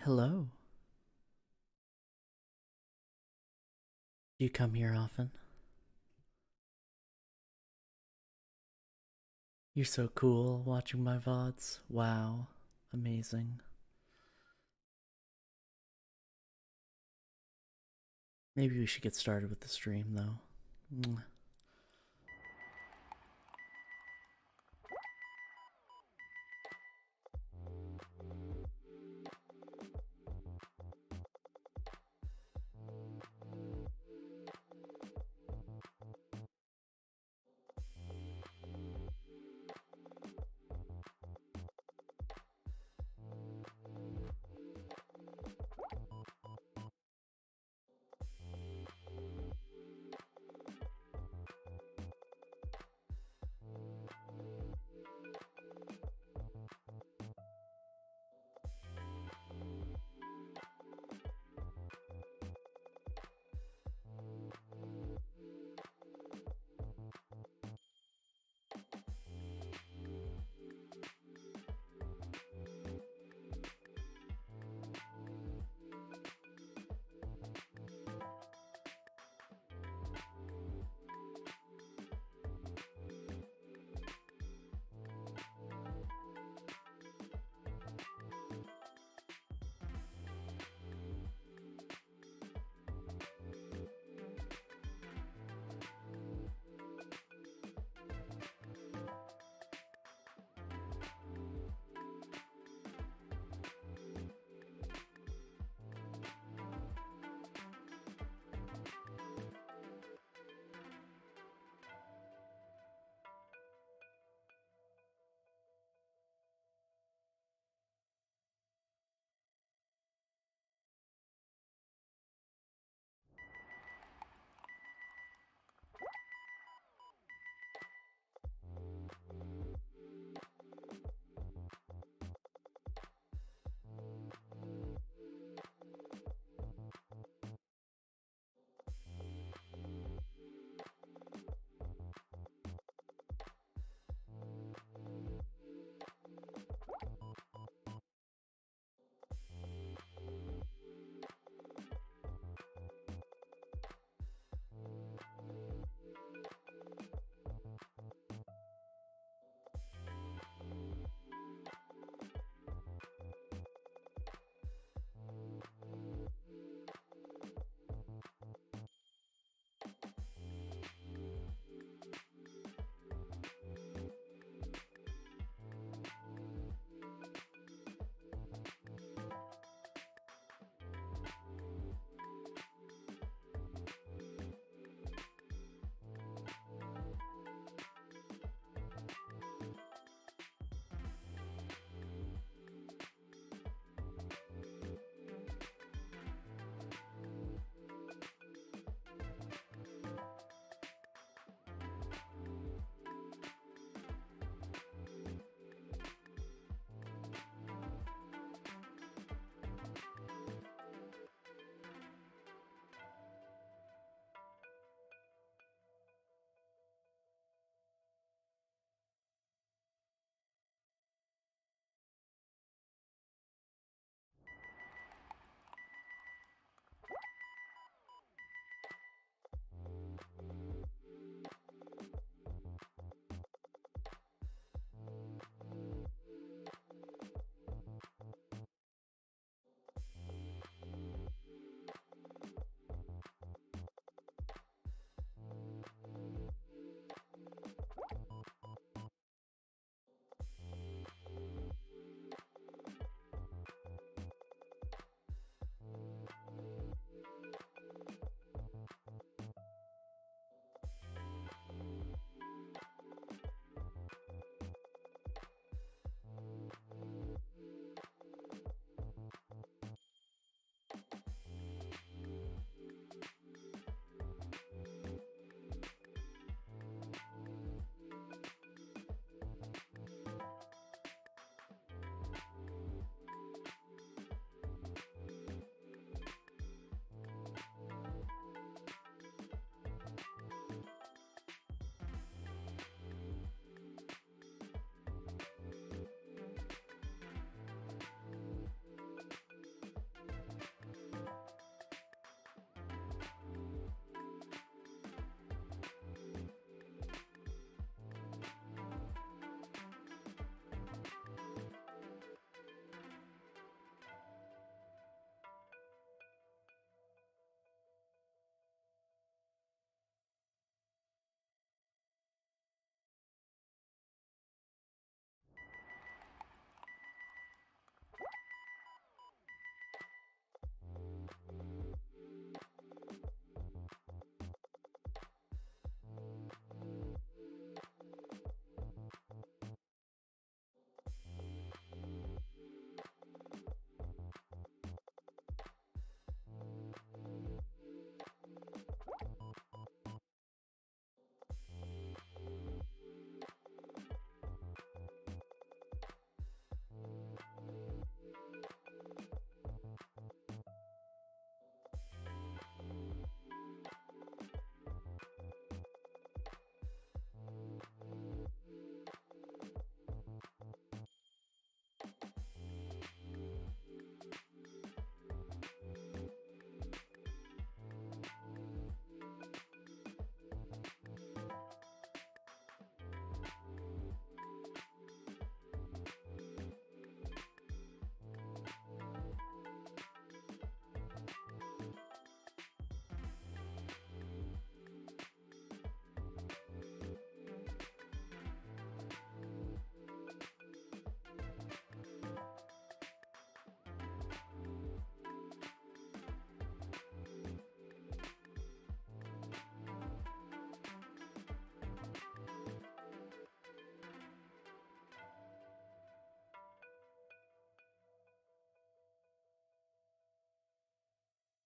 Hello. Do you come here often? You're so cool watching my VODs. Wow. Amazing. Maybe we should get started with the stream though. Mwah.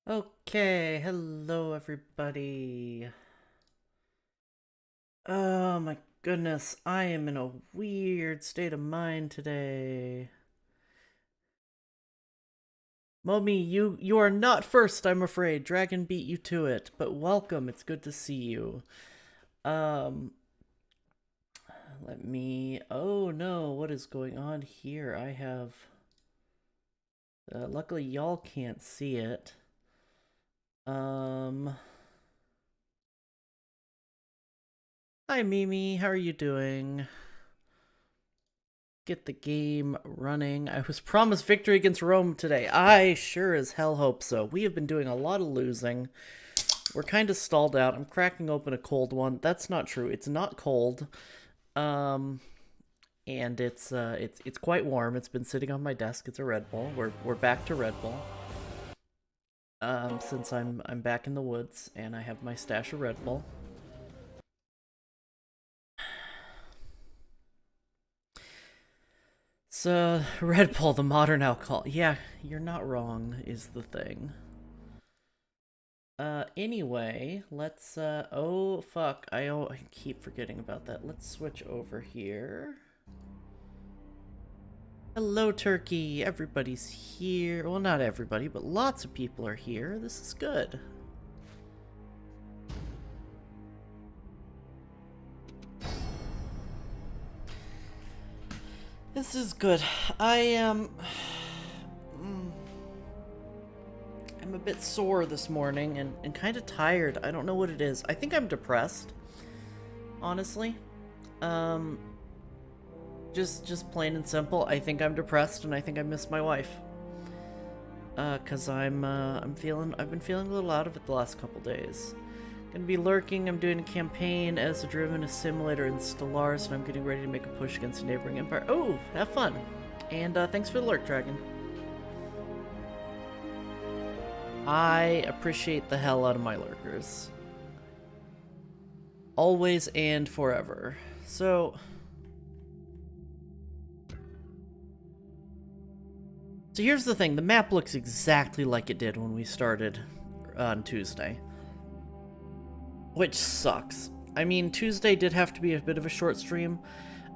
Okay, hello everybody. Oh my goodness, I am in a weird state of mind today. Momi, you are not first, I'm afraid. Dragon beat you to it, but welcome. It's good to see you. Um let me Oh no, what is going on here? I have luckily y'all can't see it. Hi Mimi, how are you doing? Get the game running. I was promised victory against Rome today. I sure as hell hope so. We have been doing a lot of losing. We're kind of stalled out. I'm cracking open a cold one. That's not true. It's not cold. And it's quite warm. It's been sitting on my desk. It's a Red Bull. We're back to Red Bull. Since I'm back in the woods and I have my stash of Red Bull. So, Red Bull, the modern alcohol. Yeah, you're not wrong, is the thing. Anyway, let's, oh, fuck, I keep forgetting about that. Let's switch over here. Hello, Turkey. Everybody's here. Well, not everybody, but lots of people are here. This is good. This is good. I am... I'm a bit sore this morning and kind of tired. I don't know what it is. I think I'm depressed, honestly. Just plain and simple. I think I'm depressed and I think I miss my wife. Cause I've been feeling a little out of it the last couple days. Gonna be lurking. I'm doing a campaign as a driven simulator in Stellaris, and I'm getting ready to make a push against a neighboring empire. Oh, have fun. And thanks for the lurk, Dragon. I appreciate the hell out of my lurkers. Always and forever. So here's the thing. The map looks exactly like it did when we started on Tuesday. Which sucks. I mean, Tuesday did have to be a bit of a short stream.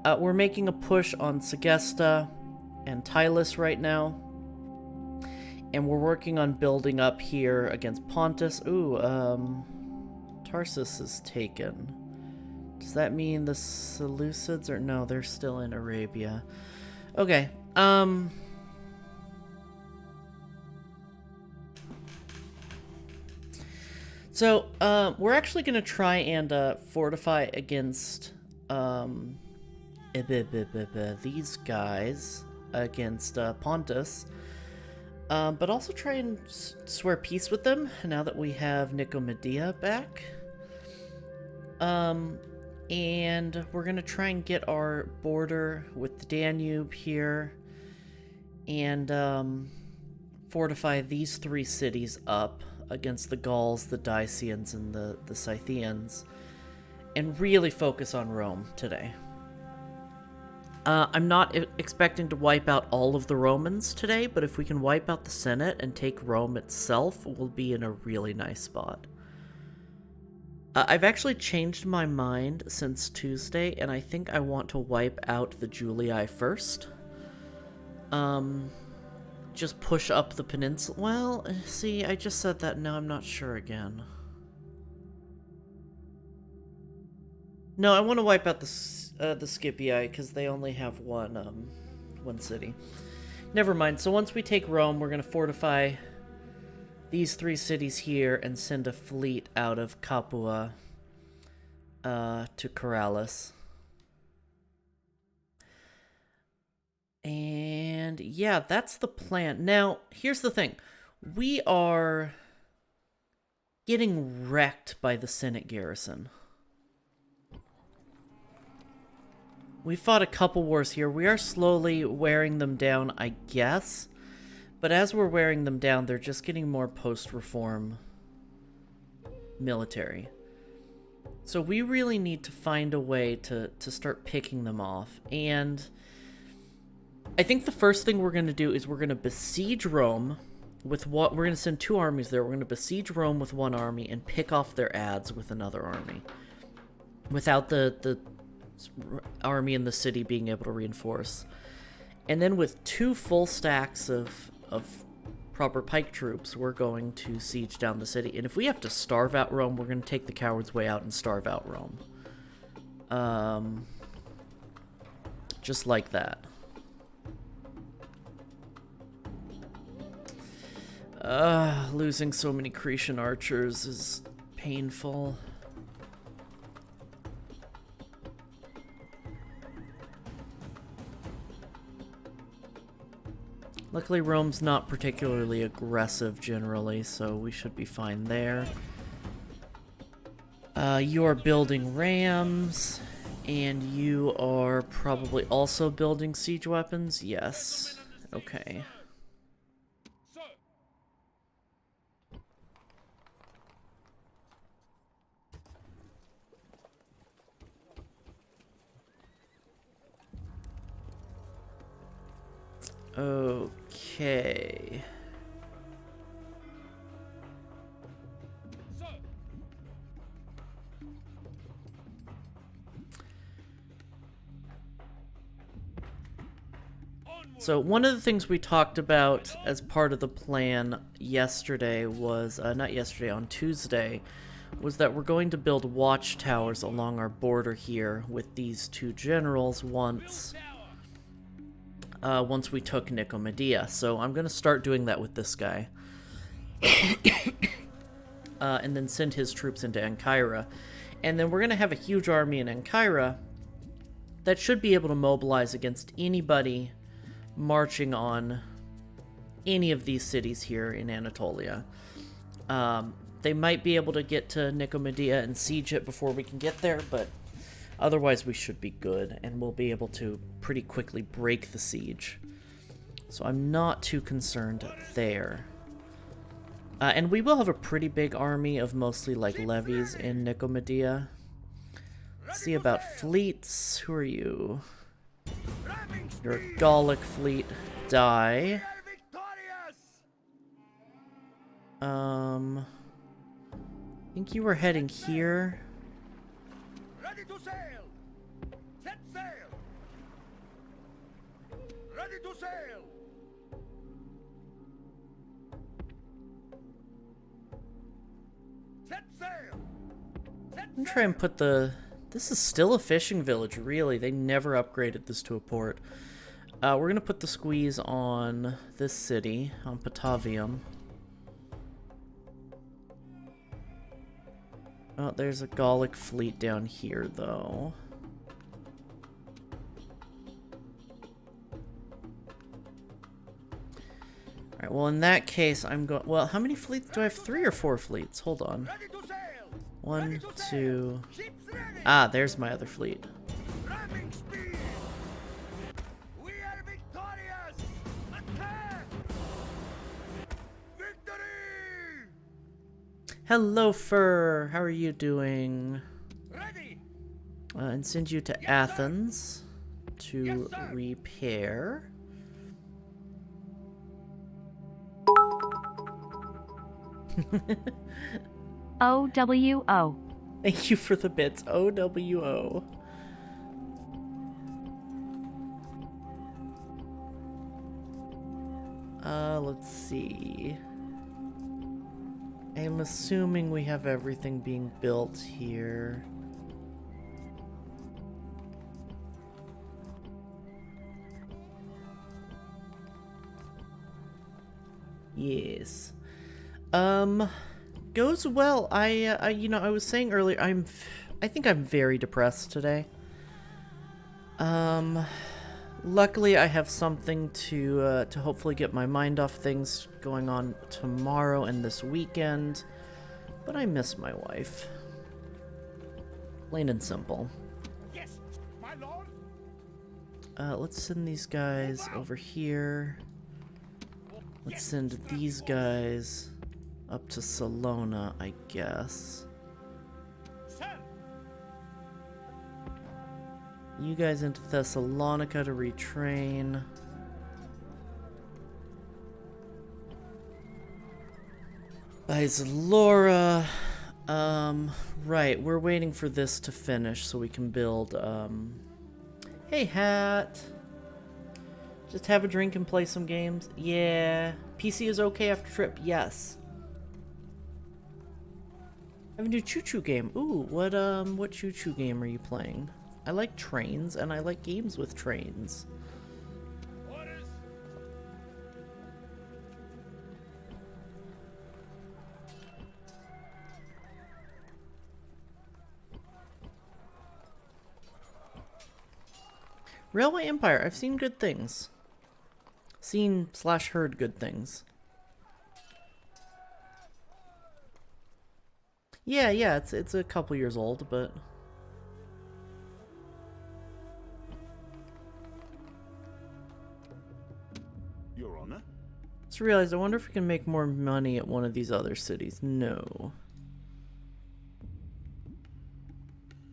We're making a push on Segesta and Tylus right now. And we're working on building up here against Pontus. Ooh, Tarsus is taken. Does that mean the Seleucids are... No, they're still in Arabia. Okay, So, we're actually gonna try and, fortify against, these guys against, Pontus. But also try and swear peace with them now that we have Nicomedia back. And we're gonna try and get our border with the Danube here and fortify these three cities up against the Gauls, the Dacians, and the Scythians, and really focus on Rome today. I'm not expecting to wipe out all of the Romans today, but if we can wipe out the Senate and take Rome itself, we'll be in a really nice spot. I've actually changed my mind since Tuesday, and I think I want to wipe out the Julii first. Just push up the peninsula. Well, see, I just said that, now I'm not sure again. No, I want to wipe out the Scipii, because they only have one city. Never mind, so once we take Rome, we're going to fortify these three cities here and send a fleet out of Capua to Corrales. And yeah, that's the plan. Now, here's the thing. We are getting wrecked by the Senate garrison. We fought a couple wars here. We are slowly wearing them down, I guess. But as we're wearing them down, they're just getting more post-reform military. So we really need to find a way to start picking them off. And I think the first thing we're going to do is we're going to besiege Rome. with what we're going to send 2 armies there. We're going to besiege Rome with 1 army and pick off their adds with another army, without the army in the city being able to reinforce. And then with 2 full stacks of proper pike troops, we're going to siege down the city. And if we have to starve out Rome, we're going to take the coward's way out and starve out Rome. Just like that. Losing so many Cretan archers is painful. Luckily, Rome's not particularly aggressive generally, so we should be fine there. You are building rams, and you are probably also building siege weapons? Yes. Okay. Okay. So one of the things we talked about as part of the plan yesterday was, not yesterday, on Tuesday, was that we're going to build watchtowers along our border here with these 2 generals once we took Nicomedia. So I'm going to start doing that with this guy. And then send his troops into Ancyra. And then we're going to have a huge army in Ancyra that should be able to mobilize against anybody marching on any of these cities here in Anatolia. They might be able to get to Nicomedia and siege it before we can get there, but otherwise we should be good, and we'll be able to pretty quickly break the siege. So I'm not too concerned there. And we will have a pretty big army of mostly like levies in Nicomedia. Let's see about fleets. Who are you? Your Gallic fleet. Die. I think you were heading here. Ready to sail. Set sail. Ready to sail. Set sail. I'm gonna try and put the... This is still a fishing village, really. They never upgraded this to a port. We're gonna put the squeeze on this city, on Patavium. Oh, there's a Gallic fleet down here, though. Alright, well, in that case, I'm going... Well, how many fleets do I have? 3 or 4 fleets? Hold on. 1, 2... Ah, there's my other fleet. We are victorious. Attack! Victory! Hello, Fur. How are you doing? Ready. And send you to Athens to repair. OWO. Thank you for the bits. OWO. Let's see. I'm assuming we have everything being built here. Yes. Goes well. I was saying earlier, I think I'm very depressed today. Luckily I have something to hopefully get my mind off things going on tomorrow and this weekend, but I miss my wife. Plain and simple. Yes, my lord. Let's send these guys over here. Let's send these guys up to Salona, I guess. You guys into Thessalonica to retrain. Isolora. Right, we're waiting for this to finish so we can build, Hey, Hat. Just have a drink and play some games? Yeah. PC is okay after trip? Yes. Have a new choo-choo game. Ooh, what choo-choo game are you playing? I like trains, and I like games with trains. Orders. Railway Empire, I've seen good things. Seen/heard good things. Yeah, it's a couple years old, but... Your Honor? Just realized, I wonder if we can make more money at one of these other cities. No.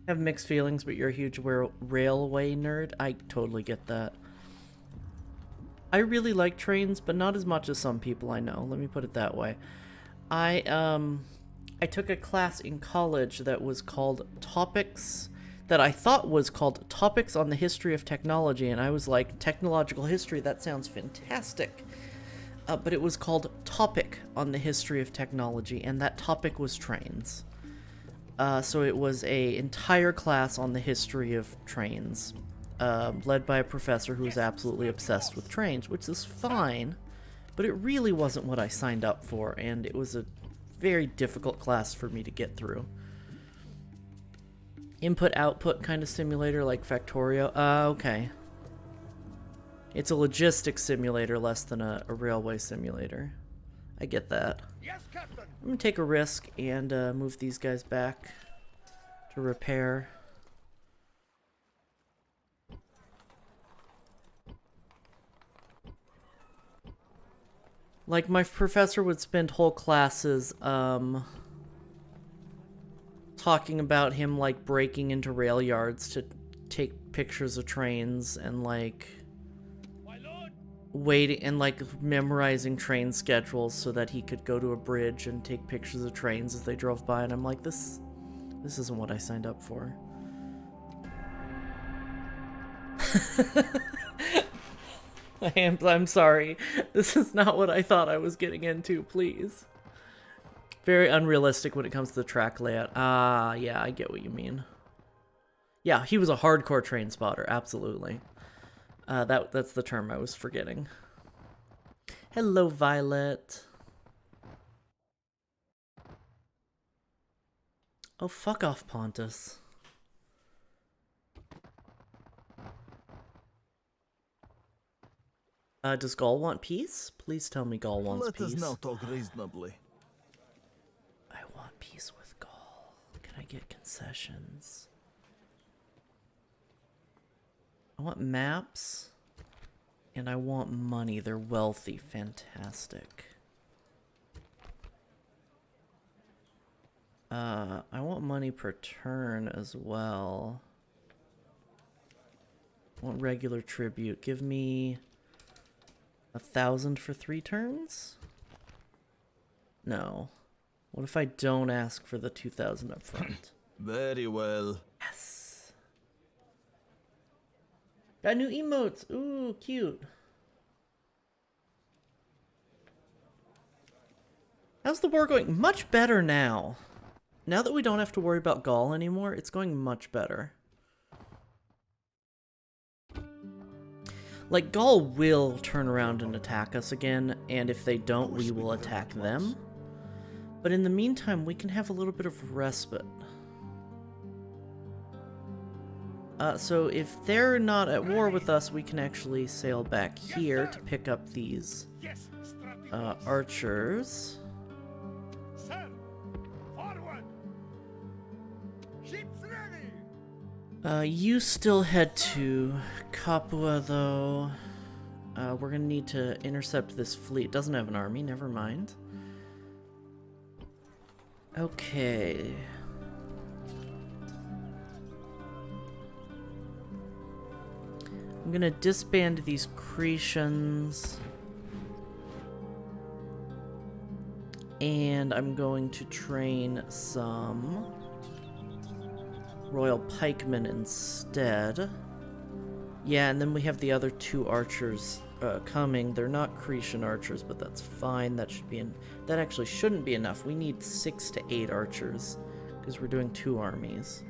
I have mixed feelings, but you're a huge railway nerd. I totally get that. I really like trains, but not as much as some people I know. Let me put it that way. I took a class in college that was called Topics, that I thought was called Topics on the History of Technology, and I was like, technological history, that sounds fantastic. But it was called Topic on the History of Technology, and that topic was trains. So it was an entire class on the history of trains, led by a professor who was absolutely obsessed with trains, which is fine, but it really wasn't what I signed up for, and it was a very difficult class for me to get through. Input-output kind of simulator like Factorio? Okay. It's a logistics simulator less than a railway simulator. I get that. Yes, Captain. I'm gonna take a risk and move these guys back to repair. Like, my professor would spend whole classes talking about him, like, breaking into rail yards to take pictures of trains and, like, My lord. waiting and, like, memorizing train schedules so that he could go to a bridge and take pictures of trains as they drove by. And I'm like, this isn't what I signed up for. I'm sorry. This is not what I thought I was getting into, please. Very unrealistic when it comes to the track layout. Ah, yeah, I get what you mean. Yeah, he was a hardcore train spotter, absolutely. That's the term I was forgetting. Hello, Violet. Oh, fuck off, Pontus. Does Gaul want peace? Please tell me Gaul wants peace. Let us now talk reasonably. I want peace with Gaul. Can I get concessions? I want maps. And I want money. They're wealthy. Fantastic. I want money per turn as well. I want regular tribute. Give me 1,000 for 3 turns? No. What if I don't ask for the 2,000 up front? Very well. Yes. Got new emotes. Ooh, cute. How's the war going? Much better now. Now that we don't have to worry about Gaul anymore, it's going much better. Like, Gaul will turn around and attack us again, and if they don't, we will attack them. But in the meantime, we can have a little bit of respite. So if they're not at war with us, we can actually sail back here to pick up these Yes, archers. Sir, forward. Ships ready. You still head to Capua, though. We're gonna need to intercept this fleet. Doesn't have an army, never mind. Okay. I'm gonna disband these Cretians. And I'm going to train some Royal Pikemen instead. Yeah, and then we have the other 2 archers coming. They're not Cretan archers, but that's fine. That should be that actually shouldn't be enough. We need 6 to 8 archers because we're doing 2 armies.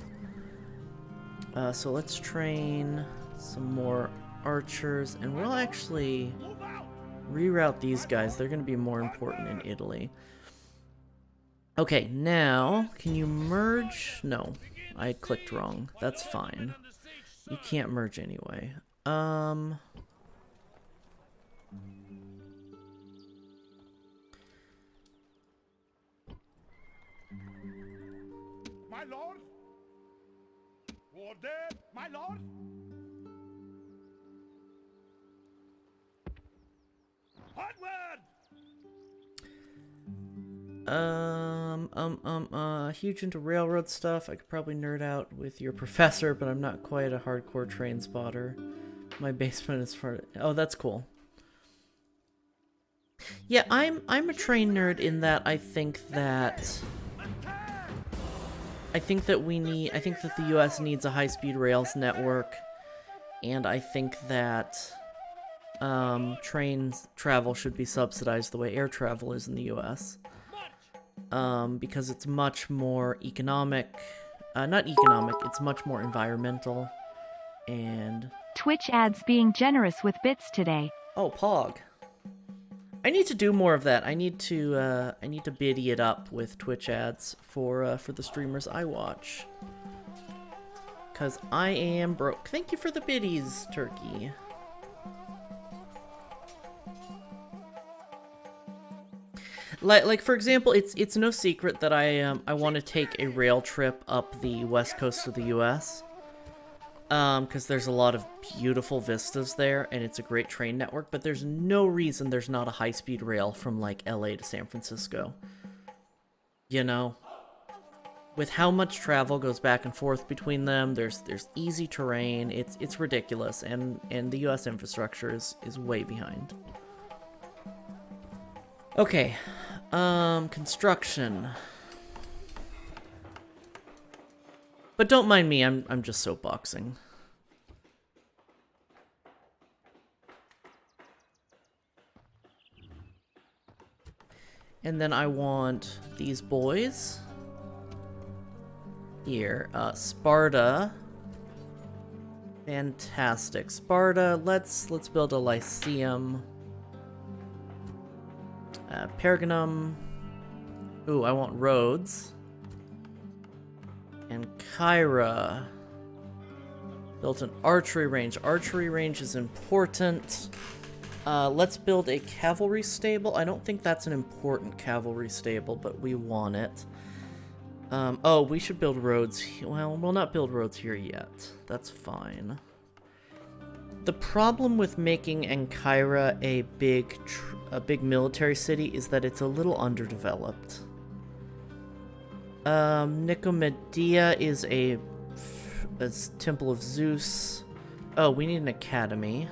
So let's train some more archers, and we'll actually reroute these guys. They're going to be more important in Italy. Okay, now, can you merge? No, I clicked wrong. That's fine. You can't merge anyway. My lord? Order, my lord? Onward! Huge into railroad stuff. I could probably nerd out with your professor, but I'm not quite a hardcore train spotter. My basement is for... Oh, that's cool. Yeah, I'm a train nerd in that I think that the US needs a high-speed rails network, and I think that trains travel should be subsidized the way air travel is in the US. Because it's much more economic, not economic, it's much more environmental, and... Twitch ads being generous with bits today. Oh, Pog. I need to do more of that. I need to biddy it up with Twitch ads for the streamers I watch. Cause I am broke. Thank you for the biddies, Turkey. Like for example, it's no secret that I want to take a rail trip up the west coast of the U.S. Because there's a lot of beautiful vistas there, and it's a great train network. But there's no reason there's not a high-speed rail from like L.A. to San Francisco. You know, with how much travel goes back and forth between them, there's easy terrain. It's ridiculous, and the U.S. infrastructure is way behind. Okay. Construction. But don't mind me, I'm just soapboxing. And then I want these boys here. Sparta. Fantastic. Sparta, let's build a Lyceum. Pergamum. Ooh, I want Rhodes. And Kyra. Built an archery range. Archery range is important. Let's build a cavalry stable. I don't think that's an important cavalry stable, but we want it. Oh, we should build roads. Well, we'll not build roads here yet. That's fine. The problem with making Ankyra a big military city is that it's a little underdeveloped. Nicomedia is a temple of Zeus. Oh, we need an academy.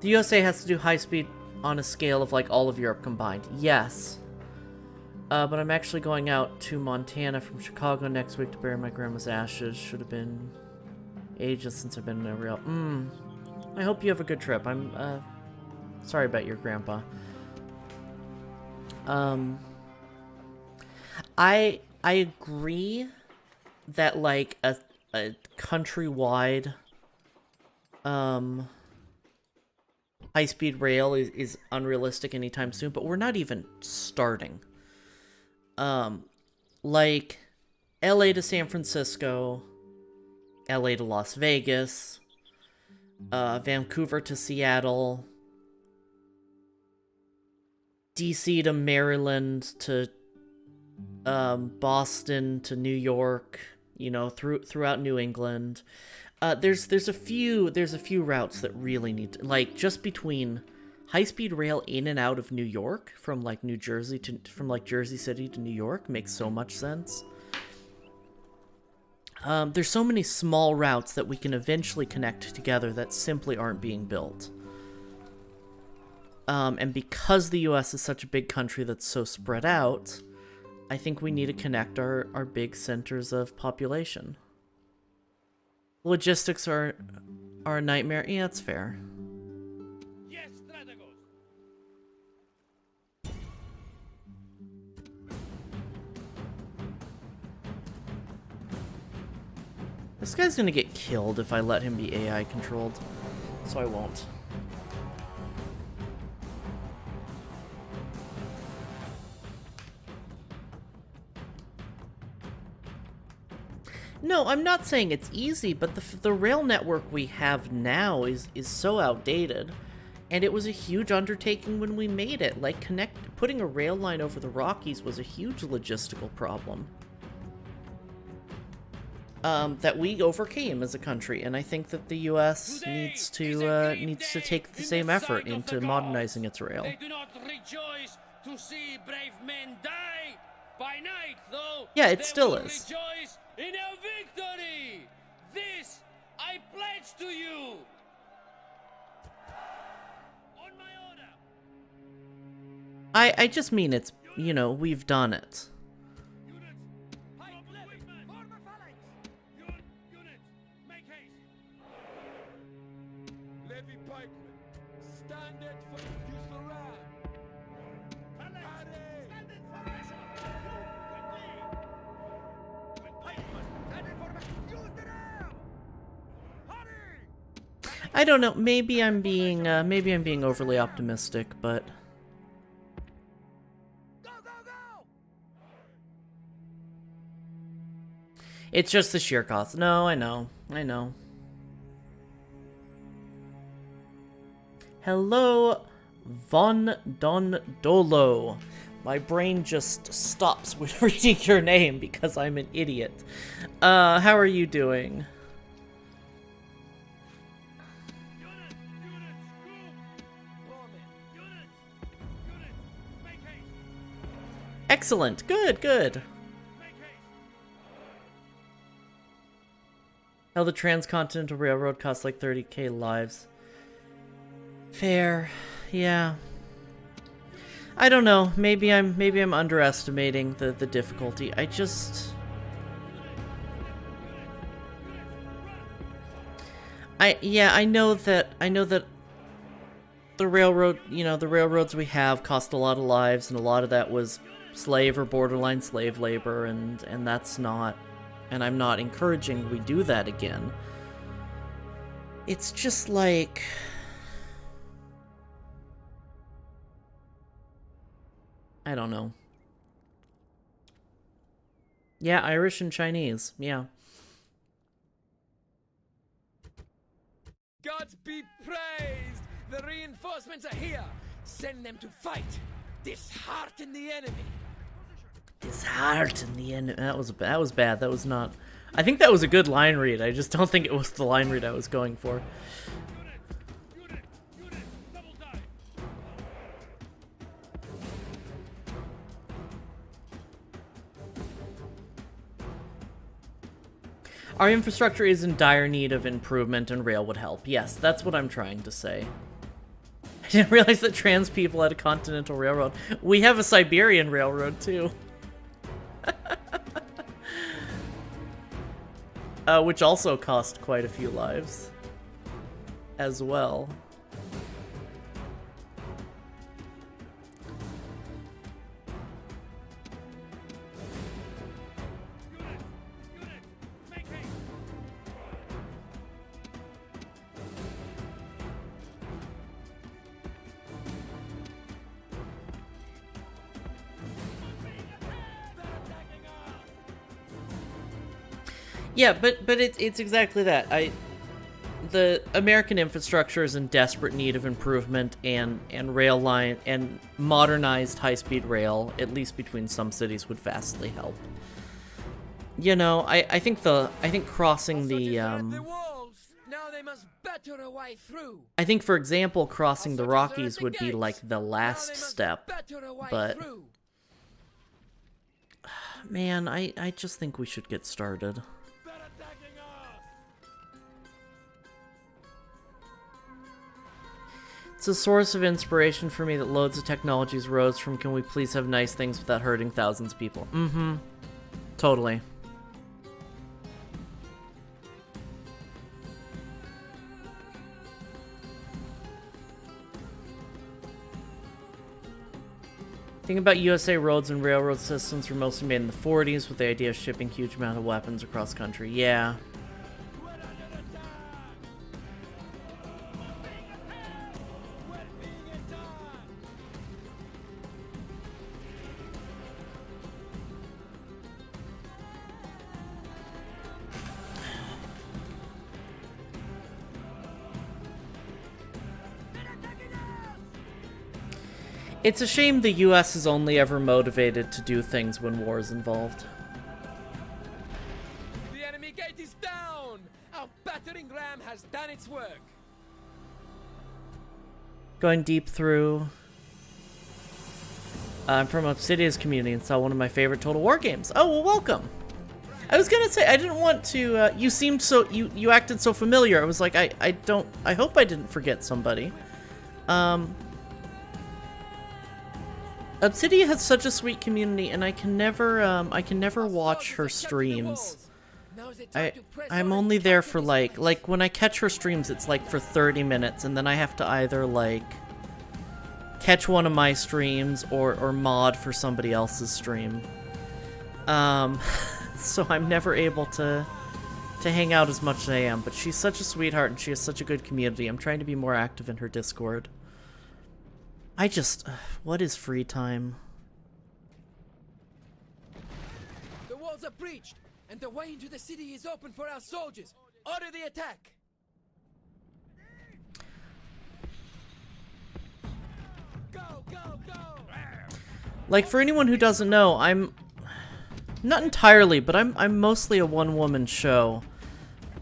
The USA has to do high speed on a scale of like all of Europe combined. Yes. But I'm actually going out to Montana from Chicago next week to bury my grandma's ashes. Should have been ages since I've been in a real... I hope you have a good trip. I'm, sorry about your grandpa. I agree that, like, a countrywide, high-speed rail is unrealistic anytime soon, but we're not even starting. Like, LA to San Francisco, LA to Las Vegas, Vancouver to Seattle, DC to Maryland to, Boston to New York, you know, throughout New England. There's a few routes that really need to, like, just between high-speed rail in and out of New York from like Jersey City to New York makes so much sense. There's so many small routes that we can eventually connect together that simply aren't being built. And because the US is such a big country that's so spread out, I think we need to connect our big centers of population. Logistics are a nightmare. Yeah, that's fair. Yes, Strategos. This guy's gonna get killed if I let him be AI controlled, so I won't. No, I'm not saying it's easy, but the rail network we have now is so outdated, and it was a huge undertaking when we made it. Like, putting a rail line over the Rockies was a huge logistical problem that we overcame as a country, and I think that the U.S. needs to take the same effort into modernizing its rail. They do not rejoice to see brave men die by night, though. Yeah, it still is. Rejoice in our victory. This I pledge to you. On my order. I just mean it's, you know, we've done it. Units, pike left. Form a phalanx. Units, make haste. Levy pikemen, stand it for use the ram. Phalanx, stand in formation. Quickly. Pikemen, stand in formation. Use the ram. Hurry. I don't know. Maybe I'm being overly optimistic, but Go, go, go. it's just the sheer cost. No, I know. Hello, Von Don Dolo. My brain just stops when reading your name because I'm an idiot. How are you doing? Units, scoop. Form it. Units, make haste. Excellent. Good. Make haste. Hell, the Transcontinental Railroad costs like 30k lives. Fair. Yeah. I don't know. Maybe I'm underestimating the difficulty. I know that the railroad, you know, the railroads we have cost a lot of lives, and a lot of that was slave or borderline slave labor, and that's not, and I'm not encouraging we do that again. It's just like, I don't know. Yeah, Irish and Chinese. Yeah. Gods be praised! The reinforcements are here! Send them to fight! Dishearten the enemy! Dishearten the enemy. That was bad. That was not. I think that was a good line read. I just don't think it was the line read I was going for. Units, double die. Our infrastructure is in dire need of improvement, and rail would help. Yes, that's what I'm trying to say. I didn't realize that trans people had a continental railroad. We have a Siberian railroad, too. Which also cost quite a few lives. As well. Make haste. Yeah, but it's exactly that. The American infrastructure is in desperate need of improvement, and rail line and modernized high-speed rail, at least between some cities, would vastly help. You know, I think crossing the walls. Now they must batter a way through. I think, for example, crossing the Rockies would be like the Now last they must step. batter a way but- through. Man, I just think we should get started. They're attacking us. It's a source of inspiration for me that loads of technologies rose from can we please have nice things without hurting thousands of people. Mm-hmm. Totally. Think about USA roads and railroad systems were mostly made in the 40s with the idea of shipping huge amount of weapons across country. Yeah. It's a shame the US is only ever motivated to do things when war is involved. The enemy gate is down! Our battering ram has done its work! Going deep through... I'm from Obsidian's community and saw one of my favorite Total War games. Oh, well, welcome! I was gonna say, I didn't want to, you seemed so, you acted so familiar. I was like, I hope I didn't forget somebody. Obsidian has such a sweet community, and I can never watch her streams. I'm only there for like when I catch her streams, it's like for 30 minutes, and then I have to either like catch one of my streams or mod for somebody else's stream. So I'm never able to hang out as much as I am, but she's such a sweetheart and she has such a good community. I'm trying to be more active in her Discord. I just... what is free time? The walls are breached, and the way into the city is open for our soldiers. Order the attack! Go, go, go! Like, for anyone who doesn't know, I'm... not entirely, but I'm mostly a one-woman show.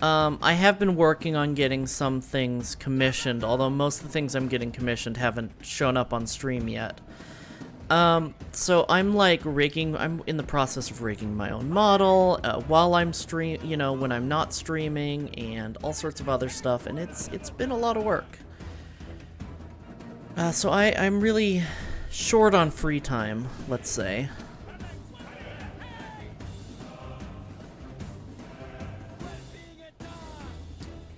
I have been working on getting some things commissioned, although most of the things I'm getting commissioned haven't shown up on stream yet. So I'm like I'm in the process of rigging my own model, while I'm when I'm not streaming, and all sorts of other stuff, and it's been a lot of work. So I'm really short on free time, let's say.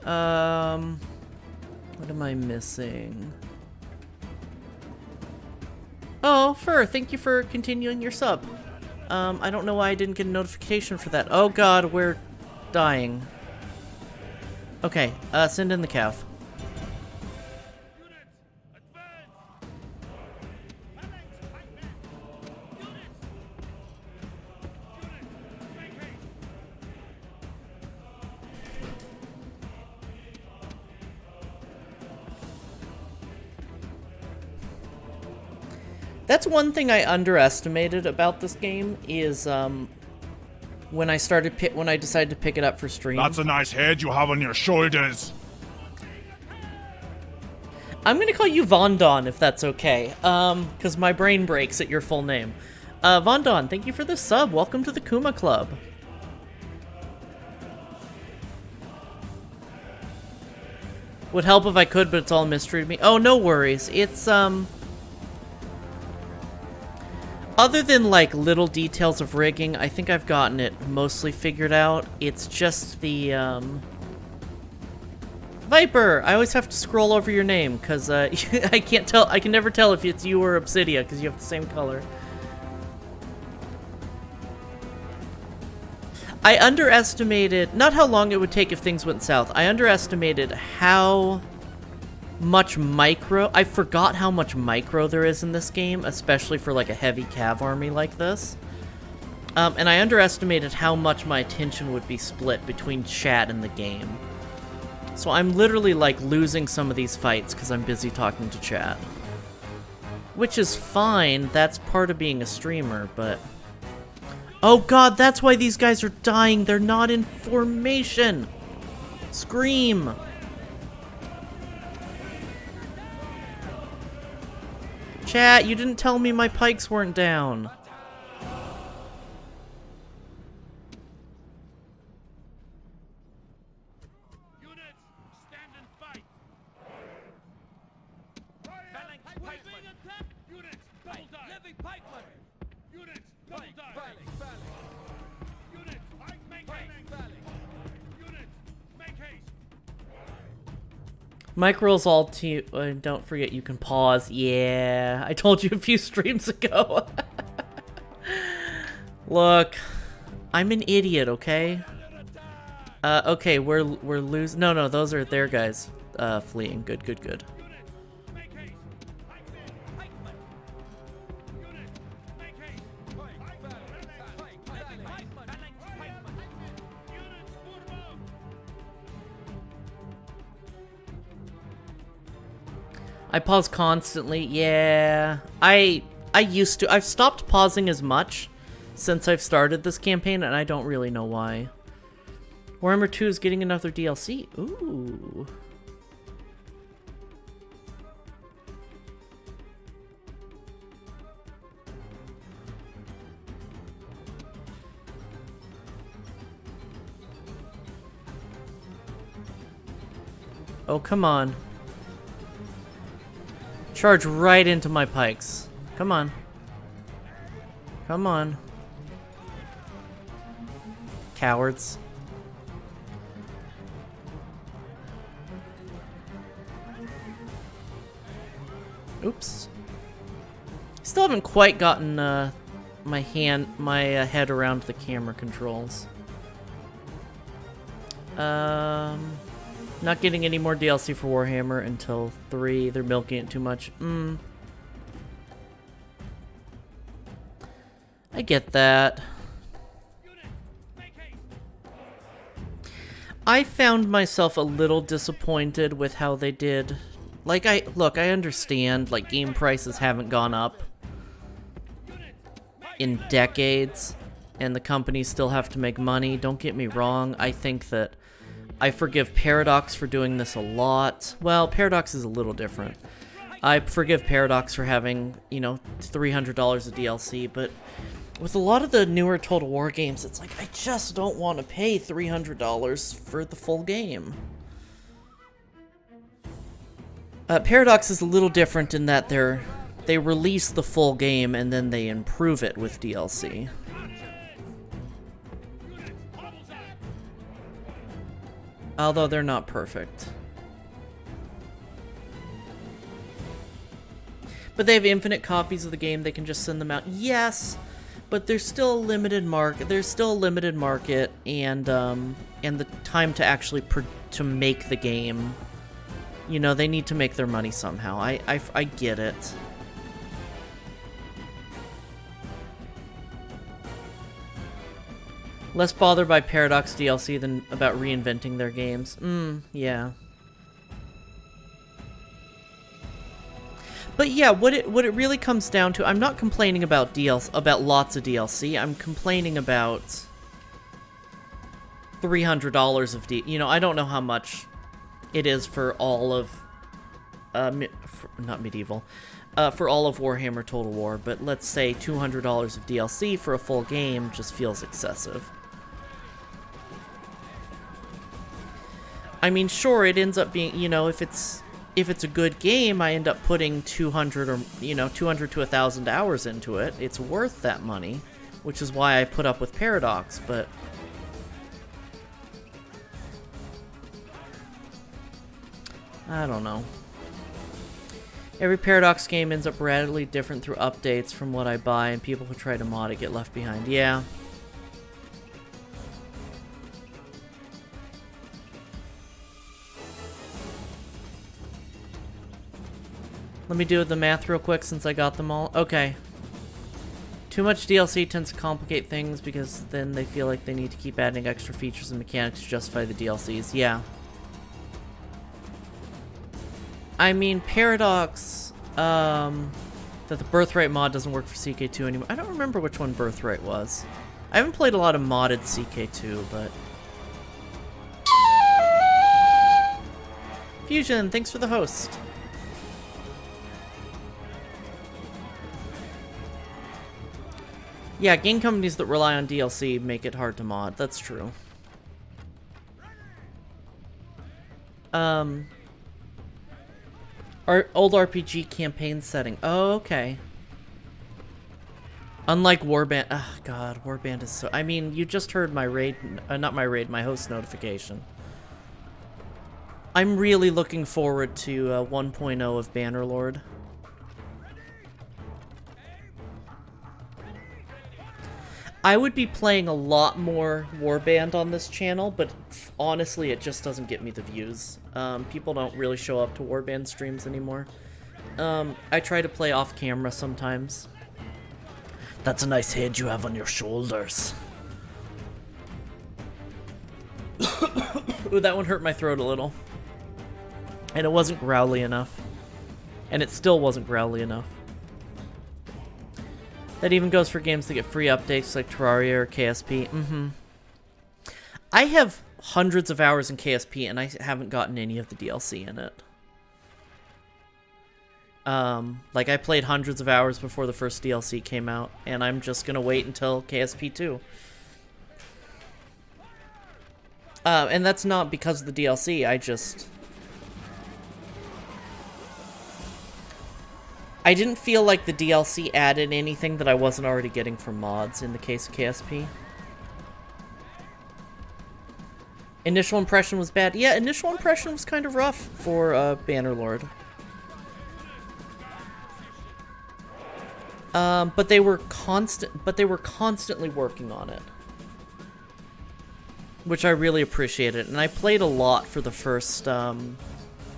What am I missing? Oh, Fur, thank you for continuing your sub. I don't know why I didn't get a notification for that. Oh god, we're dying. Okay, send in the cav. That's one thing I underestimated about this game is when I decided to pick it up for stream. That's a nice head you have on your shoulders. I'm gonna call you Vondon if that's okay, because my brain breaks at your full name. Vondon, thank you for the sub. Welcome to the Kuma Club. Would help if I could, but it's all mystery to me. Oh, no worries. It's other than, like, little details of rigging, I think I've gotten it mostly figured out. It's just the, Viper! I always have to scroll over your name, because, I can never tell if it's you or Obsidia, because you have the same color. I underestimated, not how long it would take if things went south, I underestimated how much micro, I forgot how much micro there is in this game, especially for like a heavy cav army like this. And I underestimated how much my attention would be split between chat and the game. So I'm literally like losing some of these fights because I'm busy talking to chat. Which is fine, that's part of being a streamer, but... oh god, that's why these guys are dying, they're not in formation! Scream! Chat, you didn't tell me my pikes weren't down. Units, stand and fight! Heavy pikeman! Units, double Pike, die. valley, valley. Units, make Pike, haste. valley. Units, make haste. Mike rolls all to don't forget you can pause. Yeah, I told you a few streams ago. Look, I'm an idiot, okay? Okay, we're losing. No, those are their guys fleeing. Good. Units, make haste. Pikemen, Pikeman! units, make haste. Pike, valley, pike, valley, pikeman, pikeman. Units, form up. I pause constantly. Yeah, I used to. I've stopped pausing as much since I've started this campaign, and I don't really know why. Warhammer 2 is getting another DLC. Ooh. Oh, come on. Charge right into my pikes. Come on. Come on. Cowards. Oops. Still haven't quite gotten my head around the camera controls. Not getting any more DLC for Warhammer until 3. They're milking it too much. I get that. I found myself a little disappointed with how they did. Like, I understand, like, game prices haven't gone up in decades, and the companies still have to make money. Don't get me wrong, I think that I forgive Paradox for doing this a lot. Well, Paradox is a little different. I forgive Paradox for having, you know, $300 of DLC, but with a lot of the newer Total War games, it's like, I just don't want to pay $300 for the full game. Paradox is a little different in that they release the full game and then they improve it with DLC. Although they're not perfect. But they have infinite copies of the game, they can just send them out. Yes, but there's still a limited market. There's still a limited market, and the time to actually to make the game. You know, they need to make their money somehow. I get it. Less bothered by Paradox DLC than about reinventing their games. Yeah. But yeah, what it really comes down to, I'm not complaining about lots of DLC. I'm complaining about $300 of you know, I don't know how much it is for all of not medieval, for all of Warhammer Total War, but let's say $200 of DLC for a full game just feels excessive. I mean, sure, it ends up being, you know, if it's a good game, I end up putting 200 or, you know, 200 to 1,000 hours into it. It's worth that money, which is why I put up with Paradox, but I don't know. Every Paradox game ends up radically different through updates from what I buy, and people who try to mod it get left behind. Yeah. Let me do the math real quick since I got them all. Okay. Too much DLC tends to complicate things because then they feel like they need to keep adding extra features and mechanics to justify the DLCs. Yeah. I mean, Paradox, that the Birthright mod doesn't work for CK2 anymore. I don't remember which one Birthright was. I haven't played a lot of modded CK2, but... Fusion, thanks for the host. Yeah, game companies that rely on DLC make it hard to mod. That's true. Our old RPG campaign setting. Oh, okay. Unlike Warband, oh god, Warband is so. I mean, you just heard my raid, not my raid, my host notification. I'm really looking forward to 1.0 of Bannerlord. I would be playing a lot more Warband on this channel, but honestly, it just doesn't get me the views. People don't really show up to Warband streams anymore. I try to play off camera sometimes. That's a nice head you have on your shoulders. Ooh, that one hurt my throat a little. And it wasn't growly enough. And it still wasn't growly enough. That even goes for games that get free updates like Terraria or KSP. I have hundreds of hours in KSP and I haven't gotten any of the DLC in it. Like I played hundreds of hours before the first DLC came out, and I'm just gonna wait until KSP 2. And that's not because of the DLC, I didn't feel like the DLC added anything that I wasn't already getting from mods in the case of KSP. Initial impression was bad. Yeah, initial impression was kind of rough for Bannerlord. But they were constantly working on it. Which I really appreciated. And I played a lot for the first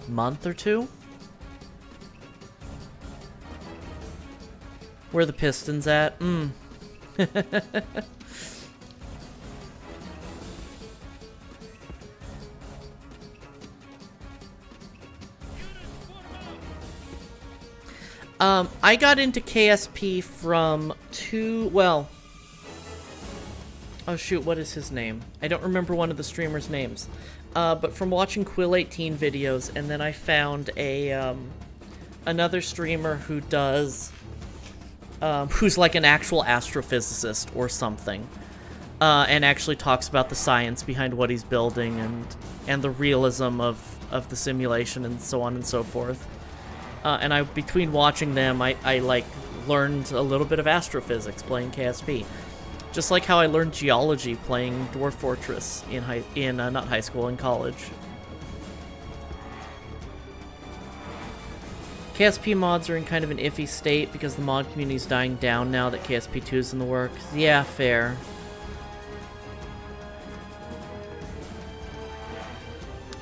month or two. Where are the Pistons at? I got into KSP from oh shoot, what is his name? I don't remember one of the streamers' names. But from watching Quill18 videos, and then I found a, another streamer who does, who's like an actual astrophysicist or something, and actually talks about the science behind what he's building and the realism of the simulation and so on and so forth. And between watching them, I like learned a little bit of astrophysics playing KSP, just like how I learned geology playing Dwarf Fortress in not high school, in college. KSP mods are in kind of an iffy state because the mod community is dying down now that KSP 2 is in the works. Yeah, fair.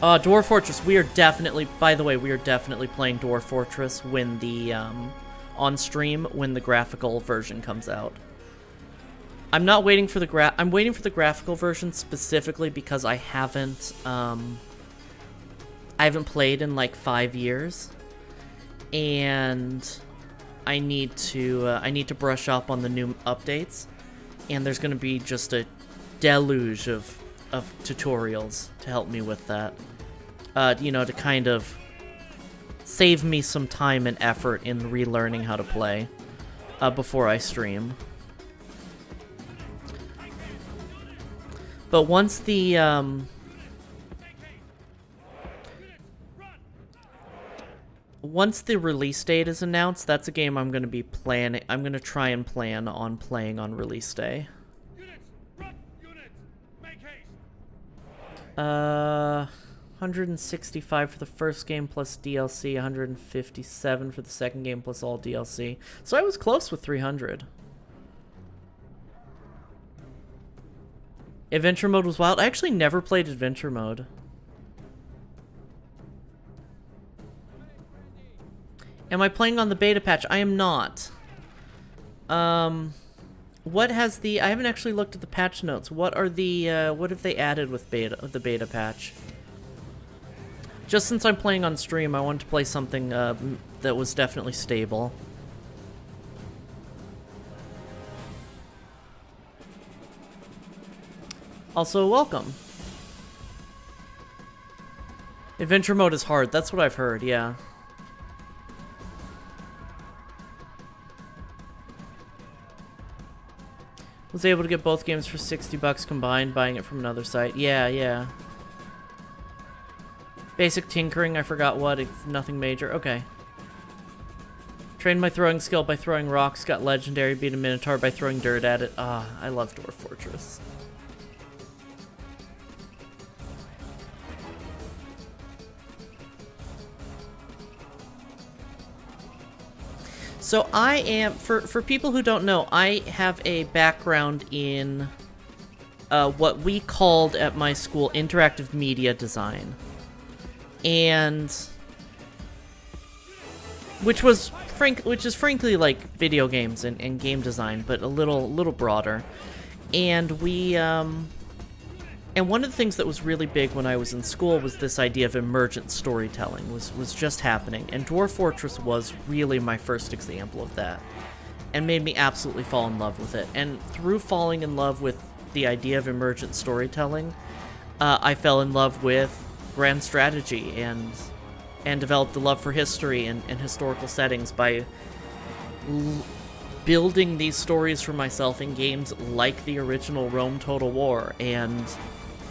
Dwarf Fortress, we are definitely, by the way, we are definitely playing Dwarf Fortress when the, on stream when the graphical version comes out. I'm not waiting for the I'm waiting for the graphical version specifically because I haven't played in like 5 years. And I need to brush up on the new updates. And there's gonna be just a deluge of tutorials to help me with that. You know, to kind of save me some time and effort in relearning how to play before I stream. But once the release date is announced, that's a game I'm going to be planning. I'm going to try and plan on playing on release day. 165 for the first game plus DLC, 157 for the second game plus all DLC. So I was close with 300. Adventure mode was wild. I actually never played adventure mode. Am I playing on the beta patch? I am not. What has the... I haven't actually looked at the patch notes. What are the... what have they added with the beta patch? Just since I'm playing on stream, I wanted to play something that was definitely stable. Also, welcome. Adventure mode is hard. That's what I've heard, yeah. Was able to get both games for 60 bucks combined, buying it from another site. Yeah, yeah. Basic tinkering, I forgot what. It's nothing major. Okay. Trained my throwing skill by throwing rocks, got legendary, beat a minotaur by throwing dirt at it. Ah, I love Dwarf Fortress. So I am, for people who don't know, I have a background in what we called at my school interactive media design. And which is frankly like video games and game design, but a little broader. And we and one of the things that was really big when I was in school was this idea of emergent storytelling was just happening, and Dwarf Fortress was really my first example of that, and made me absolutely fall in love with it. And through falling in love with the idea of emergent storytelling, I fell in love with grand strategy and developed a love for history and historical settings by building these stories for myself in games like the original Rome Total War and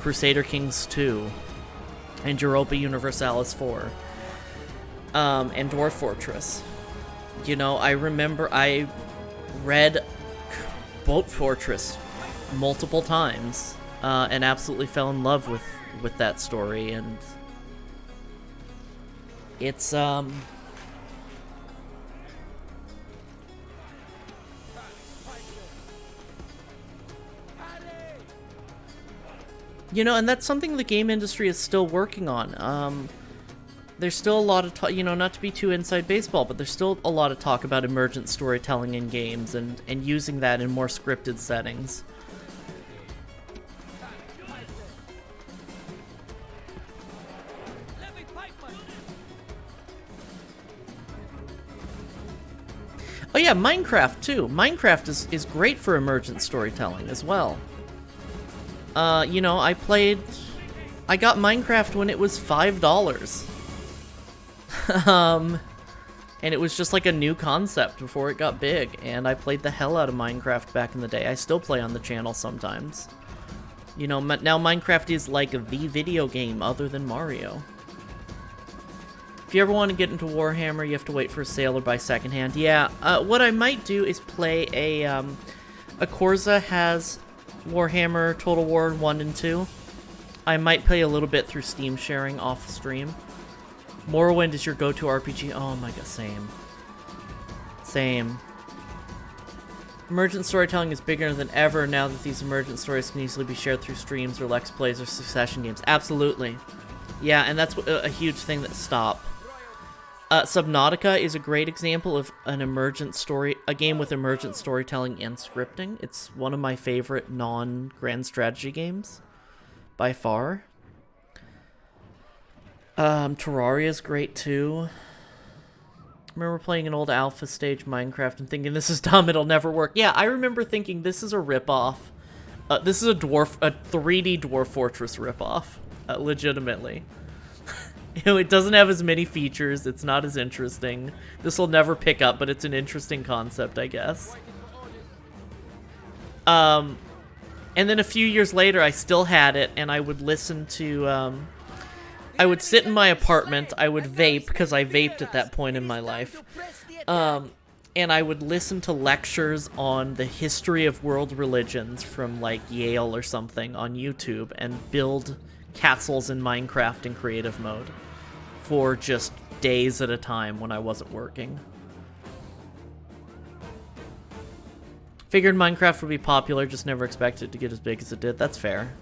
Crusader Kings 2 and Europa Universalis 4 and Dwarf Fortress. You know, I remember I read Boat Fortress multiple times and absolutely fell in love with that story, and it's you know, and that's something the game industry is still working on. There's still a lot of talk, you know, not to be too inside baseball, but there's still a lot of talk about emergent storytelling in games and using that in more scripted settings. Oh yeah, Minecraft too. Minecraft is great for emergent storytelling as well. You know, I got Minecraft when it was $5. And it was just like a new concept before it got big, and I played the hell out of Minecraft back in the day. I still play on the channel sometimes. You know, now Minecraft is like the video game other than Mario. If you ever want to get into Warhammer, you have to wait for a sale or buy secondhand. Yeah, what I might do is play a Corza has Warhammer Total War 1 and 2. I might play a little bit through Steam sharing off stream. Morrowind is your go-to RPG. Oh my god, same. Emergent storytelling is bigger than ever now that these emergent stories can easily be shared through streams or Let's Plays or Succession games. Absolutely. Yeah, and that's a huge thing that stopped. Subnautica is a great example of a game with emergent storytelling and scripting. It's one of my favorite non-grand strategy games, by far. Terraria is great too. I remember playing an old alpha stage Minecraft and thinking, this is dumb, it'll never work. Yeah, I remember thinking, this is a ripoff. This is a 3D Dwarf Fortress ripoff, legitimately. You know, it doesn't have as many features, it's not as interesting. This will never pick up, but it's an interesting concept, I guess. And then a few years later, I still had it, and I would listen to, I would sit in my apartment, I would vape, because I vaped at that point in my life. And I would listen to lectures on the history of world religions from, like, Yale or something on YouTube, and build castles in Minecraft in creative mode for just days at a time when I wasn't working. Figured Minecraft would be popular, just never expected it to get as big as it did. That's fair.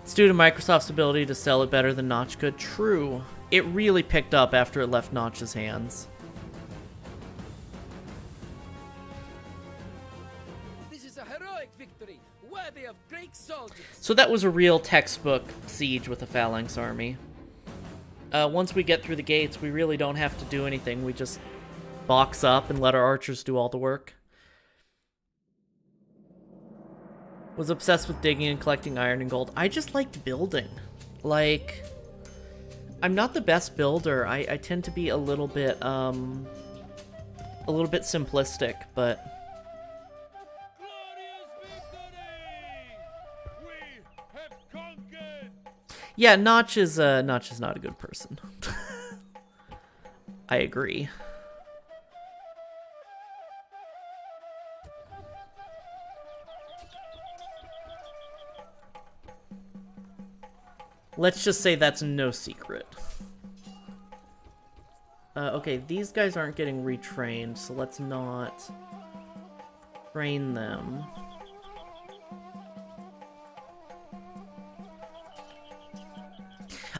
It's due to Microsoft's ability to sell it better than Notch could. True. It really picked up after it left Notch's hands. So that was a real textbook siege with a phalanx army. Once we get through the gates, we really don't have to do anything. We just box up and let our archers do all the work. Was obsessed with digging and collecting iron and gold. I just liked building. Like, I'm not the best builder. I tend to be a little bit simplistic, but Yeah, Notch is not a good person. I agree. Let's just say that's no secret. Okay, these guys aren't getting retrained, so let's not train them.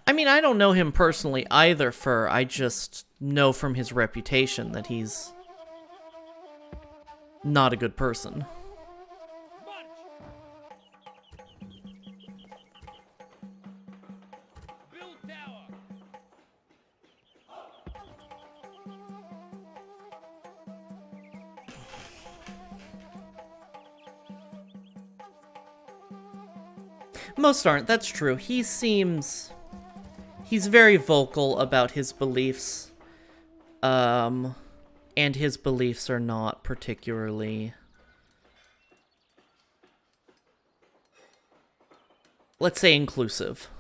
I mean, I don't know him personally either, Fur. I just know from his reputation that he's not a good person. Build tower. Most aren't, that's true. He's very vocal about his beliefs. And his beliefs are not particularly, let's say, inclusive.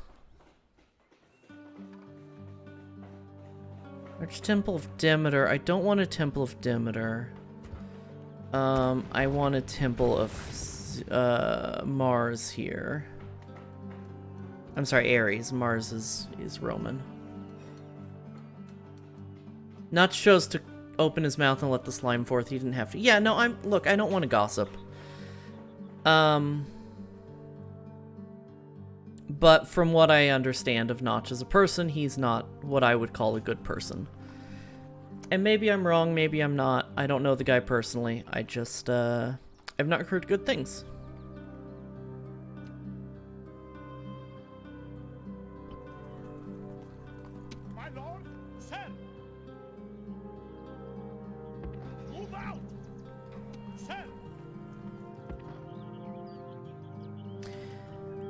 Arch Temple of Demeter. I don't want a Temple of Demeter. I want a Temple of Mars here. I'm sorry, Ares. Mars is Roman. Notch chose to open his mouth and let the slime forth. He didn't have to. Yeah, no, look, I don't want to gossip. But from what I understand of Notch as a person, he's not what I would call a good person. And maybe I'm wrong, maybe I'm not. I don't know the guy personally. I just, I've not heard good things. My lord, sir. Move out, sir.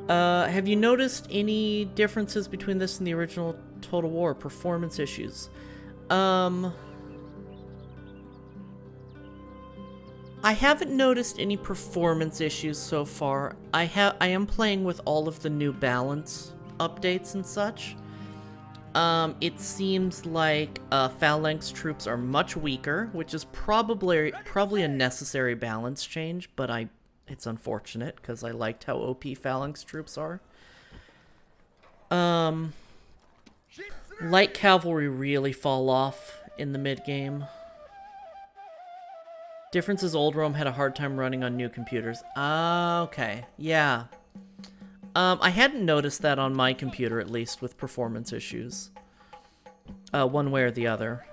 Have you noticed any differences between this and the original Total War? Performance issues? I haven't noticed any performance issues so far. I am playing with all of the new balance updates and such. It seems like Phalanx troops are much weaker, which is probably a necessary balance change, but it's unfortunate because I liked how OP Phalanx troops are. Light cavalry really fall off in the mid-game. Difference is Old Rome had a hard time running on new computers. Okay. Yeah. I hadn't noticed that on my computer, at least, with performance issues. One way or the other.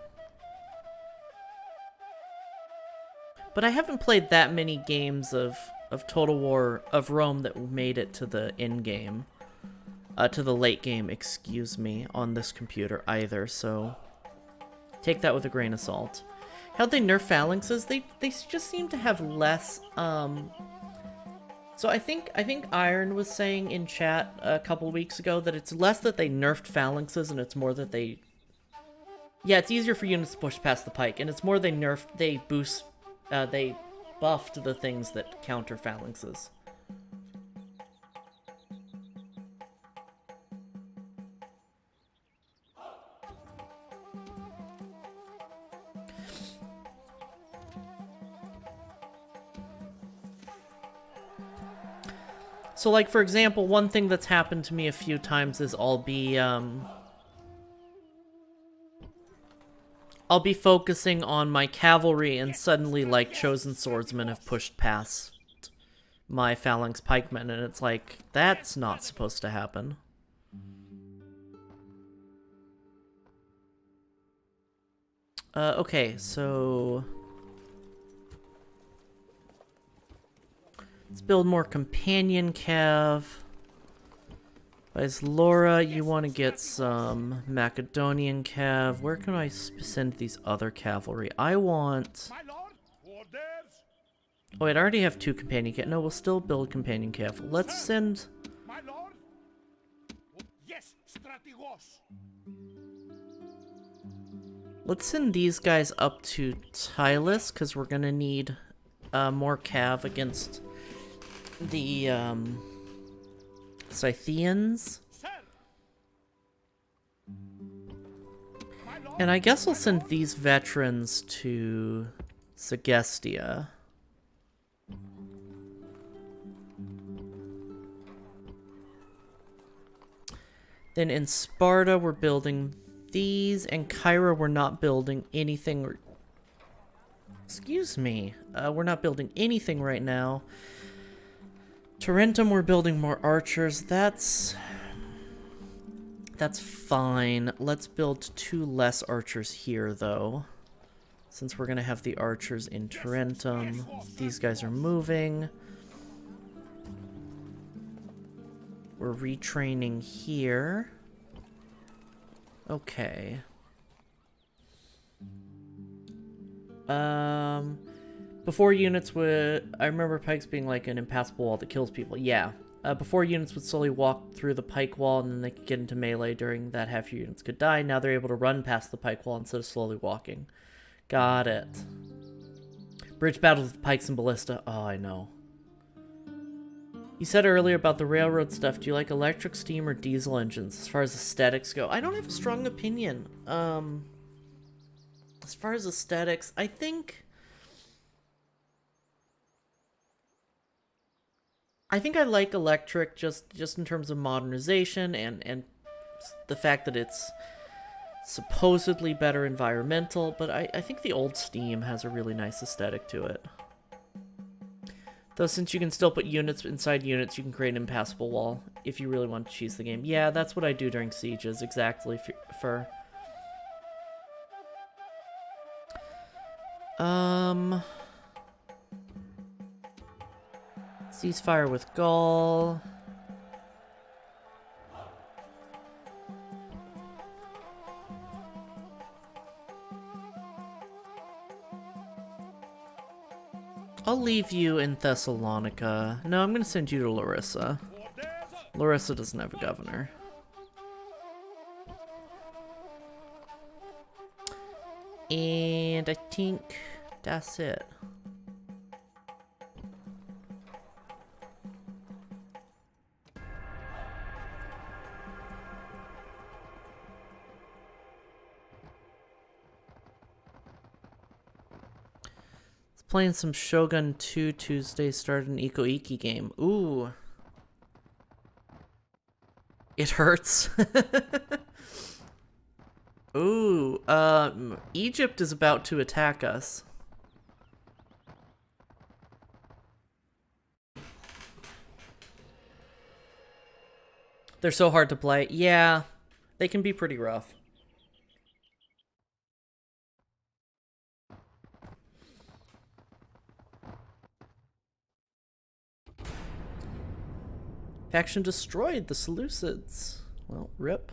But I haven't played that many games of Total War of Rome that made it to the in-game. To the late game, excuse me, on this computer either, so take that with a grain of salt. How'd they nerf phalanxes? They just seem to have less, So I think Iron was saying in chat a couple weeks ago that it's less that they nerfed phalanxes and it's more that they... Yeah, it's easier for units to push past the pike, and it's more they buffed the things that counter phalanxes. So, like, for example, one thing that's happened to me a few times is I'll be focusing on my cavalry, and suddenly, like, chosen swordsmen have pushed past my phalanx pikemen, and it's like, that's not supposed to happen. Okay, so... let's build more companion cav. As Laura, you want to get some Macedonian cav. Where can I send these other cavalry? I want... My lord, orders. oh, wait, I already have 2 companion cav. No, we'll still build companion cav. Let's send... My lord. Yes, strategos. let's send these guys up to Tylus, because we're going to need more cav against the Scythians. Sir. And I guess I'll send these veterans to Segestia. Then in Sparta, we're building these, and Kyra, we're not building anything. Excuse me. We're not building anything right now. Tarentum, we're building more archers. That's fine. Let's build 2 less archers here, though. Since we're going to have the archers in Tarentum. These guys are moving. We're retraining here. Okay. Before units would... I remember pikes being like an impassable wall that kills people. Yeah. Before units would slowly walk through the pike wall and then they could get into melee during that half your units could die. Now they're able to run past the pike wall instead of slowly walking. Got it. Bridge battles with pikes and ballista. Oh, I know. You said earlier about the railroad stuff. Do you like electric, steam, or diesel engines as far as aesthetics go? I don't have a strong opinion. As far as aesthetics, I think I like electric just in terms of modernization and the fact that it's supposedly better environmental, but I think the old steam has a really nice aesthetic to it. Though since you can still put units inside units, you can create an impassable wall if you really want to cheese the game. Yeah, that's what I do during sieges, exactly, for... Ceasefire with Gaul. I'll leave you in Thessalonica. No, I'm gonna send you to Larissa. Larissa doesn't have a governor. And I think that's it. Playing some Shogun 2 Tuesday, started an Iko Iki game. Ooh. It hurts. Ooh, Egypt is about to attack us. They're so hard to play. Yeah, they can be pretty rough. Faction destroyed the Seleucids. Well, rip.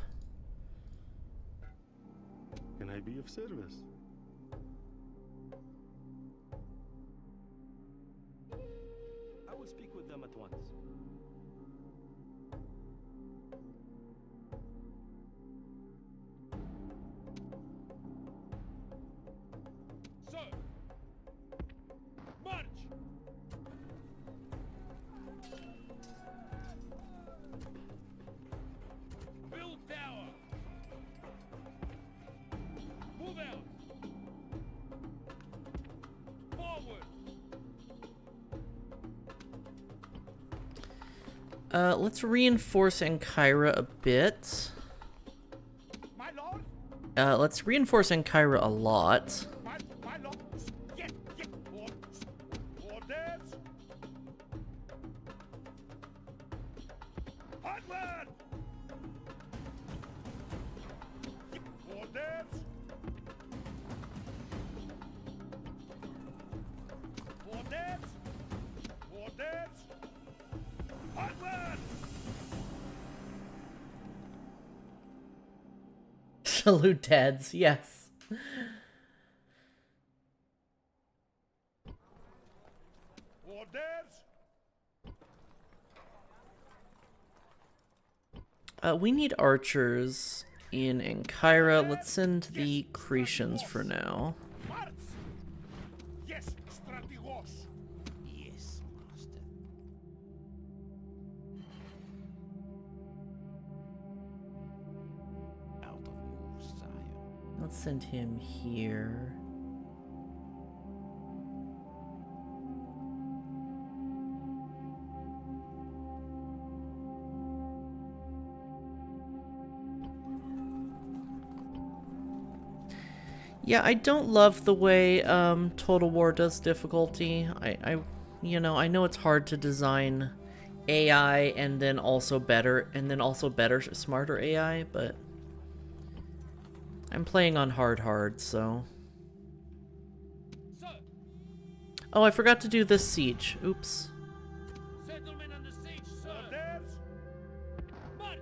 Can I be of service? I will speak with them at once. Sir! March! Build tower! Move out! Forward! Let's reinforce Ankara a bit. My lord? Let's reinforce Ankara a lot. My lord? Yes, yes. Orders? Onward! Orders? Orders? Orders? Onward! Salute Teds, yes. Orders? We need archers in Ankara. Let's send the Cretians for now. March! Yes, strategos. Yes, master. Out of moves, sire. Let's send him here. Yeah, I don't love the way Total War does difficulty. You know, I know it's hard to design AI and then also better, smarter AI, but I'm playing on hard, so. Sir, Oh, I forgot to do this siege. Oops. settlement under siege, sir. Orders? March,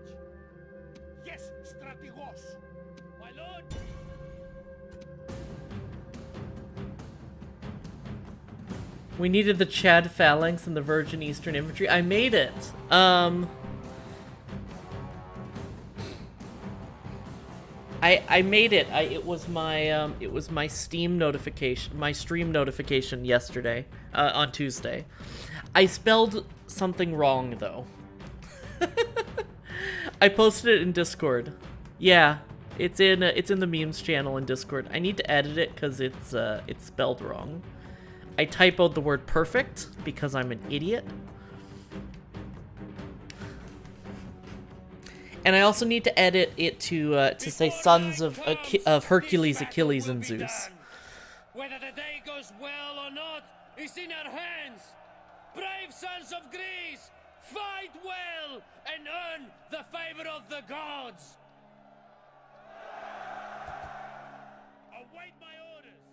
Yes, strategos. my lord. We needed the Chad Phalanx and the Virgin Eastern Infantry. I made it. I made it. It was my Steam notification, my stream notification yesterday, on Tuesday. I spelled something wrong though. I posted it in Discord. Yeah, it's in the memes channel in Discord. I need to edit it because it's spelled wrong. I typoed the word perfect because I'm an idiot. And I also need to edit it to say sons of Hercules, Achilles, and Zeus. Whether the day goes well or not is in our hands. Brave sons of Greece, fight well and earn the favor of the gods. Await my orders.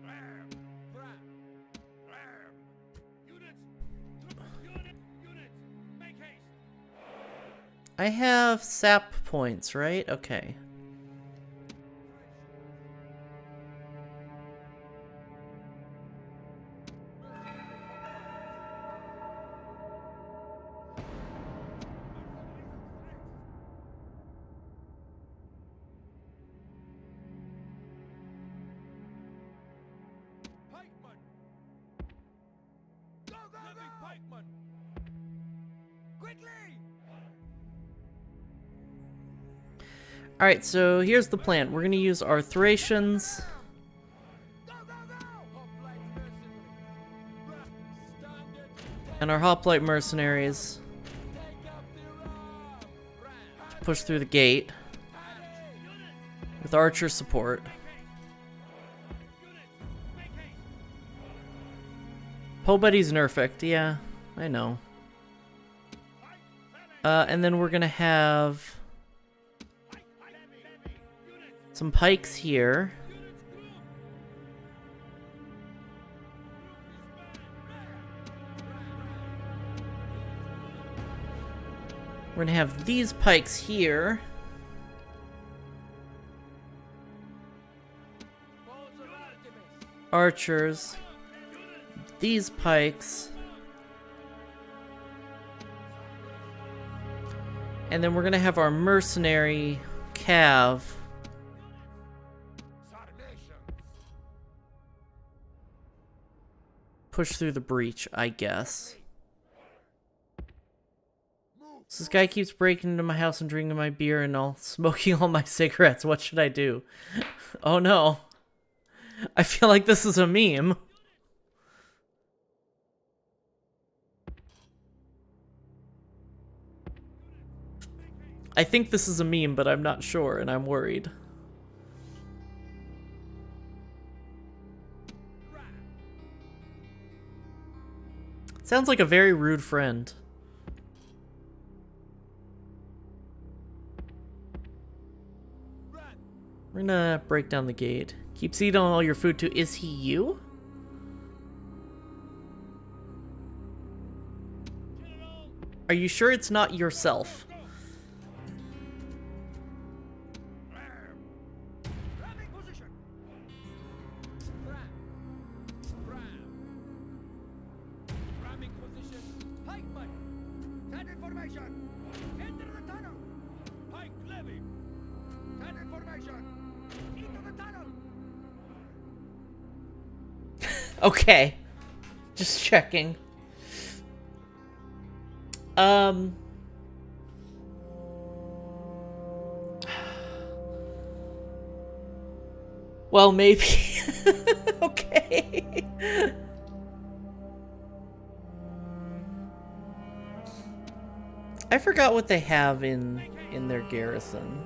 Ram. Ram. Units. Make haste. I have sap points, right? Okay. Pikeman. Go. Living pikeman. Quickly. Alright, so here's the plan. We're gonna use our Thracians Go. and our Hoplite Mercenaries to push through the gate with archer support. Poe Buddy's nerfed, yeah, I know. And then we're gonna have some pikes here. We're gonna have these pikes here. Archers. These pikes. And then we're gonna have our mercenary cav push through the breach, I guess. So this guy keeps breaking into my house and drinking my beer and smoking all my cigarettes. What should I do? Oh no. I feel like this is a meme. I think this is a meme, but I'm not sure, and I'm worried. Sounds like a very rude friend. We're gonna break down the gate. Keeps eating all your food too. Is he you? Are you sure it's not yourself? Ramming position. Ramming position. Pikeman. Stand in formation. Enter the tunnel. Pike levy. Stand in formation. Into the tunnel. Okay. Just checking. Well, maybe. Okay. I forgot what they have in their garrison.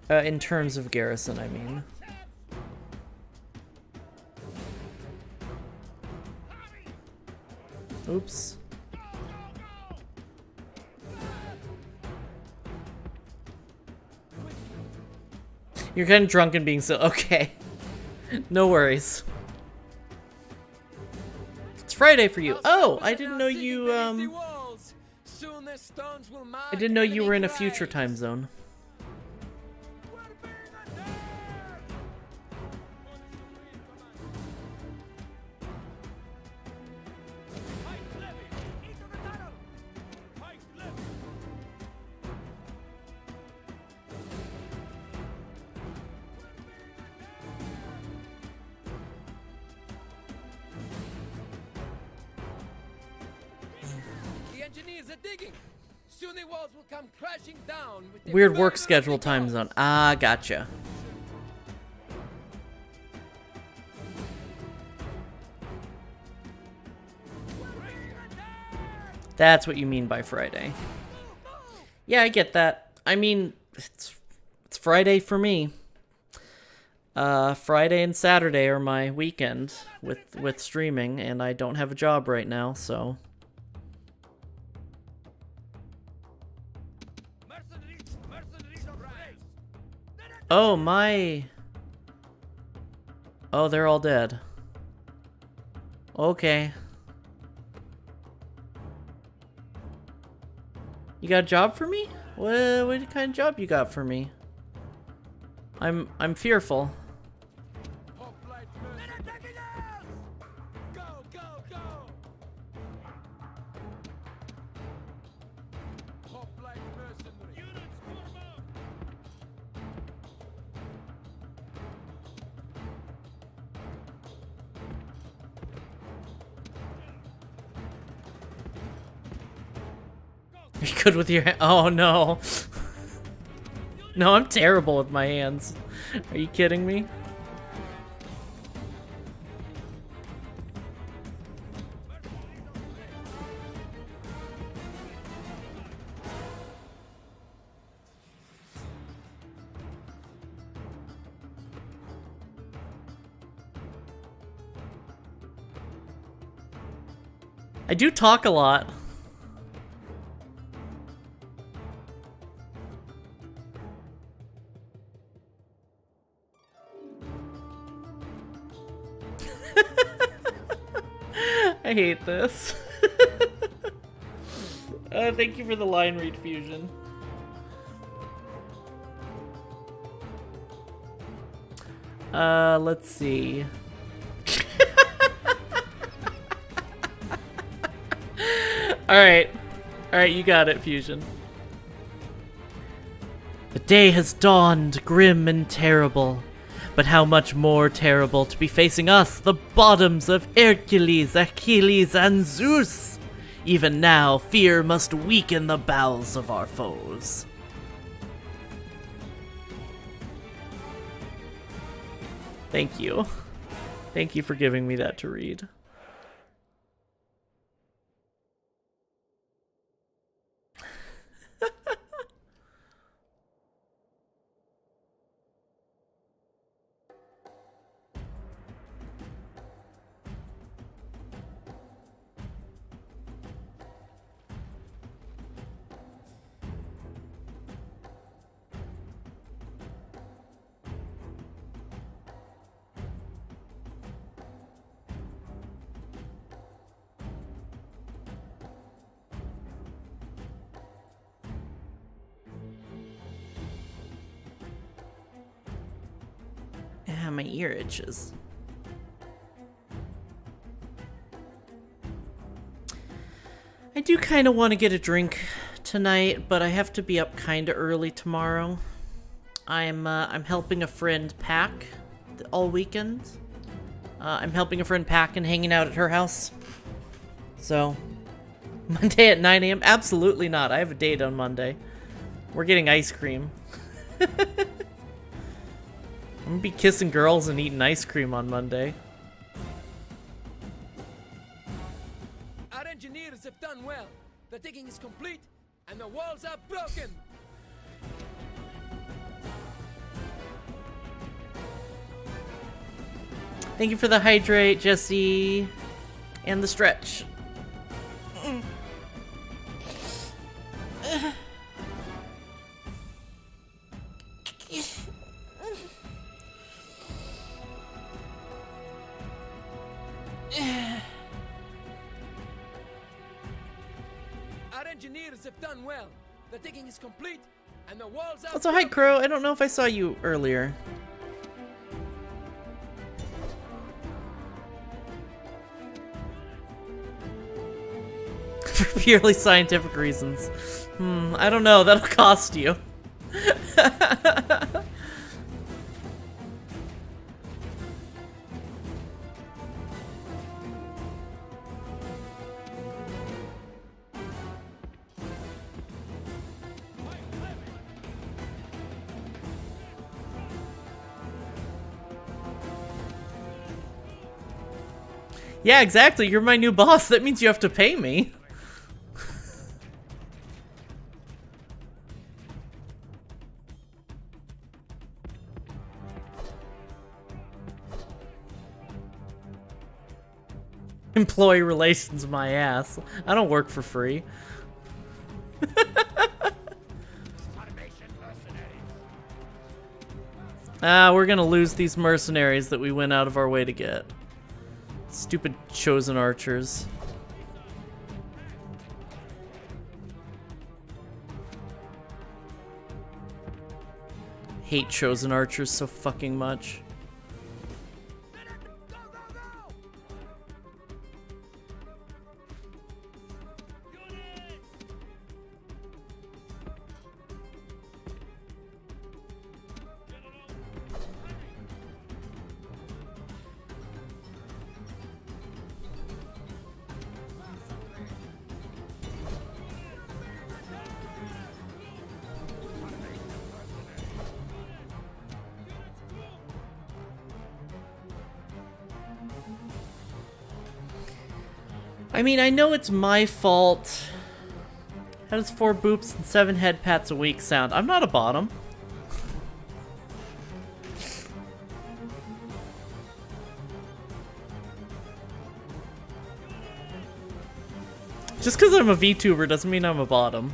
In terms of garrison, I mean. Oops. You're kind of drunk and being so... Okay. No worries. It's Friday for you. Oh, I didn't know you, I didn't know you were in a future time zone. Soon the walls will come crashing down with the Weird work burden schedule of the time gods. zone. Ah, gotcha. That's what you mean by Friday. Yeah, I get that. I mean, it's Friday for me. Friday and Saturday are my weekend with streaming, and I don't have a job right now, so... Oh, my... Oh, they're all dead. Okay. You got a job for me? What kind of job you got for me? I'm fearful. Hoplite mercenary. Go, go, go! Hoplite mercenary. Units form up! Are you good with your hand? Oh, no. No, I'm terrible with my hands. Are you kidding me? I do talk a lot. I hate this. Thank you for the line read fusion. Let's see. Alright, you got it, Fusion. The day has dawned, grim and terrible. But how much more terrible to be facing us, the bottoms of Hercules, Achilles, and Zeus! Even now, fear must weaken the bowels of our foes. Thank you. Thank you for giving me that to read. Ah, my ear itches. I do kind of want to get a drink tonight, but I have to be up kind of early tomorrow. I'm helping a friend pack all weekend. I'm helping a friend pack and hanging out at her house. So, Monday at 9 a.m.? Absolutely not. I have a date on Monday. We're getting ice cream. I'm gonna be kissing girls and eating ice cream on Monday. Our engineers have done well. The digging is complete, and the walls are broken. Thank you for the hydrate, Jesse. And the stretch. Our engineers have done well. The digging is complete, and the walls are Also, hi, broken. Crow. I don't know if I saw you earlier. For purely scientific reasons. I don't know. That'll cost you. Yeah, exactly. You're my new boss. That means you have to pay me. Employee relations, my ass. I don't work for free. We're gonna lose these mercenaries that we went out of our way to get. Stupid chosen archers. Hate chosen archers so fucking much. I mean, I know it's my fault. How does 4 boops and 7 head pats a week sound? I'm not a bottom. Just because I'm a VTuber doesn't mean I'm a bottom.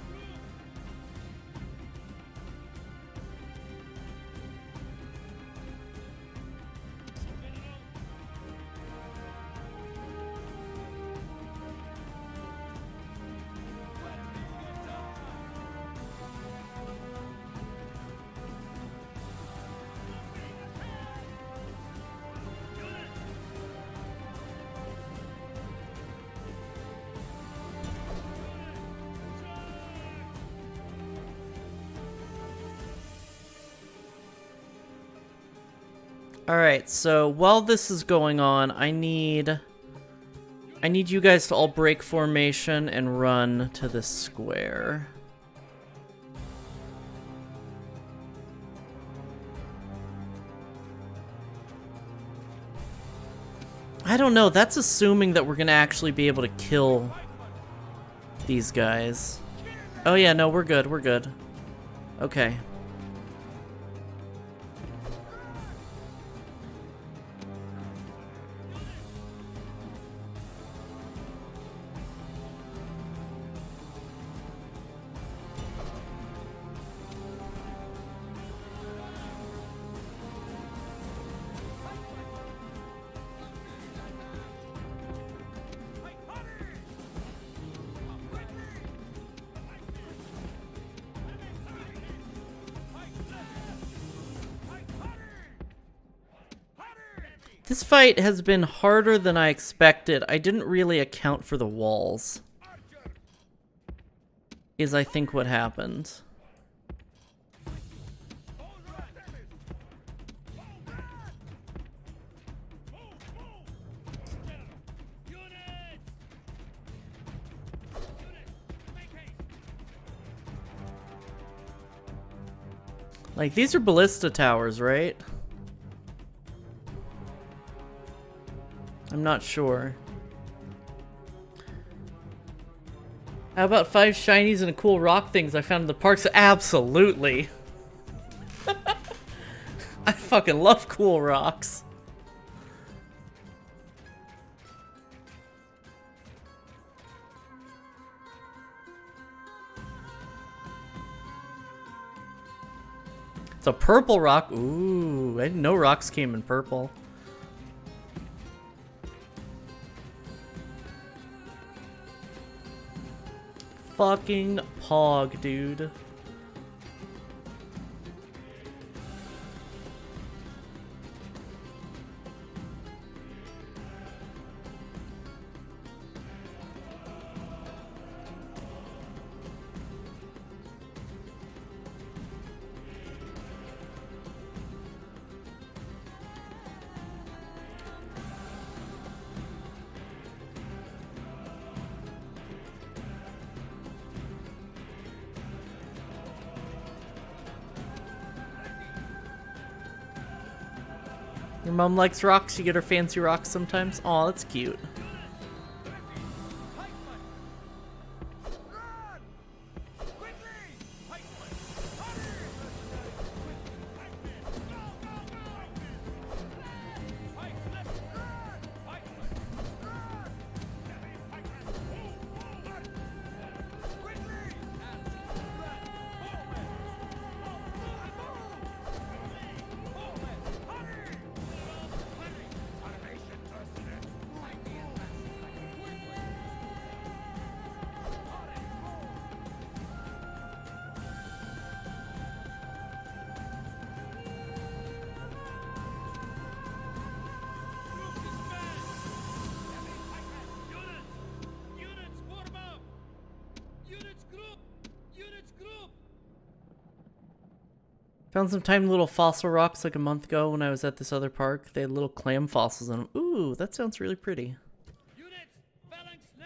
Alright, so while this is going on, I need you guys to all break formation and run to this square. I don't know, that's assuming that we're gonna actually be able to kill these guys. Oh yeah, no, we're good, we're good. Okay. This fight has been harder than I expected. I didn't really account for the walls. Is I think what happened. Like, these are ballista towers, right? I'm not sure. How about 5 shinies and cool rock things I found in the parks? Absolutely. I fucking love cool rocks. It's a purple rock. Ooh, I didn't know rocks came in purple. Fucking pog, dude. Your mom likes rocks, you get her fancy rocks sometimes? Aw, that's cute. Found some tiny little fossil rocks like a month ago when I was at this other park. They had little clam fossils in them. Ooh, that sounds really pretty. Units, phalanx now!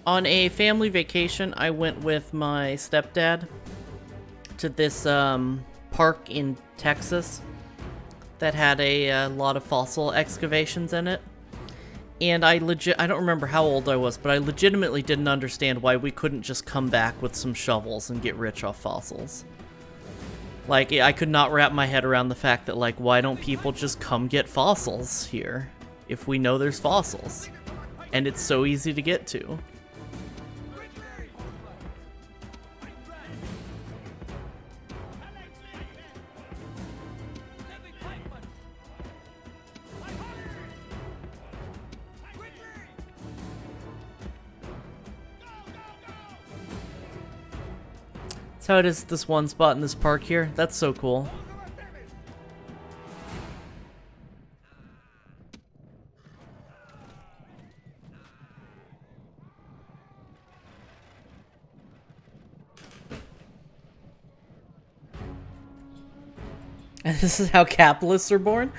On a family vacation, I went with my stepdad to this park in Texas that had a lot of fossil excavations in it. And I don't remember how old I was, but I legitimately didn't understand why we couldn't just come back with some shovels and get rich off fossils. Like, I could not wrap my head around the fact that, like, why don't people just come get fossils here if we know there's fossils? And it's so easy to get to. That's how it is this one spot in this park here. That's so cool. And this is how capitalists are born?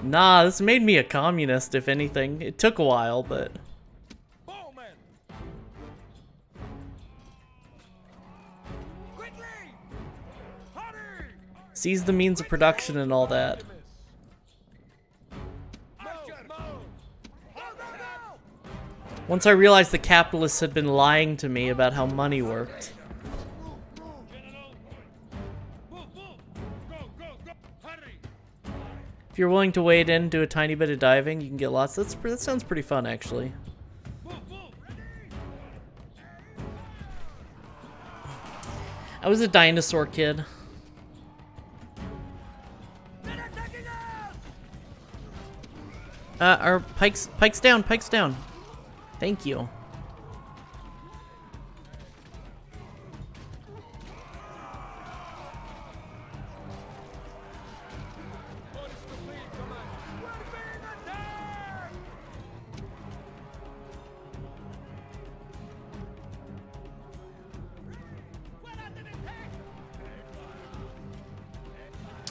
Nah, this made me a communist, if anything. It took a while, but... Seize the means of production and all that. Once I realized the capitalists had been lying to me about how money worked. If you're willing to wade in, do a tiny bit of diving, you can get lots. That sounds pretty fun, actually. I was a dinosaur kid. Our pikes down, pikes down. Thank you.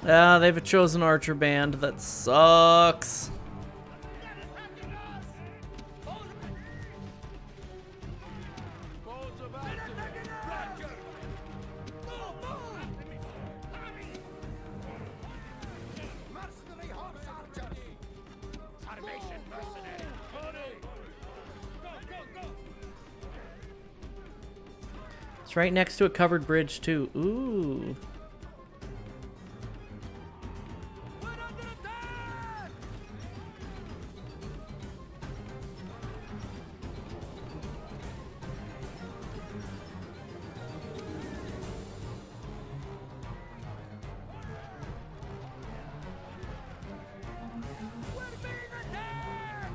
They have a chosen archer band. That sucks. Mercenary horse archers! Formation mercenary! It's right next to a covered bridge, too. Ooh. We're under attack! We're being attacked!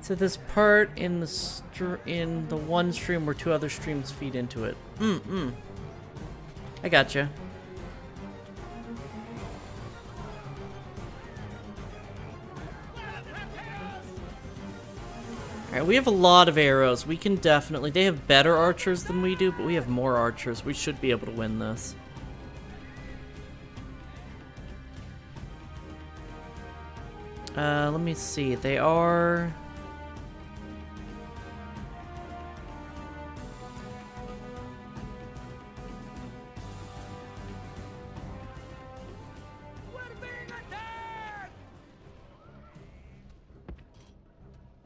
To this part in the one stream where 2 other streams feed into it. I gotcha. Alright, we have a lot of arrows. We can definitely... They have better archers than we do, but we have more archers. We should be able to win this. Let me see. They are... We're being attacked!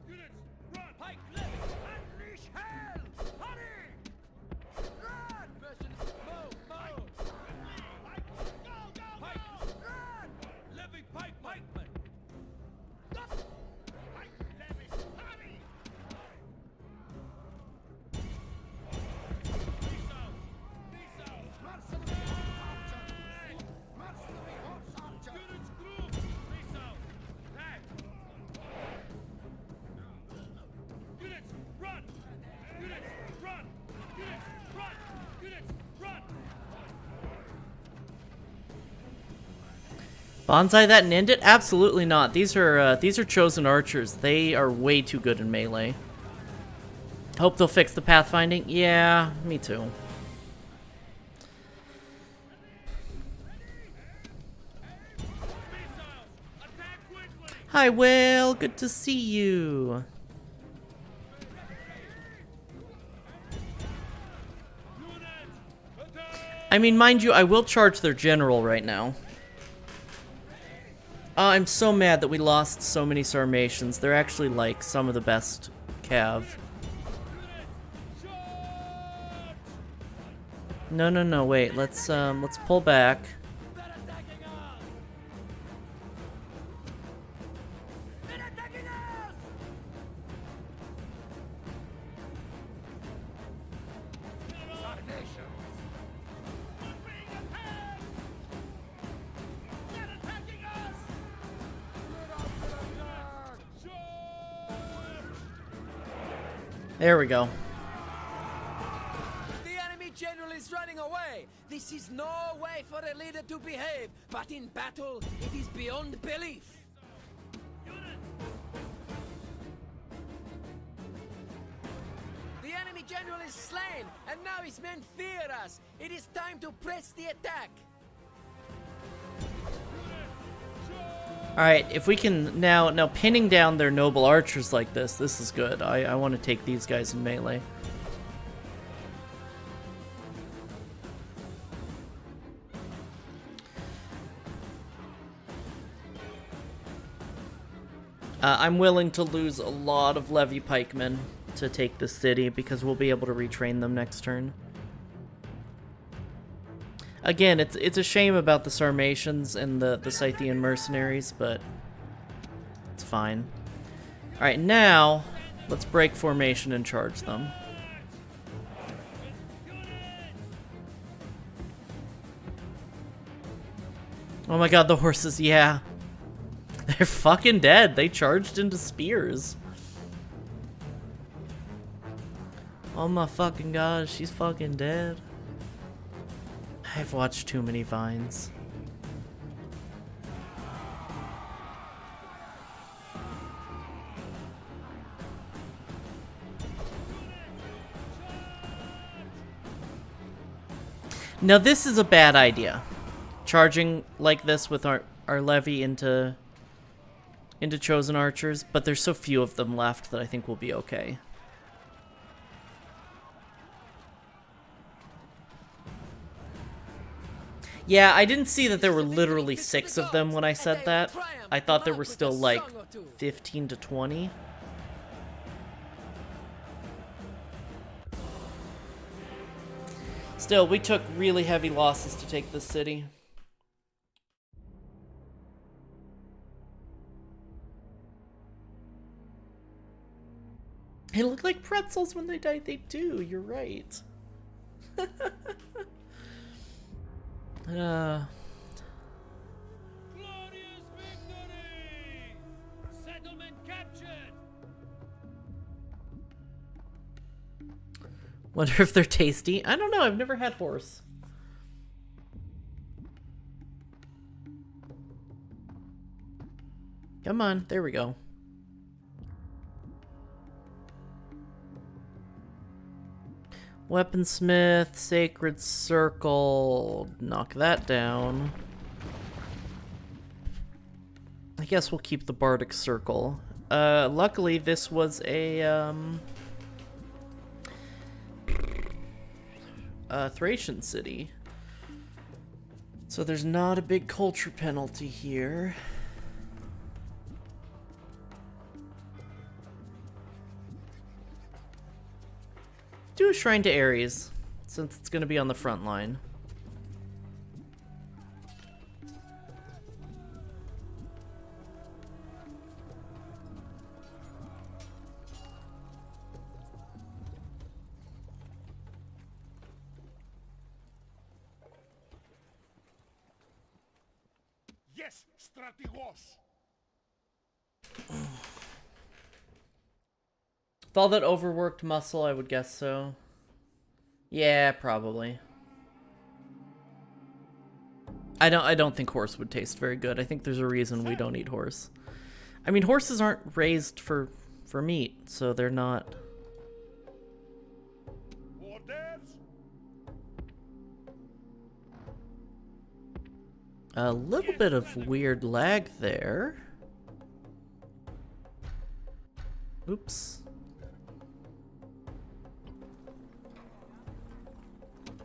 Units, run! Pike left! Unleash hell! Hurry! Run! Mercenaries, move! Pike, go! Pike, run! Levy pike, pikemen! Stop! Pike, levy, hurry! Mercenary horse archers! Mercenary horse archers! Units, group! Attack! Units, run! Units, run! Units, run! Units, run! Bonsai that and end it? Absolutely not. These are chosen archers. They are way too good in melee. Hope they'll fix the pathfinding. Yeah, me too. Hi, Will. Good to see you. I mean, mind you, I will charge their general right now. I'm so mad that we lost so many Sarmatians. They're actually, like, some of the best cav. No, wait. Let's pull back. They're attacking us! They're attacking us! Sarmatians! We're being attacked! They're attacking us! We're under attack! There we go. The enemy general is running away. This is no way for a leader to behave, but in battle, it is beyond belief. The enemy general is slain, and now his men fear us. It is time to press the attack. Alright, if we can now pinning down their noble archers like this is good. I want to take these guys in melee. I'm willing to lose a lot of levy pikemen to take the city because we'll be able to retrain them next turn. Again, it's a shame about the Sarmatians and the Scythian mercenaries, but it's fine. Alright, now let's break formation and charge them. Oh my god, the horses, yeah. They're fucking dead. They charged into spears. Oh my fucking god, she's fucking dead. I've watched too many Vines. Now this is a bad idea. charging like this with our levy into chosen archers, but there's so few of them left that I think we'll be okay. Yeah, I didn't see that there were literally 6 of them when I said that. I thought there were still like 15 to 20. Still, we took really heavy losses to take this city. They look like pretzels when they die. They do, you're right. Glorious victory! Settlement captured! Wonder if they're tasty. I don't know, I've never had horse. Come on, there we go. Weaponsmith, Sacred Circle, knock that down. I guess we'll keep the Bardic Circle. Luckily this was a, Thracian city. So there's not a big culture penalty here. Do a shrine to Ares, since it's going to be on the front line. Yes, strategos. With all that overworked muscle, I would guess so. Yeah, probably. I don't think horse would taste very good. I think there's a reason we don't eat horse. I mean, horses aren't raised for meat, so they're not. Orders. A little bit of weird lag there. Oops.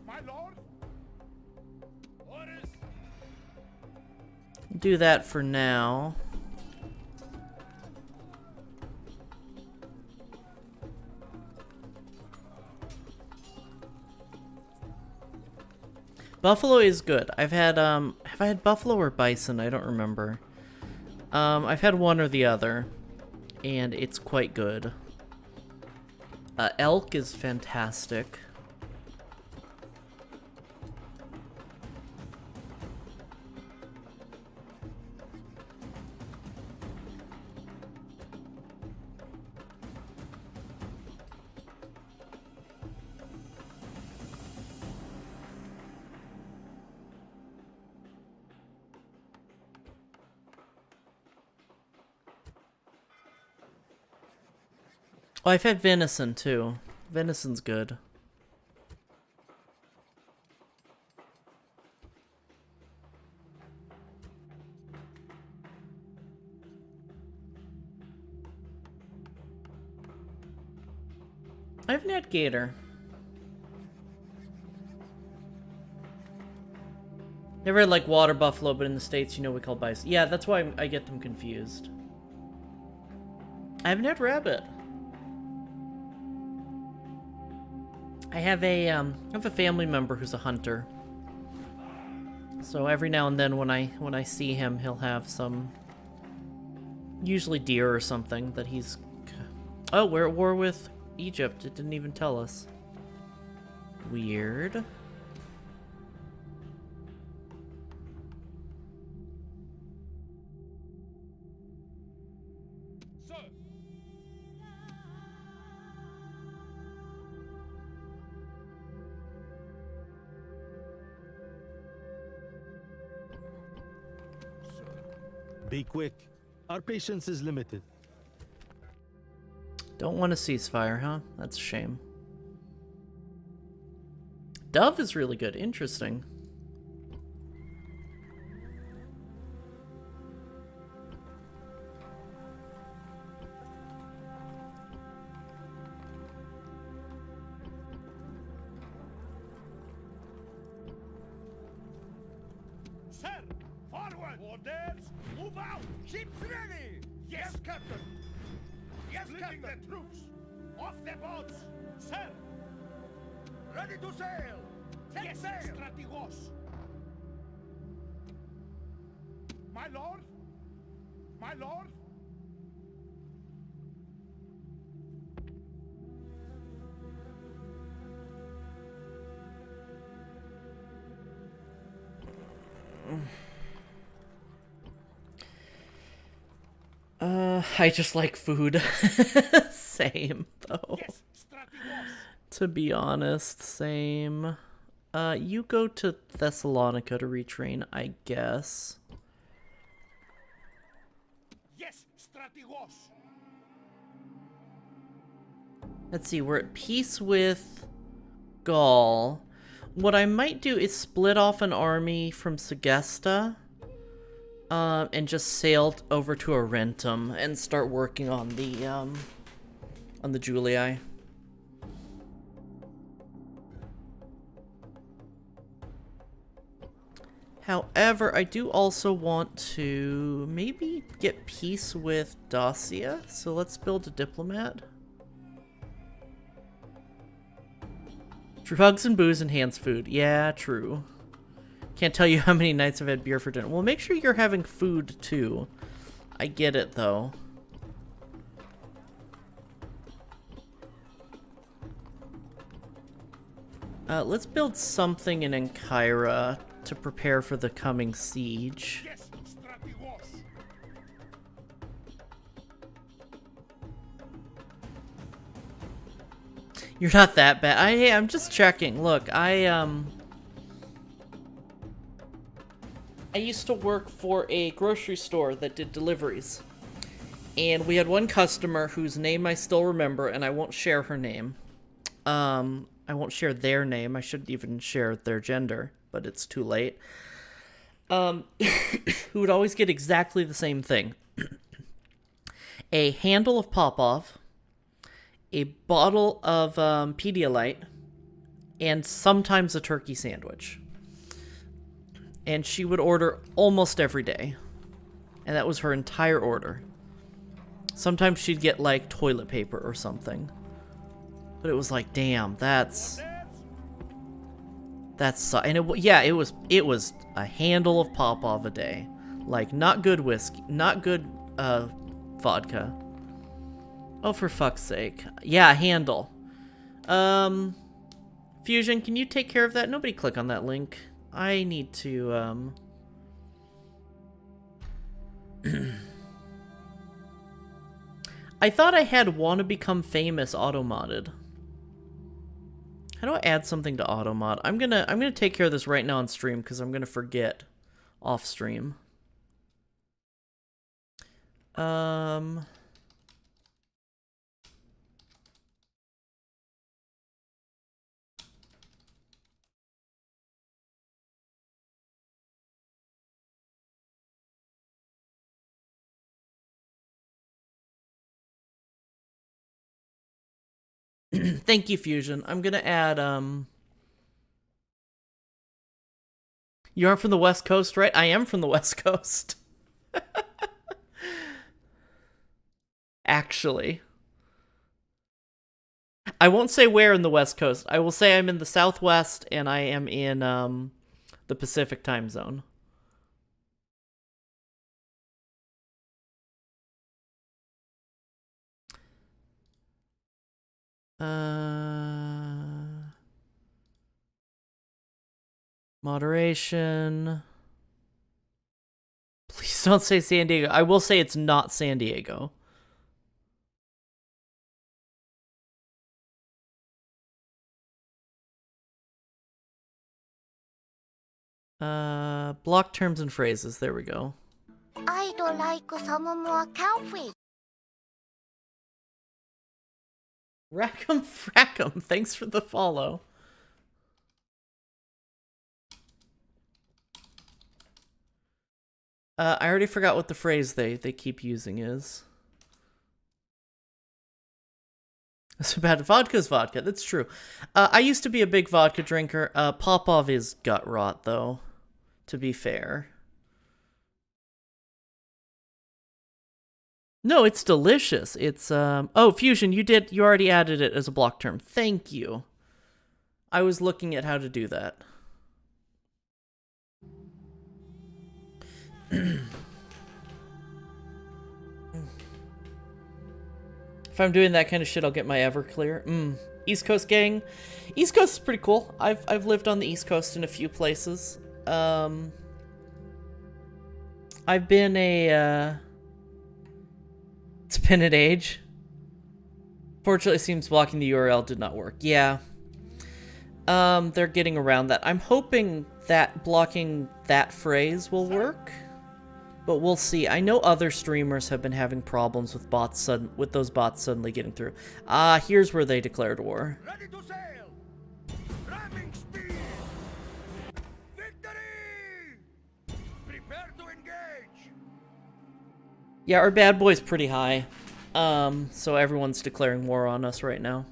My lord. Orders! Do that for now. Buffalo is good. I've had have I had buffalo or bison? I don't remember. I've had one or the other, and it's quite good. Elk is fantastic. Oh, I've had venison too. Venison's good. I haven't had gator. Never had like water buffalo, but in the States, you know, we call bison. Yeah, that's why I get them confused. I haven't had rabbit. I have a family member who's a hunter. So every now and then when I see him, he'll have some, usually deer or something that he's. Oh, we're at war with Egypt. It didn't even tell us. Weird. Sir! Be quick. Our patience is limited. Don't want a ceasefire, huh? That's a shame. Dove is really good. Interesting. Orders, move out! Ships ready! Yes, Captain! Yes, Captain! The troops! Off the boats! Sir! Ready to sail! Set sail! Strategos! My lord? My lord? I just like food. Same, though. Yes, Strategos! To be honest, same. You go to Thessalonica to retrain, I guess. Yes, Strategos! Let's see, we're at peace with Gaul. What I might do is split off an army from Segesta, and just sail over to Arentum and start working on the Julii. However, I do also want to maybe get peace with Dacia, so let's build a diplomat. Drugs and booze enhance food. Yeah, true. Can't tell you how many nights I've had beer for dinner. Well, make sure you're having food, too. I get it, though. Let's build something in Ankyra to prepare for the coming siege. Yes, Strategos! You're not that bad. Hey, I'm just checking. Look, I used to work for a grocery store that did deliveries. And we had one customer whose name I still remember, and I won't share her name. I won't share their name. I shouldn't even share their gender, but it's too late. Who would always get exactly the same thing. A handle of Popov, a bottle of Pedialyte, and sometimes a turkey sandwich. And she would order almost every day. And that was her entire order. Sometimes she'd get, like, toilet paper or something. But it was like, damn, that's... And it was a handle of Popov a day. Like, not good whiskey, not good, vodka. Oh, for fuck's sake. Yeah, a handle. Fusion, can you take care of that? Nobody click on that link. I need to, I thought I had wanna become famous auto-modded. How do I add something to auto-mod? I'm gonna take care of this right now on stream because I'm gonna forget off stream. Thank you, Fusion. I'm gonna add, You aren't from the West Coast, right? I am from the West Coast. Actually. I won't say where in the West Coast. I will say I'm in the Southwest, and I am in, the Pacific time zone. Moderation. Please don't say San Diego. I will say it's not San Diego. Block terms and phrases. There we go. I'd like some more coffee. Rackham Frackham, thanks for the follow. I already forgot what the phrase they keep using is. So bad. Vodka's vodka, that's true. I used to be a big vodka drinker. Popov is gut rot, though, to be fair. No, it's delicious. It's oh, Fusion, you already added it as a block term. Thank you. I was looking at how to do that. If I'm doing that kind of shit, I'll get my Everclear. East Coast gang. East Coast is pretty cool. I've lived on the East Coast in a few places. I've been it's been an age. Fortunately, it seems blocking the URL did not work. Yeah. They're getting around that. I'm hoping that blocking that phrase will work. But we'll see. I know other streamers have been having problems with those bots suddenly getting through. Here's where they declared war. Ready to sail! Ramming speed! Victory! Prepare to engage! Yeah, our bad boy's pretty high. So everyone's declaring war on us right now.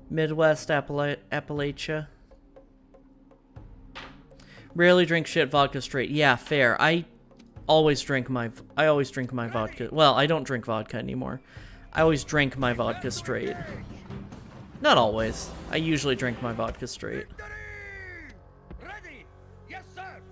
Midwest Appalachia. Rarely drink shit vodka straight. Yeah, fair. I always drink my vodka. Well, I don't drink vodka anymore. I always drink my vodka straight. Not always. I usually drink my vodka straight. Ready! Yes, sir!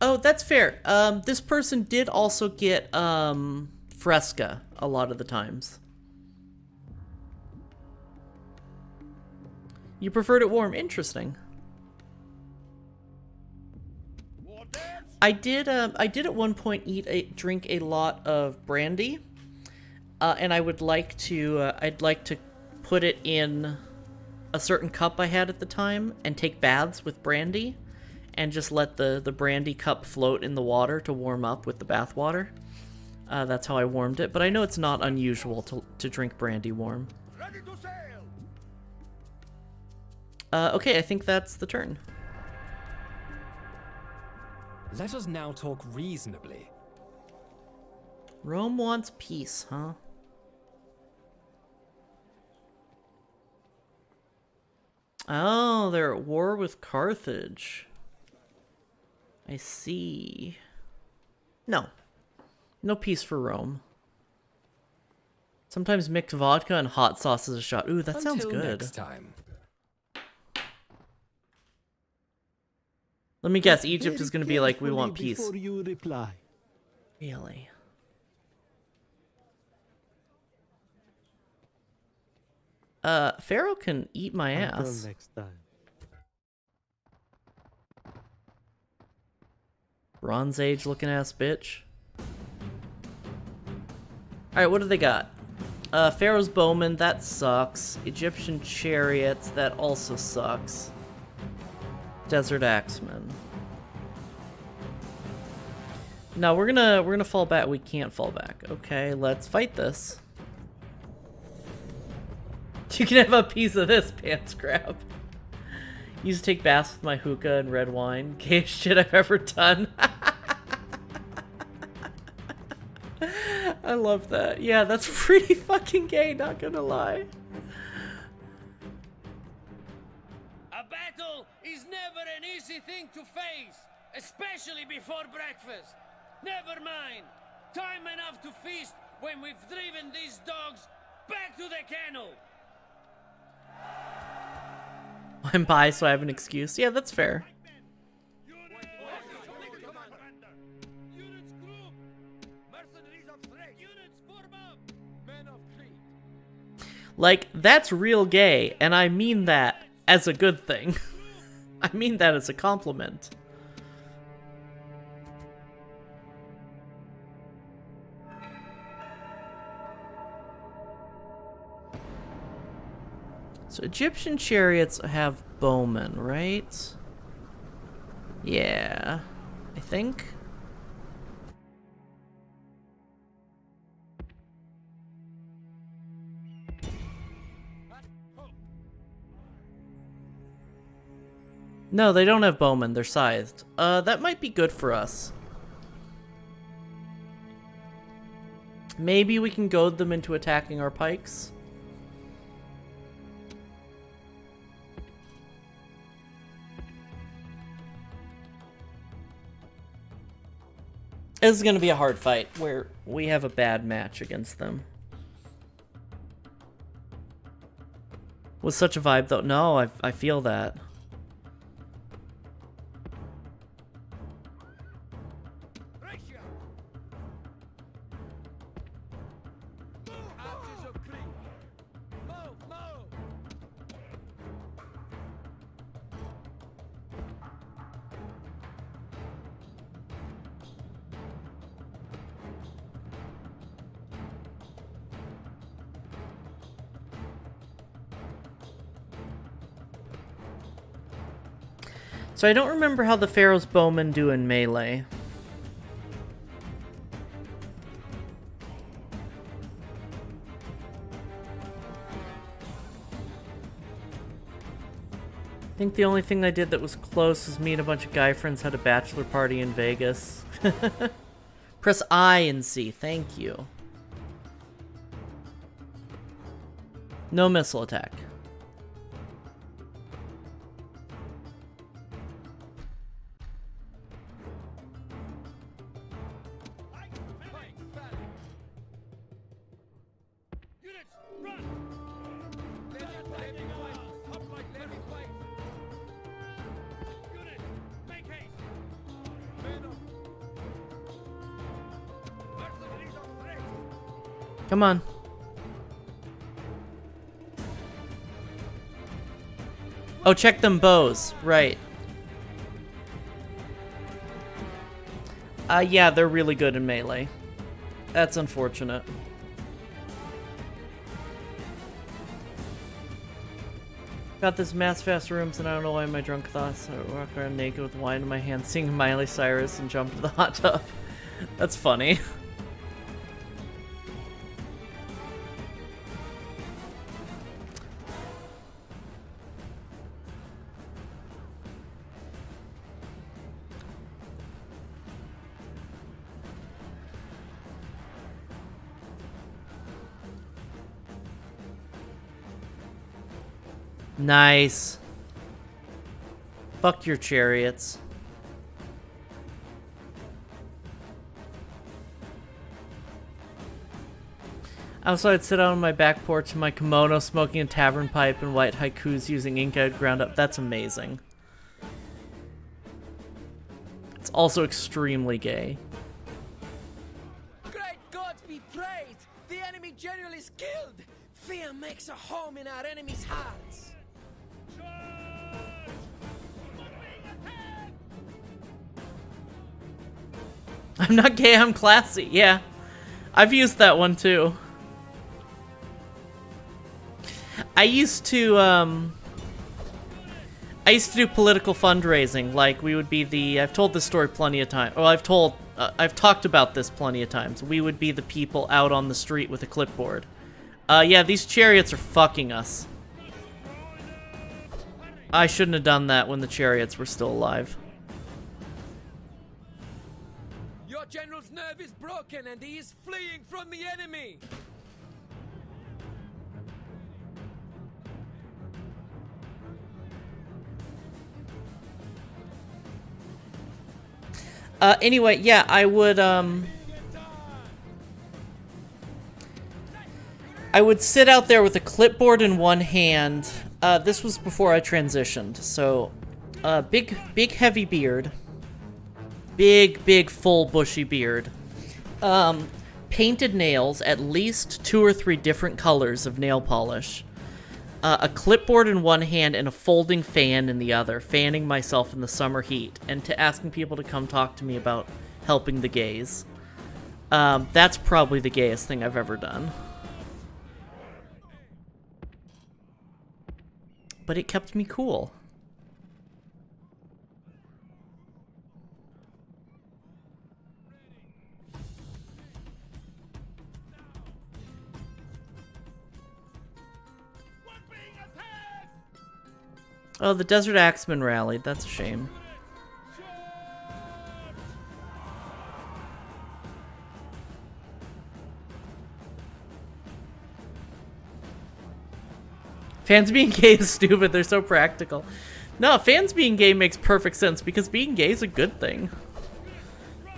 Oh, that's fair. This person did also get Fresca a lot of the times. You preferred it warm. Interesting. I did at one point drink a lot of brandy, and I'd like to put it in a certain cup I had at the time and take baths with brandy, and just let the brandy cup float in the water to warm up with the bath water. That's how I warmed it, but I know it's not unusual to drink brandy warm. Ready to sail! Okay, I think that's the turn. Let us now talk reasonably. Rome wants peace, huh? Oh, they're at war with Carthage. I see. No. No peace for Rome. Sometimes mixed vodka and hot sauce is a shot. Ooh, that sounds good. Next time. Let me guess, Egypt is going to be like, we want peace. Before you reply. Really? Pharaoh can eat my Until ass. next time. Bronze Age looking ass bitch. Alright, what do they got? Pharaoh's Bowman, that sucks. Egyptian Chariots, that also sucks. Desert Axeman. No, we're gonna fall back. We can't fall back. Okay, let's fight this. You can have a piece of this, pants grab. Used to take baths with my hookah and red wine. Gayest shit I've ever done. I love that. Yeah, that's pretty fucking gay, not gonna lie. A battle is never an easy thing to face, especially before breakfast. Never mind. Time enough to feast when we've driven these dogs back to the kennel. I'm bi, so I have an excuse. Yeah, that's fair. Units group! Mercenaries of Thrace! Units form up! Men of Crete! Like, that's real gay, and I mean that as a good thing. I mean that as a compliment. So Egyptian chariots have bowmen, right? Yeah, I think. No, they don't have bowmen. They're scythed. That might be good for us. Maybe we can goad them into attacking our pikes. This is going to be a hard fight where we have a bad match against them. Was such a vibe though. No, I feel that. So I don't remember how the Pharaoh's bowmen do in melee. I think the only thing I did that was close was meet a bunch of guy friends, had a bachelor party in Vegas. Press I and C, thank you. No missile attack. Come on. Oh, check them bows. Right. Yeah, they're really good in melee. That's unfortunate. Got this mass fast rooms and I don't know why my drunk thoughts. I walk around naked with wine in my hand, singing Miley Cyrus and jump into the hot tub. That's funny. Nice. Fuck your chariots. Also, I'd sit out on my back porch in my kimono, smoking a tavern pipe and white haikus using ink I'd ground up. That's amazing. It's also extremely gay. Great gods be praised! The enemy general is killed! Fear makes a home in our enemies' hearts! I'm not gay, I'm classy. Yeah. I've used that one too. I used to do political fundraising. Like, we would be the... I've told this story plenty of times. Well, I've talked about this plenty of times. We would be the people out on the street with a clipboard. Yeah, these chariots are fucking us. I shouldn't have done that when the chariots were still alive. Your general's nerve is broken and he is fleeing from the enemy! Anyway, yeah, I would sit out there with a clipboard in one hand. This was before I transitioned, so big heavy beard. Big full bushy beard. Painted nails, at least 2 or 3 different colors of nail polish. A clipboard in one hand and a folding fan in the other, fanning myself in the summer heat, and asking people to come talk to me about helping the gays. That's probably the gayest thing I've ever done. But it kept me cool. Oh, the Desert Axemen rallied. That's a shame. Fans being gay is stupid. They're so practical. No, fans being gay makes perfect sense because being gay is a good thing.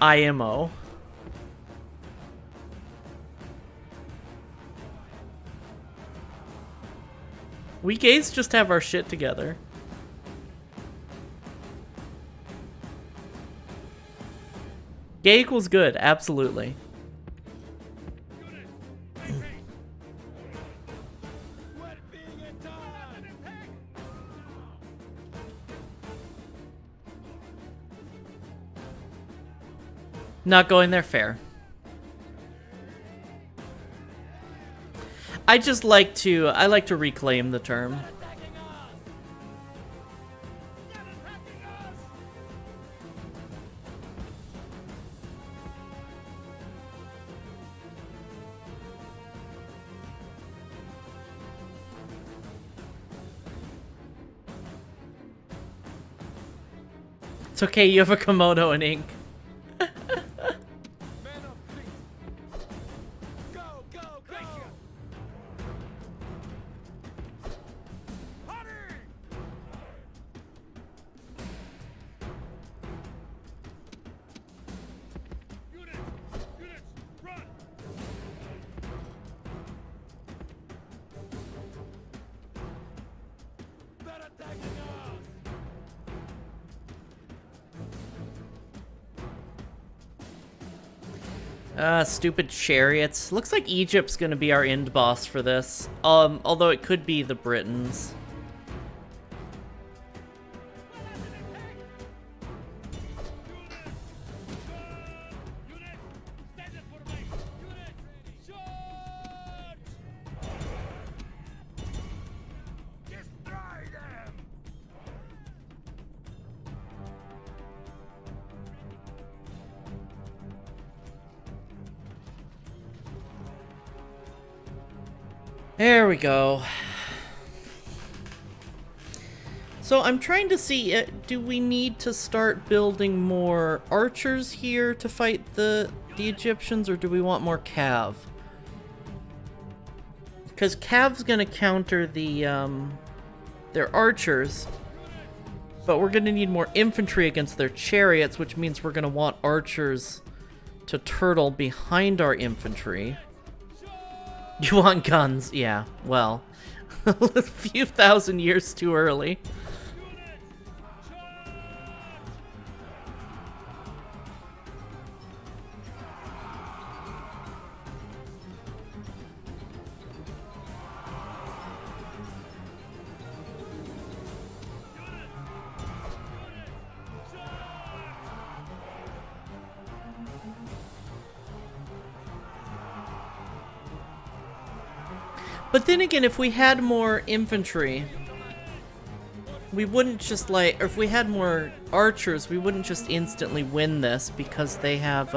IMO. We gays just have our shit together. Gay equals good, absolutely. Not going there, fair. I like to reclaim the term. It's okay, you have a Komodo and ink. Stupid chariots. Looks like Egypt's gonna be our end boss for this. Although it could be the Britons. There we go. So I'm trying to see, do we need to start building more archers here to fight the Egyptians, or do we want more cav? Because cav's gonna counter the their archers, but we're gonna need more infantry against their chariots, which means we're gonna want archers to turtle behind our infantry. You want guns? Yeah, well, a few thousand years too early. But then again, if we had more infantry, we wouldn't just like, or if we had more archers, we wouldn't just instantly win this because they have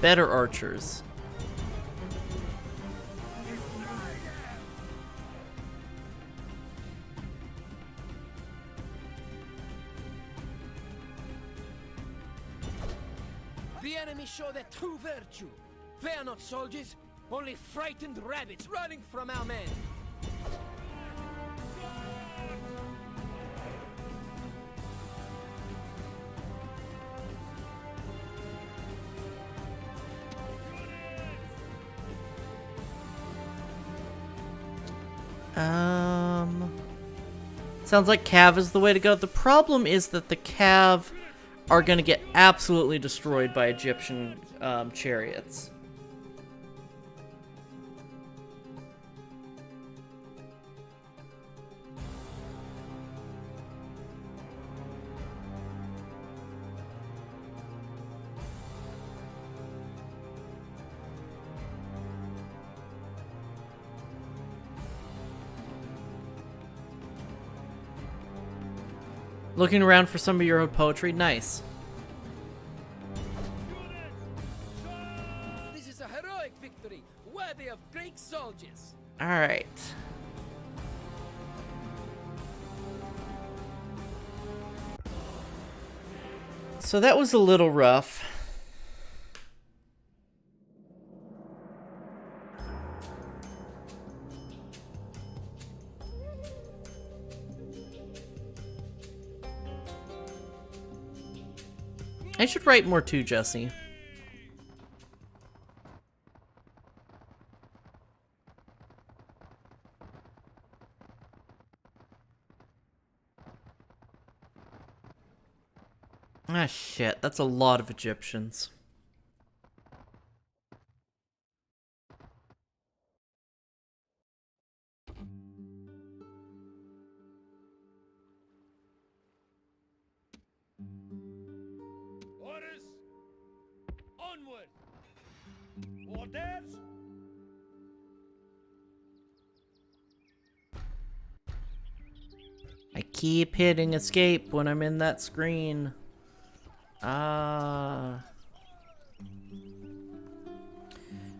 better archers. The enemy show their true virtue. They are not soldiers, only frightened rabbits running from our men. Sounds like cav is the way to go. The problem is that the cav are going to get absolutely destroyed by Egyptian chariots. Looking around for some of your own poetry? Nice. This is a heroic victory, worthy of Greek soldiers. Alright. So that was a little rough. I should write more too, Jesse. Ah, shit. That's a lot of Egyptians. Orders! Onward! Orders! I keep hitting escape when I'm in that screen. Ah.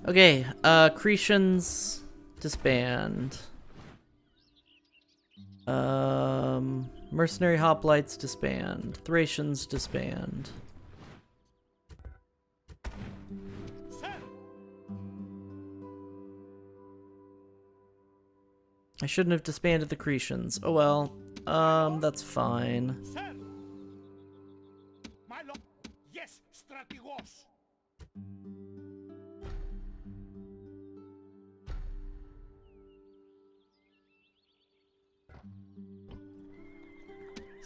Okay, Cretians disband. Mercenary hoplites disband. Thracians disband. I shouldn't have disbanded the Cretians. Oh well. That's fine. Sir! My lord! Yes, strategos!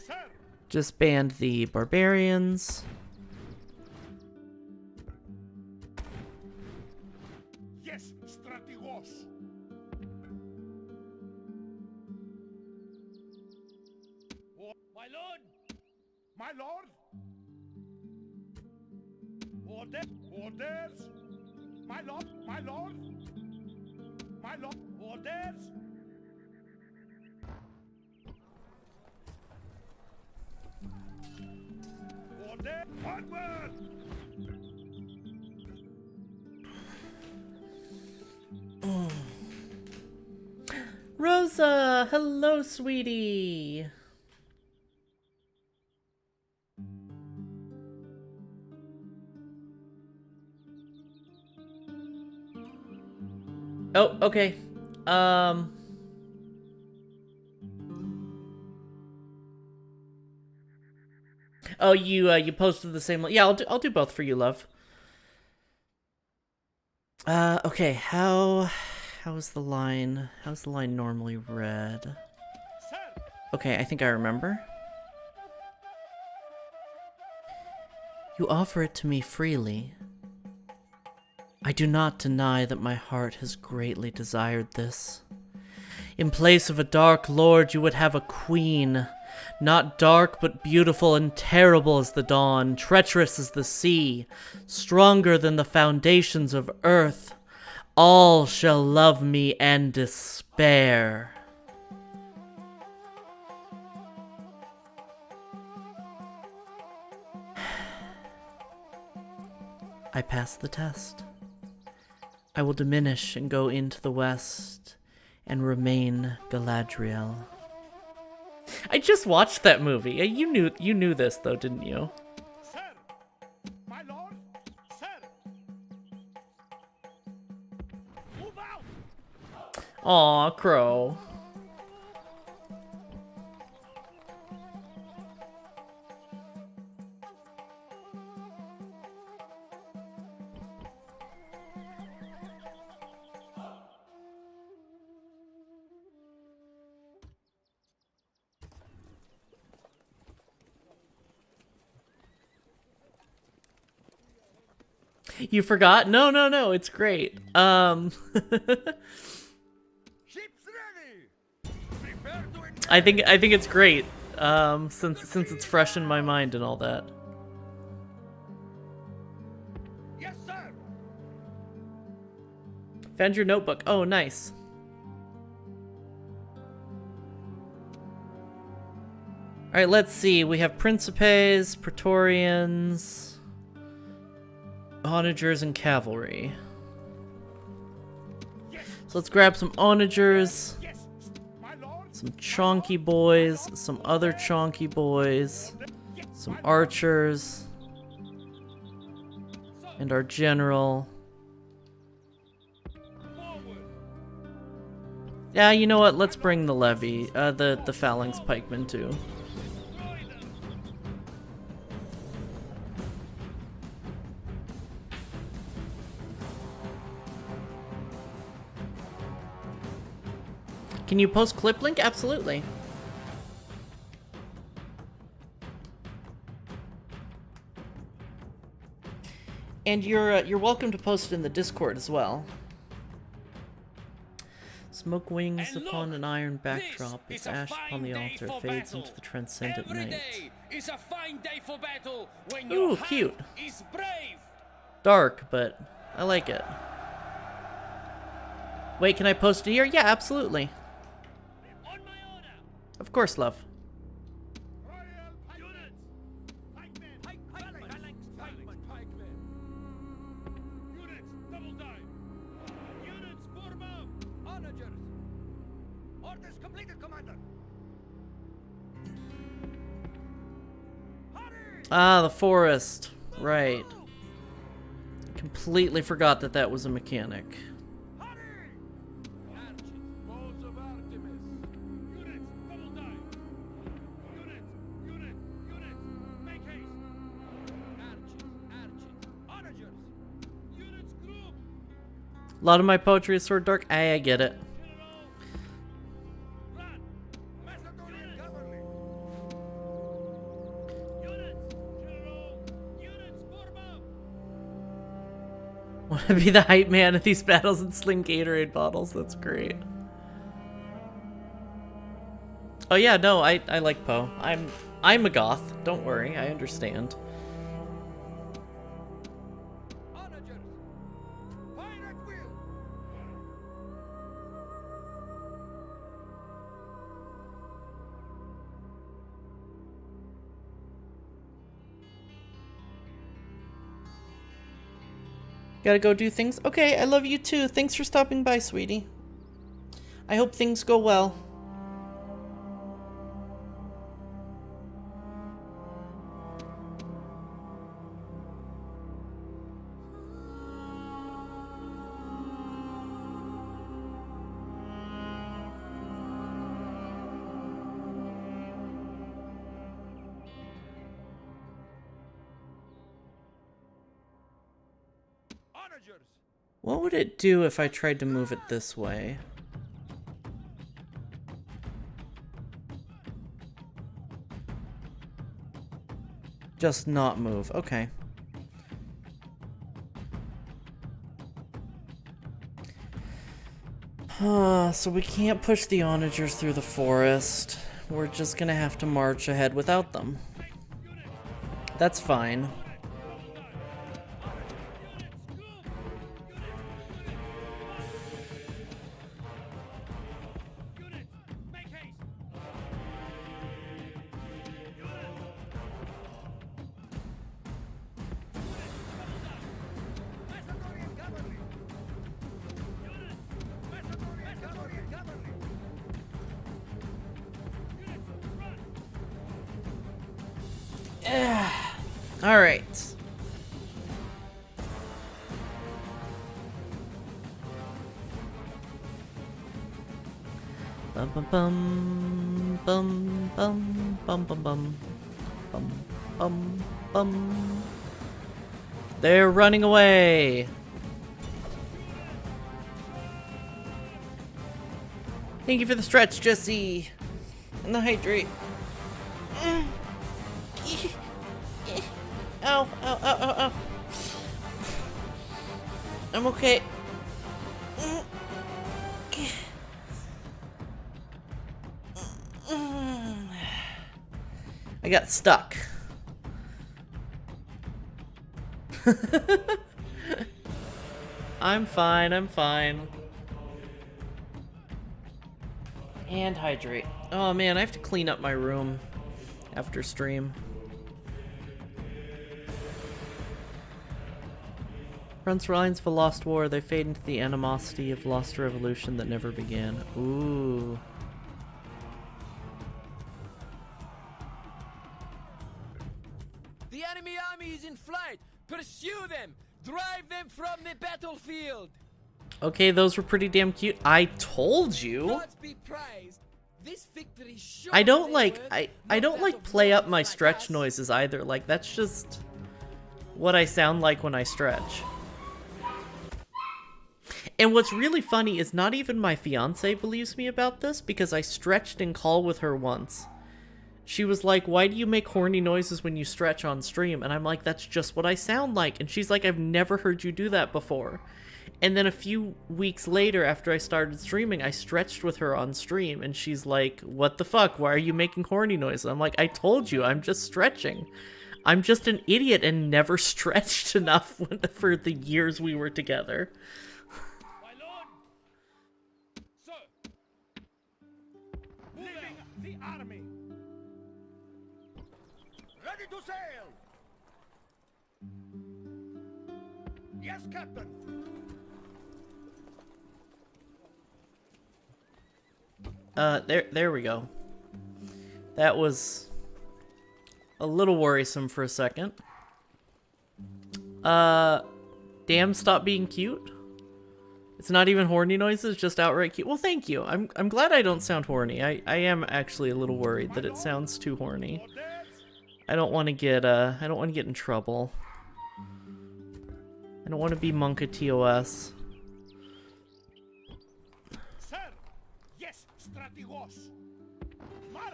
Sir! Disband the barbarians. Yes, strategos! My lord! My lord! Order! Orders! My lord! My lord! My lord! Orders! Order! Onward! Rosa! Hello, sweetie! Oh, okay. Oh, you posted the same. Yeah, I'll do both for you, love. Okay. How's the line? How's the line normally read? Okay, I think I remember. You offer it to me freely. I do not deny that my heart has greatly desired this. In place of a dark lord, you would have a queen. Not dark, but beautiful and terrible as the dawn, treacherous as the sea, stronger than the foundations of earth. All shall love me and despair. I passed the test. I will diminish and go into the west and remain Galadriel. I just watched that movie. You knew this though, didn't you? Sir! My lord! Sir! Move out! Aw, Crow. You forgot? No, it's great. Ship's ready! Prepare to engage! I think it's great. Since it's fresh in my mind and all that. Yes, sir! Found your notebook. Oh, nice. Alright, let's see. We have Principes, Praetorians, Onagers, and Cavalry. So let's grab some Onagers, some chonky boys, some other chonky boys, Some archers. And our general. Yeah, you know what? Let's bring the levy, the phalanx pikemen too. Can you post clip link? Absolutely. And you're welcome to post it in the Discord as well. Smoke wings upon an iron backdrop, its ash upon the altar fades into the transcendent night. Is a fine day for battle when Ooh, your cute. heart is brave. Dark, but I like it. Wait, can I post it here? Yeah, absolutely. On my order. Of course, love. Ah, the forest. Right. Completely forgot that that was a mechanic. A lot of my poetry is sort of dark. I get it. Want to be the hype man of these battles and sling Gatorade bottles? That's great. Oh yeah, no, I like Poe. I'm a goth. Don't worry, I understand. Gotta go do things. Okay, I love you too. Thanks for stopping by, sweetie. I hope things go well. What would it do if I tried to move it this way? Just not move. Okay. So we can't push the onagers through the forest. We're just gonna have to march ahead without them. That's fine. All right. Bum bum bum bum bum bum bum bum bum bum bum. They're running away. Thank you for the stretch, Jesse, and the hydrate. Ow, ow, ow, ow, ow. I'm okay. I got stuck. I'm fine, I'm fine. And hydrate. Oh man, I have to clean up my room after stream. Fronts lines of a lost war, they fade into the animosity of lost revolution that never began. Ooh. is in flight. Pursue them. Drive them from the battlefield. Okay, those were pretty damn cute. I told you. Gods be praised. This victory I don't like surely I don't like play up my stretch noises either. Like that's just what I sound like when I stretch. And what's really funny is not even my fiance believes me about this because I stretched in call with her once. She was like, "Why do you make horny noises when you stretch on stream?" And I'm like, "That's just what I sound like." And she's like, "I've never heard you do that before." And then a few weeks later, after I started streaming, I stretched with her on stream, and she's like, "What the fuck? Why are you making horny noises?" I'm like, "I told you, I'm just stretching. I'm just an idiot and never stretched enough for the years we were together." My lord! Sir! Leaving the army! Ready to sail! Yes, Captain! There we go. That was a little worrisome for a second. Damn, stop being cute. It's not even horny noises, just outright cute. Well, thank you. I'm glad I don't sound horny. I am actually a little worried that it sounds too horny. I don't want to get in trouble. I don't want to be Monka TOS. Sir! Yes, strategos! March!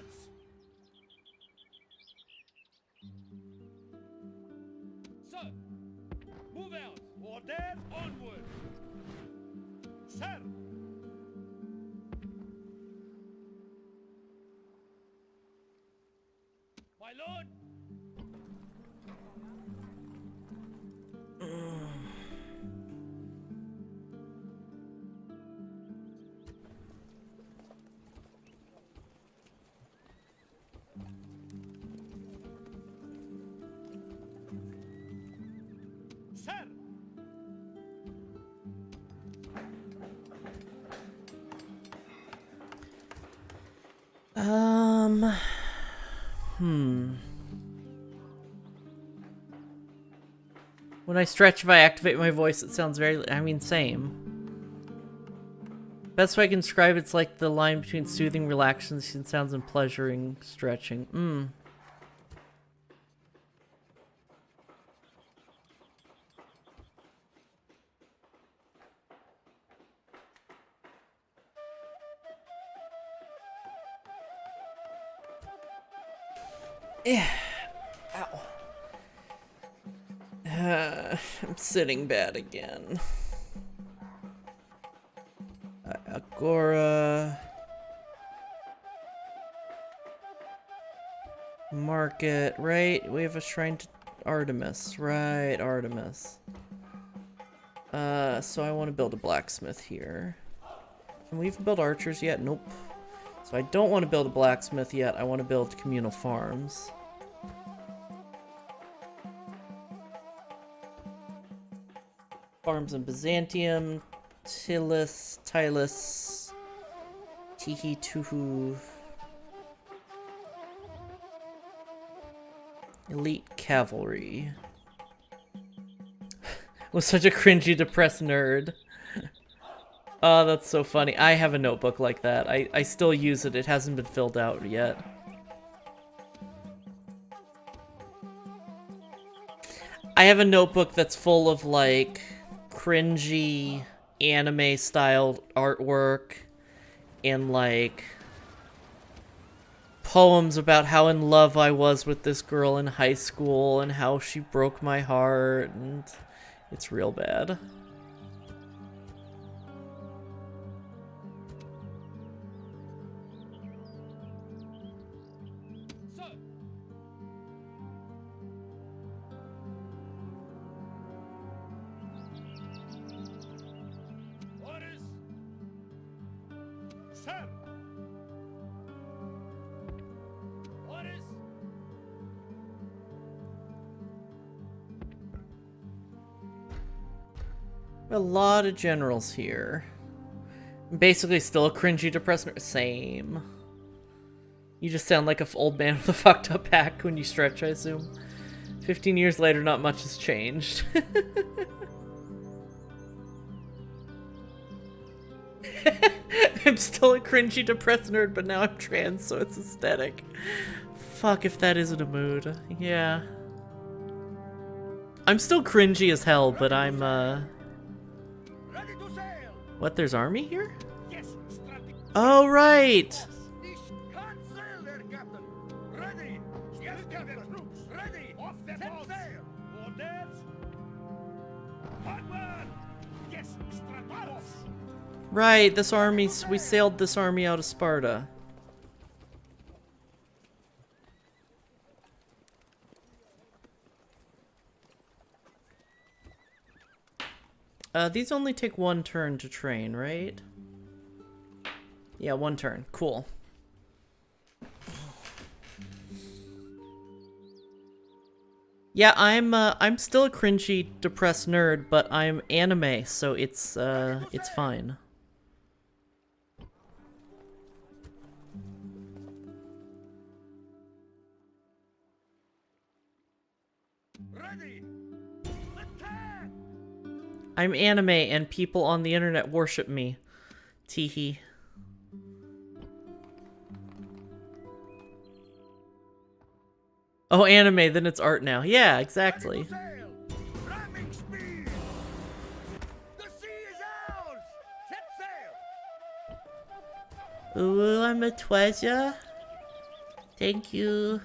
Sir! Move out! Order onward! Sir! My lord! Sir! When I stretch, if I activate my voice, it sounds very... I mean, same. Best way I can describe it's like the line between soothing, relaxation sounds and pleasuring stretching. Yeah. Ow. I'm sitting bad again. Agora. Market, right? We have a shrine to Artemis, right? Artemis. So I want to build a blacksmith here. Can we even build archers yet? Nope. So I don't want to build a blacksmith yet. I want to build communal farms. Farms in Byzantium, Tylus, Tihi Tuhu. Elite Cavalry. Was such a cringy, depressed nerd. Oh, that's so funny. I have a notebook like that. I still use it. It hasn't been filled out yet. I have a notebook that's full of, like, cringy anime-style artwork and, like, poems about how in love I was with this girl in high school and how she broke my heart, and it's real bad. A lot of generals here. Basically still a cringy depressed. Same. You just sound like an old man with a fucked up back when you stretch, I assume. 15 years later, not much has changed. I'm still a cringy, depressed nerd, but now I'm trans, so it's aesthetic. Fuck if that isn't a mood. Yeah. I'm still cringy as hell, but I'm, Ready to sail. What, there's army here? Yes, strategy. Oh, right! Can't sail there, Captain. Ready. Yes, Captain. Troops. Ready. Off the boats. Sail. Orders. Forward. Yes, Strategos. Right, this army, we sailed this army out of Sparta. These only take one turn to train, right? Yeah, one turn. Cool. Yeah, I'm still a cringy, depressed nerd, but I'm anime, so it's fine. Ready. Attack. I'm anime, and people on the internet worship me. Teehee. Oh, anime, then it's art now. Yeah, exactly. Ready to sail. Ramming speed. The sea is ours. Set sail. Ooh, I'm a treasure. Thank you.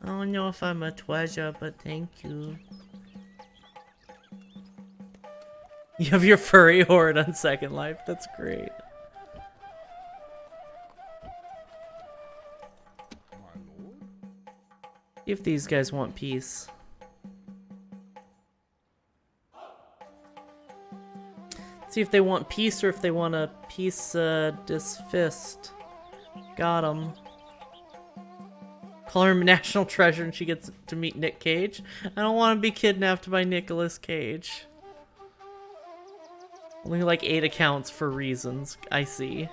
I don't know if I'm a treasure, but thank you. You have your furry horde on Second Life. That's great. If these guys want peace. See if they want peace or if they want a peace disfist. Got 'em. Call her national treasure and she gets to meet Nick Cage. I don't want to be kidnapped by Nicolas Cage. Only like 8 accounts for reasons. I see.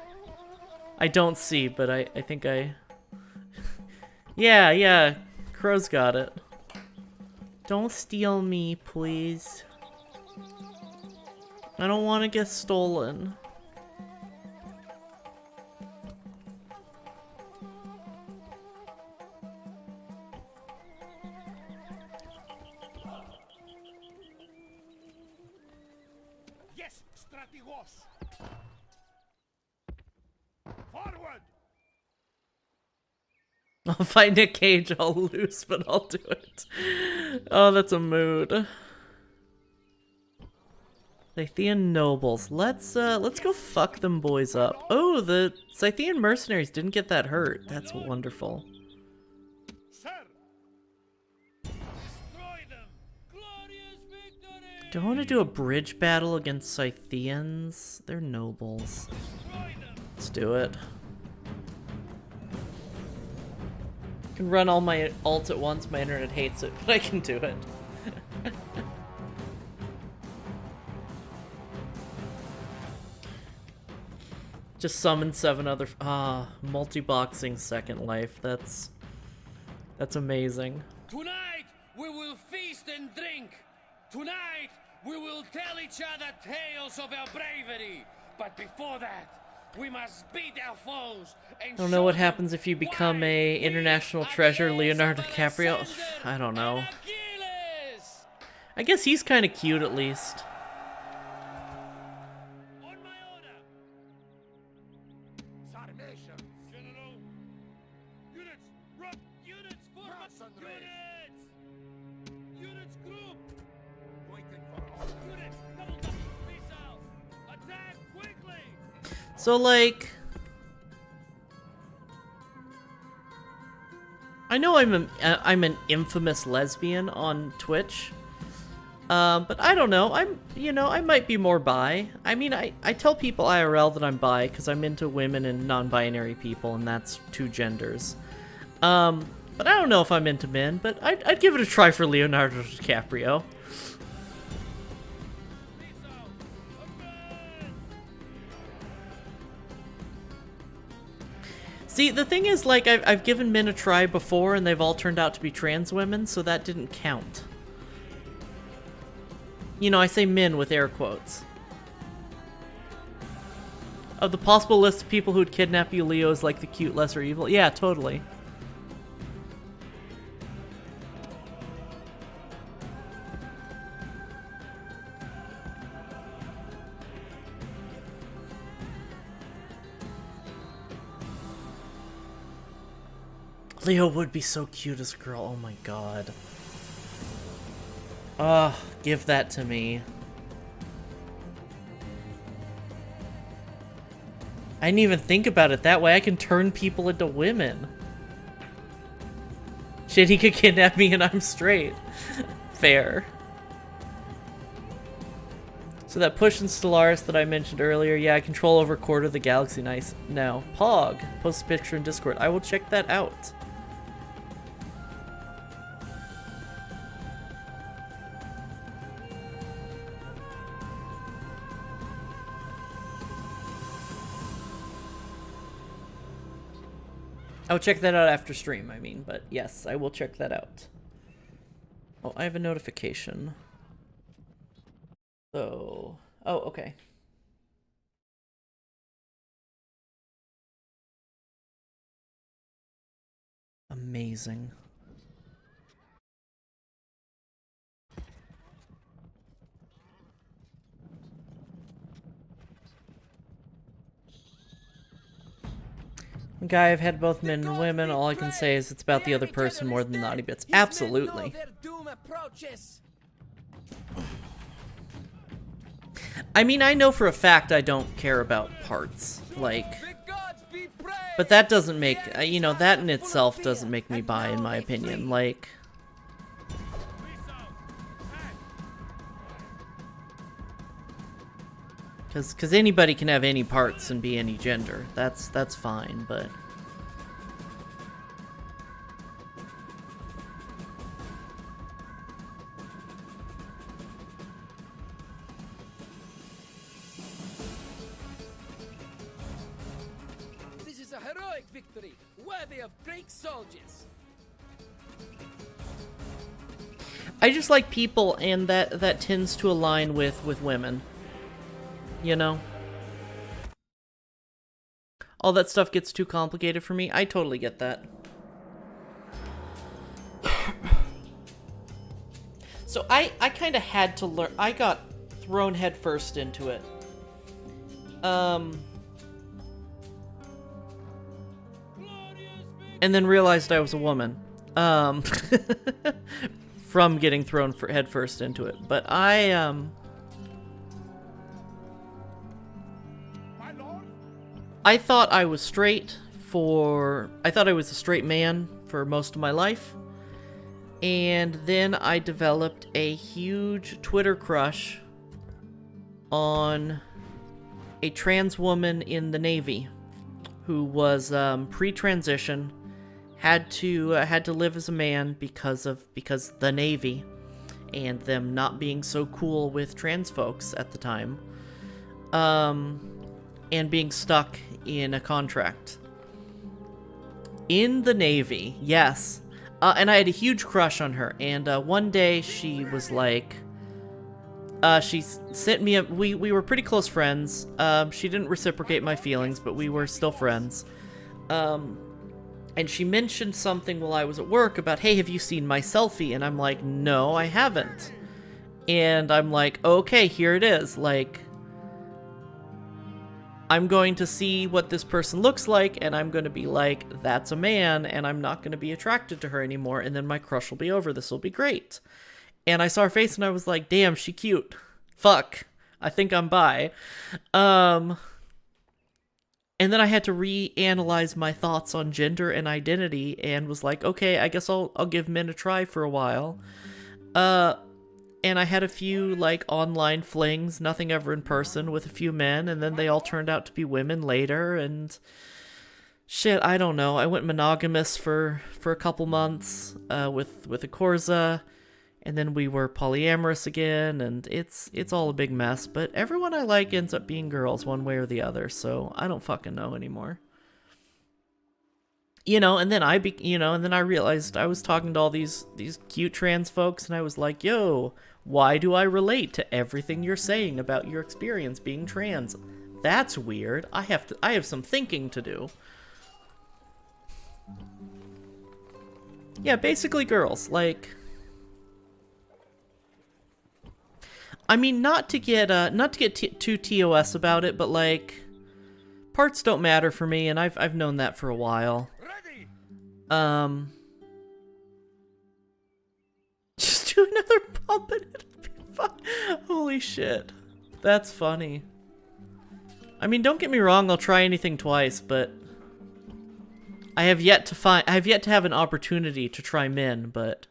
I don't see, but I think I... Yeah. Crow's got it. Don't steal me, please. I don't want to get stolen. Yes, Strategos. Forward. I'll fight Nick Cage, I'll lose, but I'll do it. Oh, that's a mood. Scythian nobles. Let's go fuck them boys up. Oh, the Scythian mercenaries didn't get that hurt. That's wonderful. Sir. Destroy them. Glorious victory. Do I want to do a bridge battle against Scythians? They're nobles. Destroy them. Let's do it. I can run all my ults at once. My internet hates it, but I can do it. Just summon 7 other... multi-boxing Second Life. That's amazing. Tonight we will feast and drink. Tonight we will tell each other tales of our bravery. But before that, we must beat our foes and I don't know what happens if you become a international treasure, Leonardo DiCaprio. I don't know. I guess he's kind of cute at least. On my order. Sarmation. General. Units, run. Units, form up. Units. Units, group. Waiting for orders. Units, double missiles. Attack quickly. So, like... I know I'm an infamous lesbian on Twitch. But I don't know. I might be more bi. I mean, I tell people IRL that I'm bi because I'm into women and non-binary people, and that's 2 genders. But I don't know if I'm into men, but I'd give it a try for Leonardo DiCaprio. See, the thing is, like, I've given men a try before, and they've all turned out to be trans women, so that didn't count. You know, I say men with air quotes. Of the possible list of people who'd kidnap you, Leo is like the cute lesser evil. Yeah, totally. Leo would be so cute as a girl. Oh my god. Give that to me. I didn't even think about it that way. I can turn people into women. Shit, he could kidnap me and I'm straight. Fair. So that push in Stellaris that I mentioned earlier, yeah, I control over a quarter of the galaxy nice now. Pog, post a picture in Discord. I will check that out. I'll check that out after stream, I mean, but yes, I will check that out. Oh, I have a notification. So, oh, okay. Amazing. Guy, I've had both men and women. All I can say is it's about the other person more than naughty bits. Absolutely. I mean, I know for a fact I don't care about parts. Like, but that doesn't make, you know, that in itself doesn't make me buy, in my opinion. Like, because anybody can have any parts and be any gender. That's fine, but This is a heroic victory, worthy of Greek soldiers. I just like people, and that tends to align with women. You know? All that stuff gets too complicated for me. I totally get that. So I kind of had to learn. I got thrown headfirst into it. And then realized I was a woman. From getting thrown headfirst into it. But I thought I was straight I thought I was a straight man for most of my life. And then I developed a huge Twitter crush on a trans woman in the Navy who was pre-transition, had to live as a man because the Navy and them not being so cool with trans folks at the time. And being stuck in a contract. In the Navy, yes. And I had a huge crush on her. And one day she was like... she sent me we were pretty close friends. She didn't reciprocate my feelings, but we were still friends. And she mentioned something while I was at work about, hey, have you seen my selfie? And I'm like, no, I haven't. And I'm like, okay, here it is. Like, I'm going to see what this person looks like, and I'm going to be like, that's a man, and I'm not going to be attracted to her anymore, and then my crush will be over. This will be great. And I saw her face, and I was like, damn, she cute. Fuck. I think I'm bi. And then I had to reanalyze my thoughts on gender and identity, and was like, okay, I guess I'll give men a try for a while. And I had a few, like, online flings, nothing ever in person, with a few men, and then they all turned out to be women later, and shit, I don't know. I went monogamous for a couple months, with a Corza, and then we were polyamorous again, and it's all a big mess, but everyone I like ends up being girls one way or the other, so I don't fucking know anymore. you know, and then and then I realized I was talking to all these cute trans folks, and I was like, yo, why do I relate to everything you're saying about your experience being trans? That's weird. I have some thinking to do. Yeah, basically girls, like, I mean, not to get too TOS about it, but like, parts don't matter for me, and I've known that for a while. Just do another bump and it'll be fun. Holy shit. That's funny. I mean, don't get me wrong, I'll try anything twice, but I have yet to have an opportunity to try men, but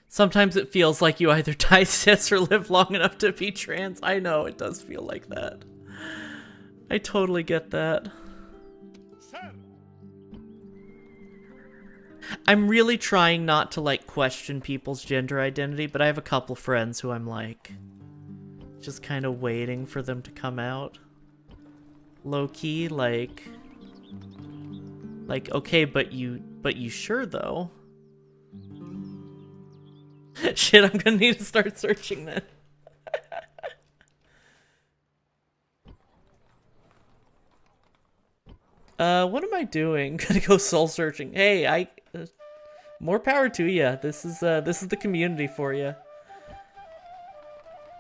sometimes it feels like you either die cis or live long enough to be trans. I know, it does feel like that. I totally get that. I'm really trying not to, like, question people's gender identity, but I have a couple friends who I'm, like, just kind of waiting for them to come out. Low-key, like, okay, but you sure, though? Shit, I'm gonna need to start searching then. What am I doing? Gonna go soul searching. Hey, more power to ya. This is the community for you.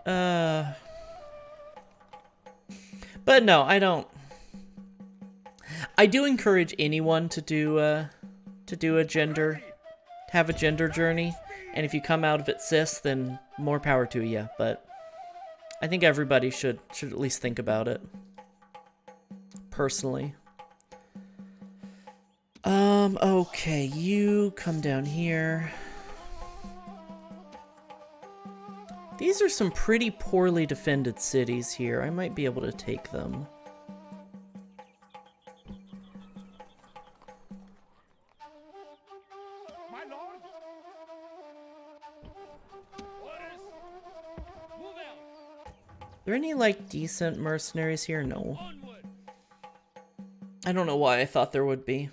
But no, I don't. I do encourage anyone to do a gender, have a gender journey, and if you come out of it cis, then more power to you. But I think everybody should at least think about it. Personally. Okay, you come down here. These are some pretty poorly defended cities here. I might be able to take them. My lord. Orders. Move out. Are there any, like, decent mercenaries here? No. I don't know why I thought there would be.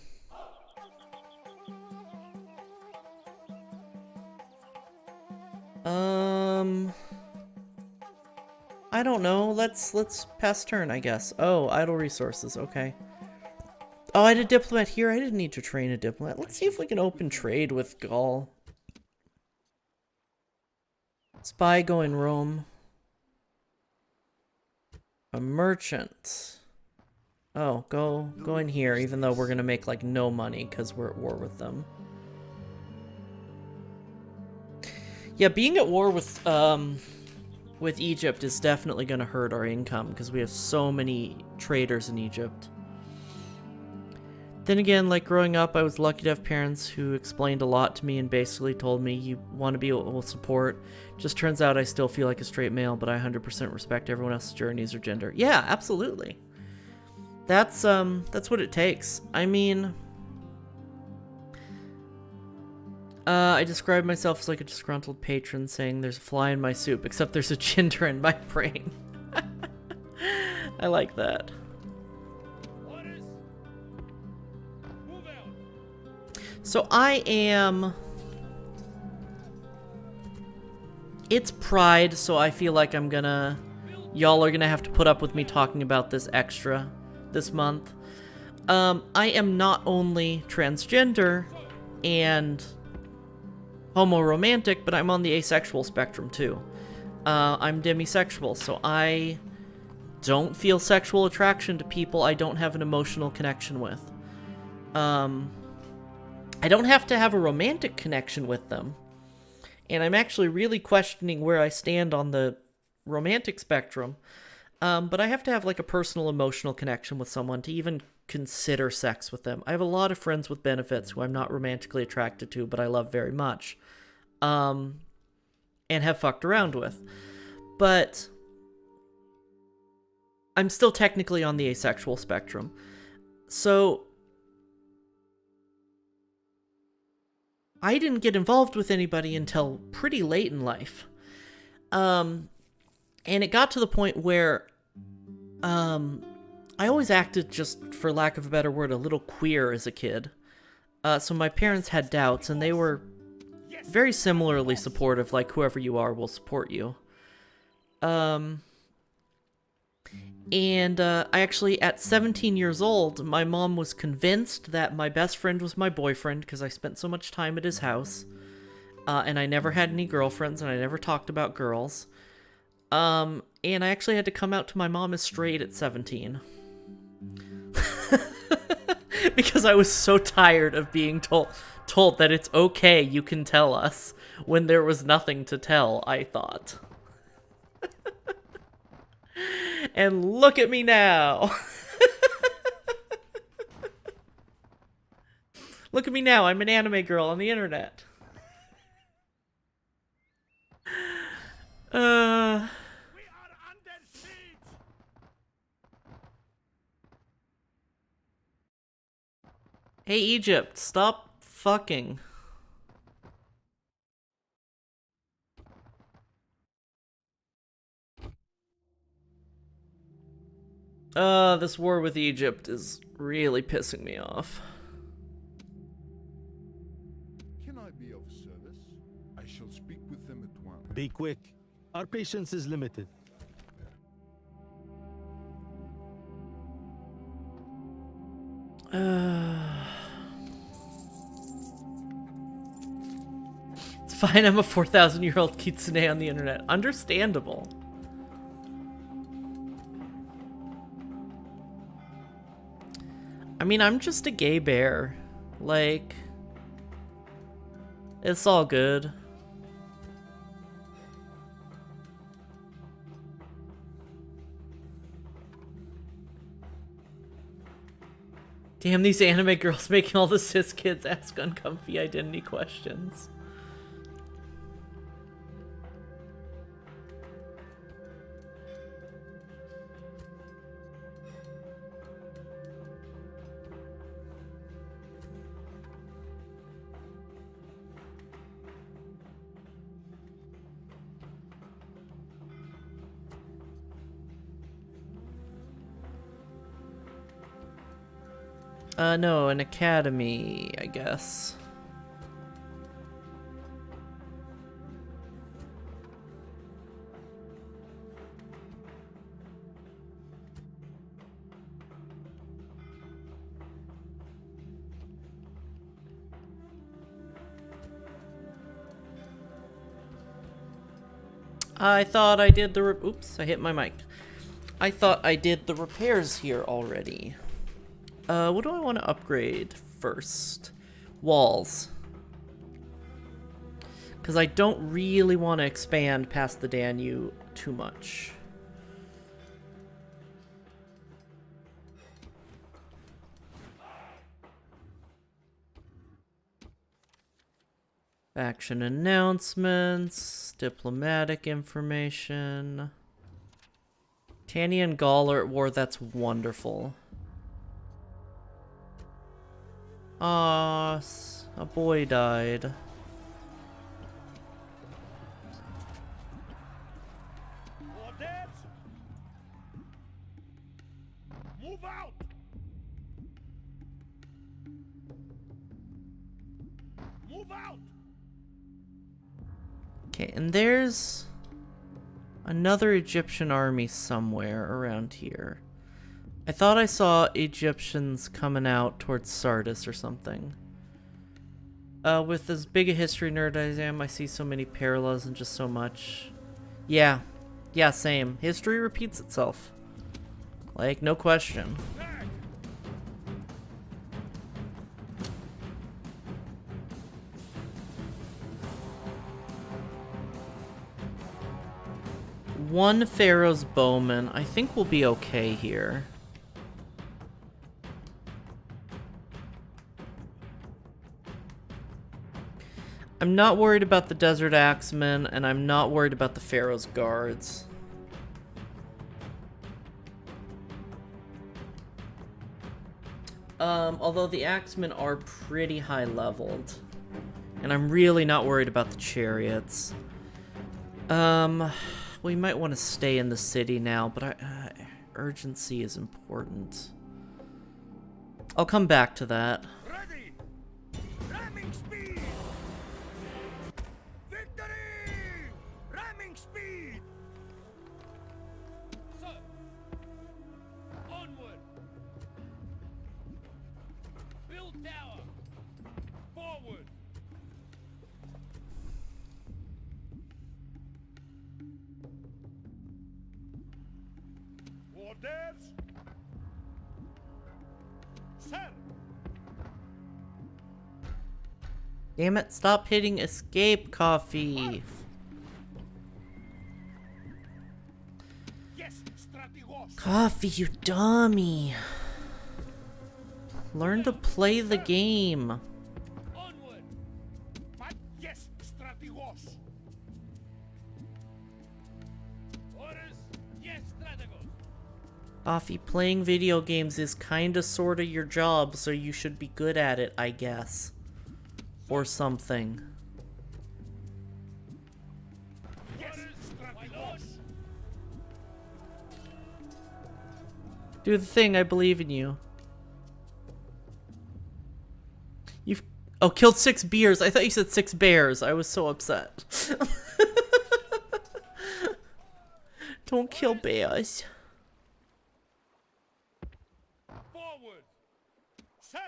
I don't know. Let's pass turn, I guess. Oh, idle resources. Okay. Oh, I had a diplomat here. I didn't need to train a diplomat. Let's see if we can open trade with Gaul. Spy go in Rome. A merchant. Oh, go in here, even though we're gonna make like no money because we're at war with them. Yeah, being at war with Egypt is definitely gonna hurt our income because we have so many traders in Egypt. Then again, like growing up, I was lucky to have parents who explained a lot to me and basically told me, you want to be able to support. Just turns out I still feel like a straight male, but I 100% respect everyone else's journeys or gender. Yeah, absolutely. That's what it takes. I mean, I describe myself as like a disgruntled patron saying there's a fly in my soup, except there's a gender in my brain. I like that. So I am... It's Pride, so I feel like I'm gonna... Y'all are gonna have to put up with me talking about this extra this month. I am not only transgender and homo-romantic, but I'm on the asexual spectrum too. I'm demisexual, so I don't feel sexual attraction to people I don't have an emotional connection with. I don't have to have a romantic connection with them. And I'm actually really questioning where I stand on the romantic spectrum. But I have to have like a personal emotional connection with someone to even consider sex with them. I have a lot of friends with benefits who I'm not romantically attracted to, but I love very much. And have fucked around with. But I'm still technically on the asexual spectrum. So I didn't get involved with anybody until pretty late in life. And it got to the point where I always acted, just for lack of a better word, a little queer as a kid. So my parents had doubts, and they were very similarly supportive, like whoever you are will support you. And I actually, at 17 years old, my mom was convinced that my best friend was my boyfriend because I spent so much time at his house. And I never had any girlfriends, and I never talked about girls. And I actually had to come out to my mom as straight at 17. Because I was so tired of being told that it's okay, you can tell us, when there was nothing to tell, I thought. And look at me now! Look at me now, I'm an anime girl on the internet. We are under siege. Hey Egypt, stop fucking. This war with Egypt is really pissing me off. Can I be of service? I shall speak with them at once. Be quick. Our patience is limited. It's fine, I'm a 4,000-year-old kitsune on the internet. Understandable. I mean, I'm just a gay bear. Like, it's all good. Damn, these anime girls making all the cis kids ask uncomfy identity questions. No, an academy, I guess. I thought I did the oops, I hit my mic. I thought I did the repairs here already. What do I want to upgrade first? Walls. Because I don't really want to expand past the Danube too much. Faction announcements, diplomatic information. Tanya and Gaul are at war, that's wonderful. Ah, a boy died. Orders! Move out! Move out! Okay, and there's another Egyptian army somewhere around here. I thought I saw Egyptians coming out towards Sardis or something. With as big a history nerd as I am, I see so many parallels and just so much. Yeah, same. History repeats itself. Like, no question. One Pharaoh's bowman. I think we'll be okay here. I'm not worried about the Desert Axemen, and I'm not worried about the Pharaoh's guards. Although the Axemen are pretty high leveled. And I'm really not worried about the chariots. We might want to stay in the city now, but urgency is important. I'll come back to that. Ready! Ramming speed! Victory! Ramming speed! Sir! Onward! Build tower! Forward! Orders! Sir! Damn it, stop hitting escape, Coffee. Yes, strategos! Coffee, you dummy. Learn to play the game. Onward! Yes, strategos! Orders! Yes, strategos! Coffee, playing video games is kinda sorta your job, so you should be good at it, I guess. Or something. Yes, strategos! Do the thing, I believe in you. You've... Oh, killed 6 bears. I thought you said 6 bears. I was so upset. Don't kill bears. Forward! Sir!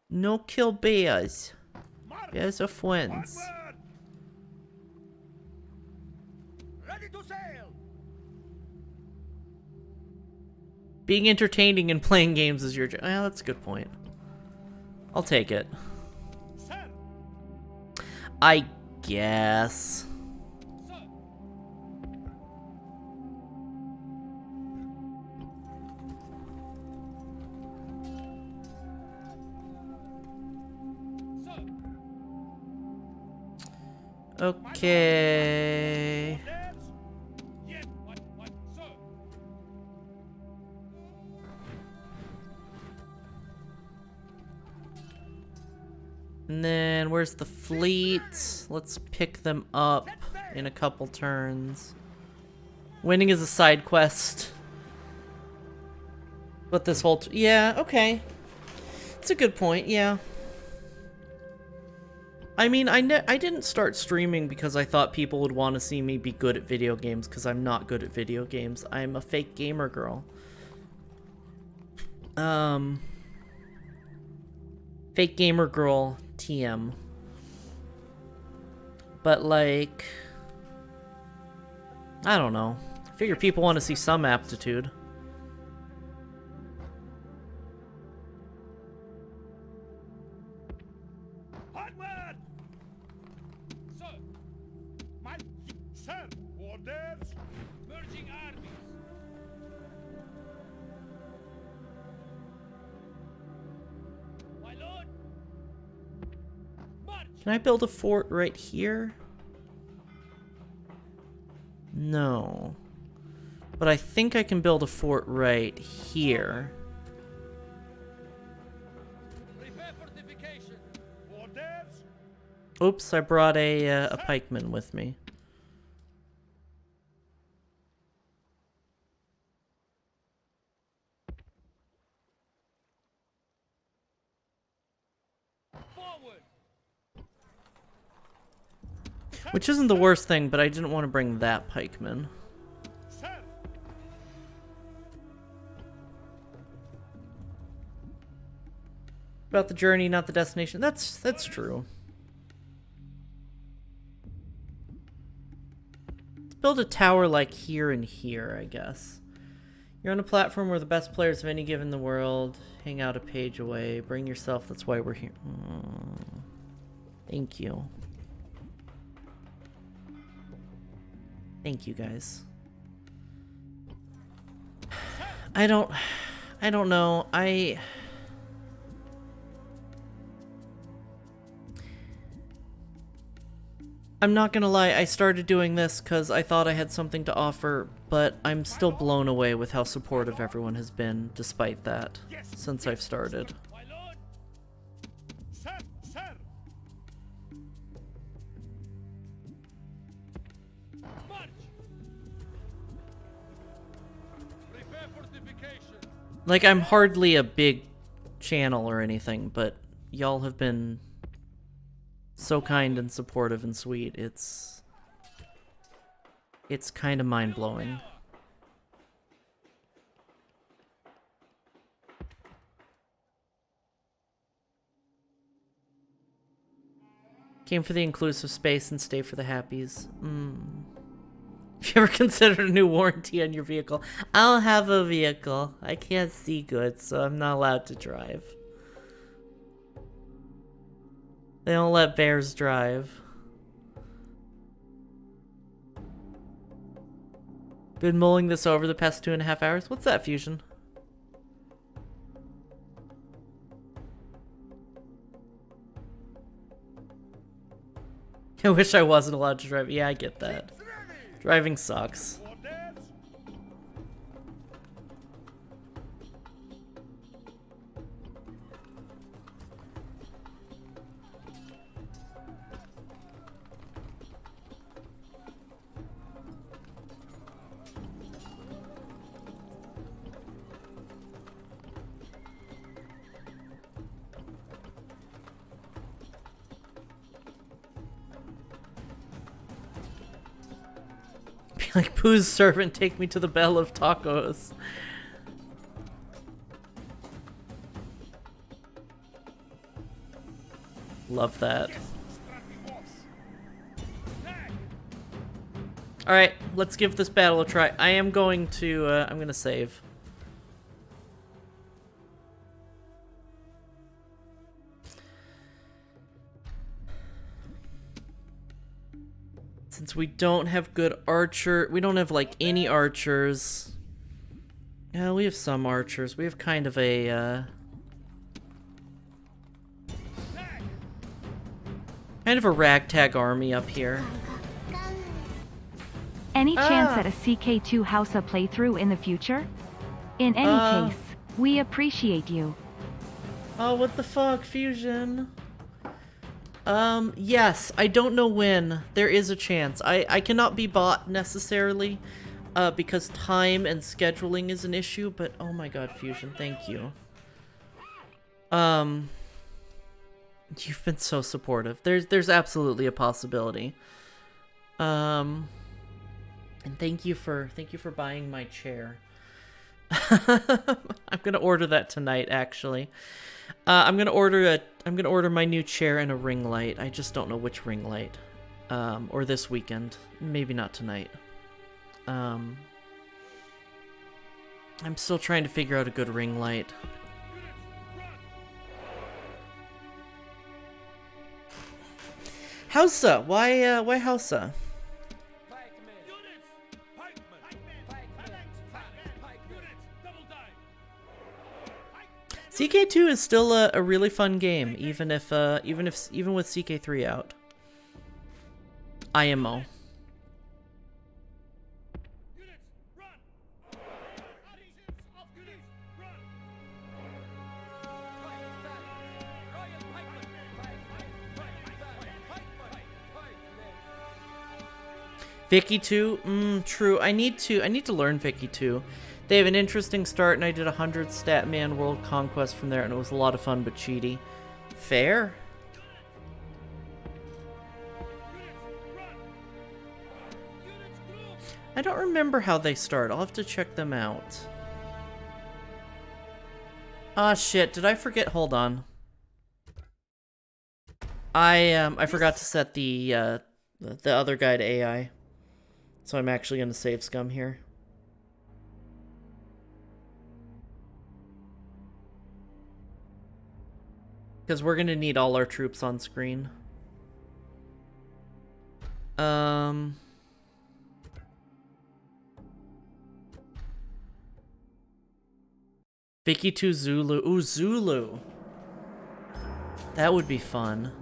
No kill bears. March! Bears are friends. Onward! Ready to sail! Being entertaining and playing games is your job. Yeah, that's a good point. I'll take it. Sir! I guess. Sir! Sir! Okay. Orders! Yes, what, sir? And then where's the fleet? Let's pick them up in a couple turns. Winning is a side quest. But this whole... yeah, okay. It's a good point, yeah. I mean, I didn't start streaming because I thought people would want to see me be good at video games, because I'm not good at video games. I'm a fake gamer girl. Fake gamer girl TM. But like, I don't know. I figure people want to see some aptitude. Onward! Sir! Sir! Orders! Merging armies! My lord! March! Can I build a fort right here? No. But I think I can build a fort right here. Prepare fortification! Orders! Oops, I brought a pikeman with me. Forward! Which isn't the worst thing, but I didn't want to bring that pikeman. Sir! About the journey, not the destination. That's true. Let's build a tower like here and here, I guess. You're on a platform where the best players of any given the world hang out a page away. Bring yourself, that's why we're here. Thank you. Thank you, guys. I don't know. I'm not gonna lie, I started doing this because I thought I had something to offer, but I'm still blown away with how supportive everyone has been, despite that, since I've started. My lord! Sir! Sir! Like, I'm hardly a big channel or anything, but y'all have been so kind and supportive and sweet. It's kind of mind-blowing. Came for the inclusive space and stay for the happies. Have you ever considered a new warranty on your vehicle? I don't have a vehicle. I can't see good, so I'm not allowed to drive. They don't let bears drive. Been mulling this over the past 2.5 hours. What's that, Fusion? I wish I wasn't allowed to drive. Yeah, I get that. Driving sucks. Like Pooh's servant, take me to the Bell of Tacos. Love that. Alright, let's give this battle a try. I am going to, I'm gonna save. Since we don't have good archer, we don't have like any archers. Yeah, we have some archers. We have kind of a ragtag army up here. Any chance at a CK2 Hausa playthrough in the future? In any case, we appreciate you. Oh, what the fuck, Fusion? Yes, I don't know when. There is a chance. I cannot be bought necessarily, because time and scheduling is an issue, but oh my god, Fusion, thank you. You've been so supportive. There's absolutely a possibility. And thank you for buying my chair. I'm gonna order that tonight, actually. I'm gonna order my new chair and a ring light. I just don't know which ring light. Or this weekend. Maybe not tonight. I'm still trying to figure out a good ring light. Hausa? Why Hausa? CK2 is still a really fun game, even with CK3 out. IMO. Vicky 2? True. I need to learn Vicky 2. They have an interesting start, and I did 100 Statman World Conquest from there, and it was a lot of fun, but cheaty. Fair? I don't remember how they start. I'll have to check them out. Ah, shit. Did I forget? Hold on. I forgot to set the other guy to AI. So I'm actually going to save scum here. Because we're going to need all our troops on screen. Vicky 2 Zulu. Ooh, Zulu. That would be fun.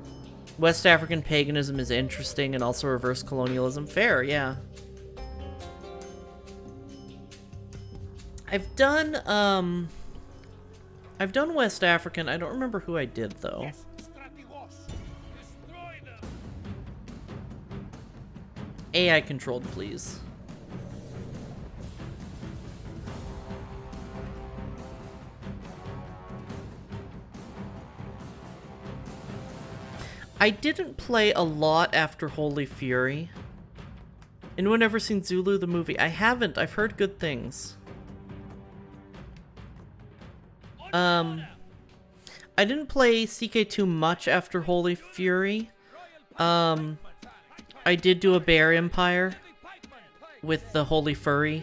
West African paganism is interesting and also reverse colonialism. Fair, yeah. I've done West African. I don't remember who I did, though. AI controlled, please. I didn't play a lot after Holy Fury. Anyone ever seen Zulu the movie? I haven't. I've heard good things. I didn't play CK2 much after Holy Fury. I did do a Bear Empire with the Holy Furry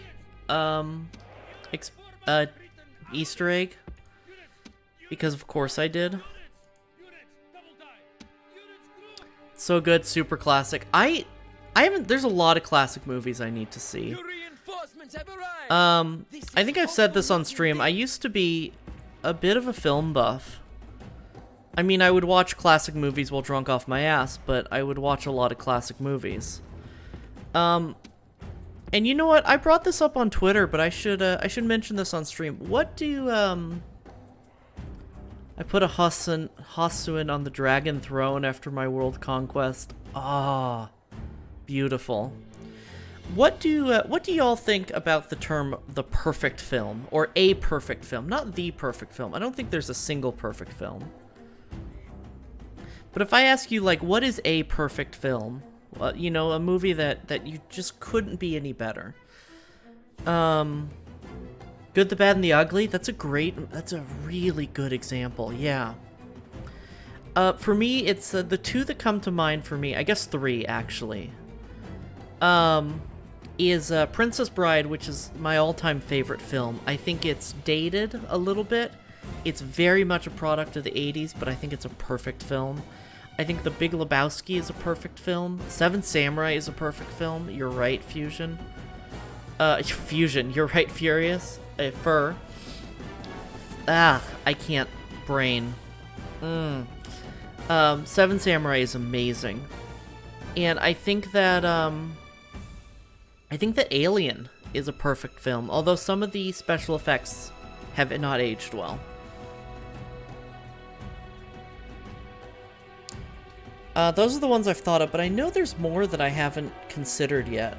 Easter egg, because of course I did. So good, super classic. I haven't. There's a lot of classic movies I need to see. I think I've said this on stream. I used to be a bit of a film buff. I mean, I would watch classic movies while drunk off my ass, but I would watch a lot of classic movies. And you know what? I brought this up on Twitter, but I should mention this on stream. What do I put a Hasuin on the dragon throne after my world conquest? Ah, beautiful. What do y'all think about the term the perfect film, or a perfect film? Not the perfect film. I don't think there's a single perfect film. But if I ask you, like, what is a perfect film? Well, you know, a movie that you just couldn't be any better. Good, the Bad, and the Ugly? That's a really good example, yeah. For me, it's the two that come to mind for me, I guess three, actually. Is Princess Bride, which is my all-time favorite film. I think it's dated a little bit. It's very much a product of the 80s, but I think it's a perfect film. I think The Big Lebowski is a perfect film. Seven Samurai is a perfect film. You're right, Fusion. Fusion. You're right, Furious. Fur. I can't brain. Seven Samurai is amazing. And I think that Alien is a perfect film, although some of the special effects have not aged well. Those are the ones I've thought of, but I know there's more that I haven't considered yet.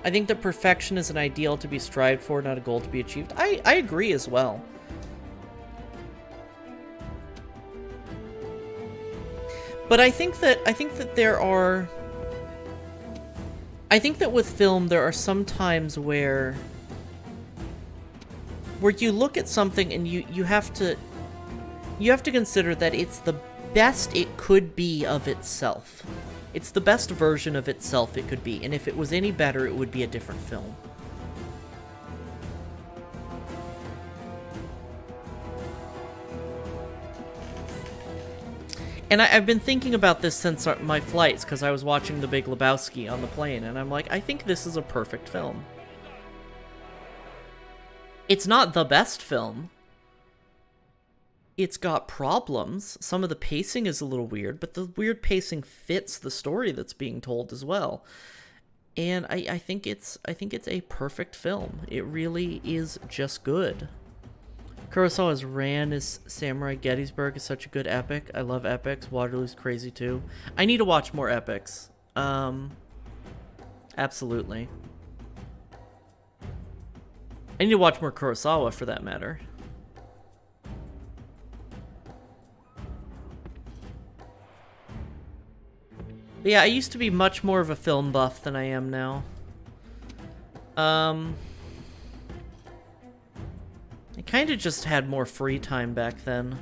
I think that perfection is an ideal to be strived for, not a goal to be achieved. I agree as well. But I think that with film there are some times where you look at something and you have to consider that it's the best it could be of itself. It's the best version of itself it could be, and if it was any better, it would be a different film. And I've been thinking about this since my flights, because I was watching The Big Lebowski on the plane, and I'm like, I think this is a perfect film. It's not the best film. It's got problems. Some of the pacing is a little weird, but the weird pacing fits the story that's being told as well. And I think it's a perfect film. It really is just good. Kurosawa's Ran is Samurai Gettysburg is such a good epic. I love epics. Waterloo's crazy too. I need to watch more epics. Absolutely. I need to watch more Kurosawa for that matter. But yeah, I used to be much more of a film buff than I am now. I kind of just had more free time back then.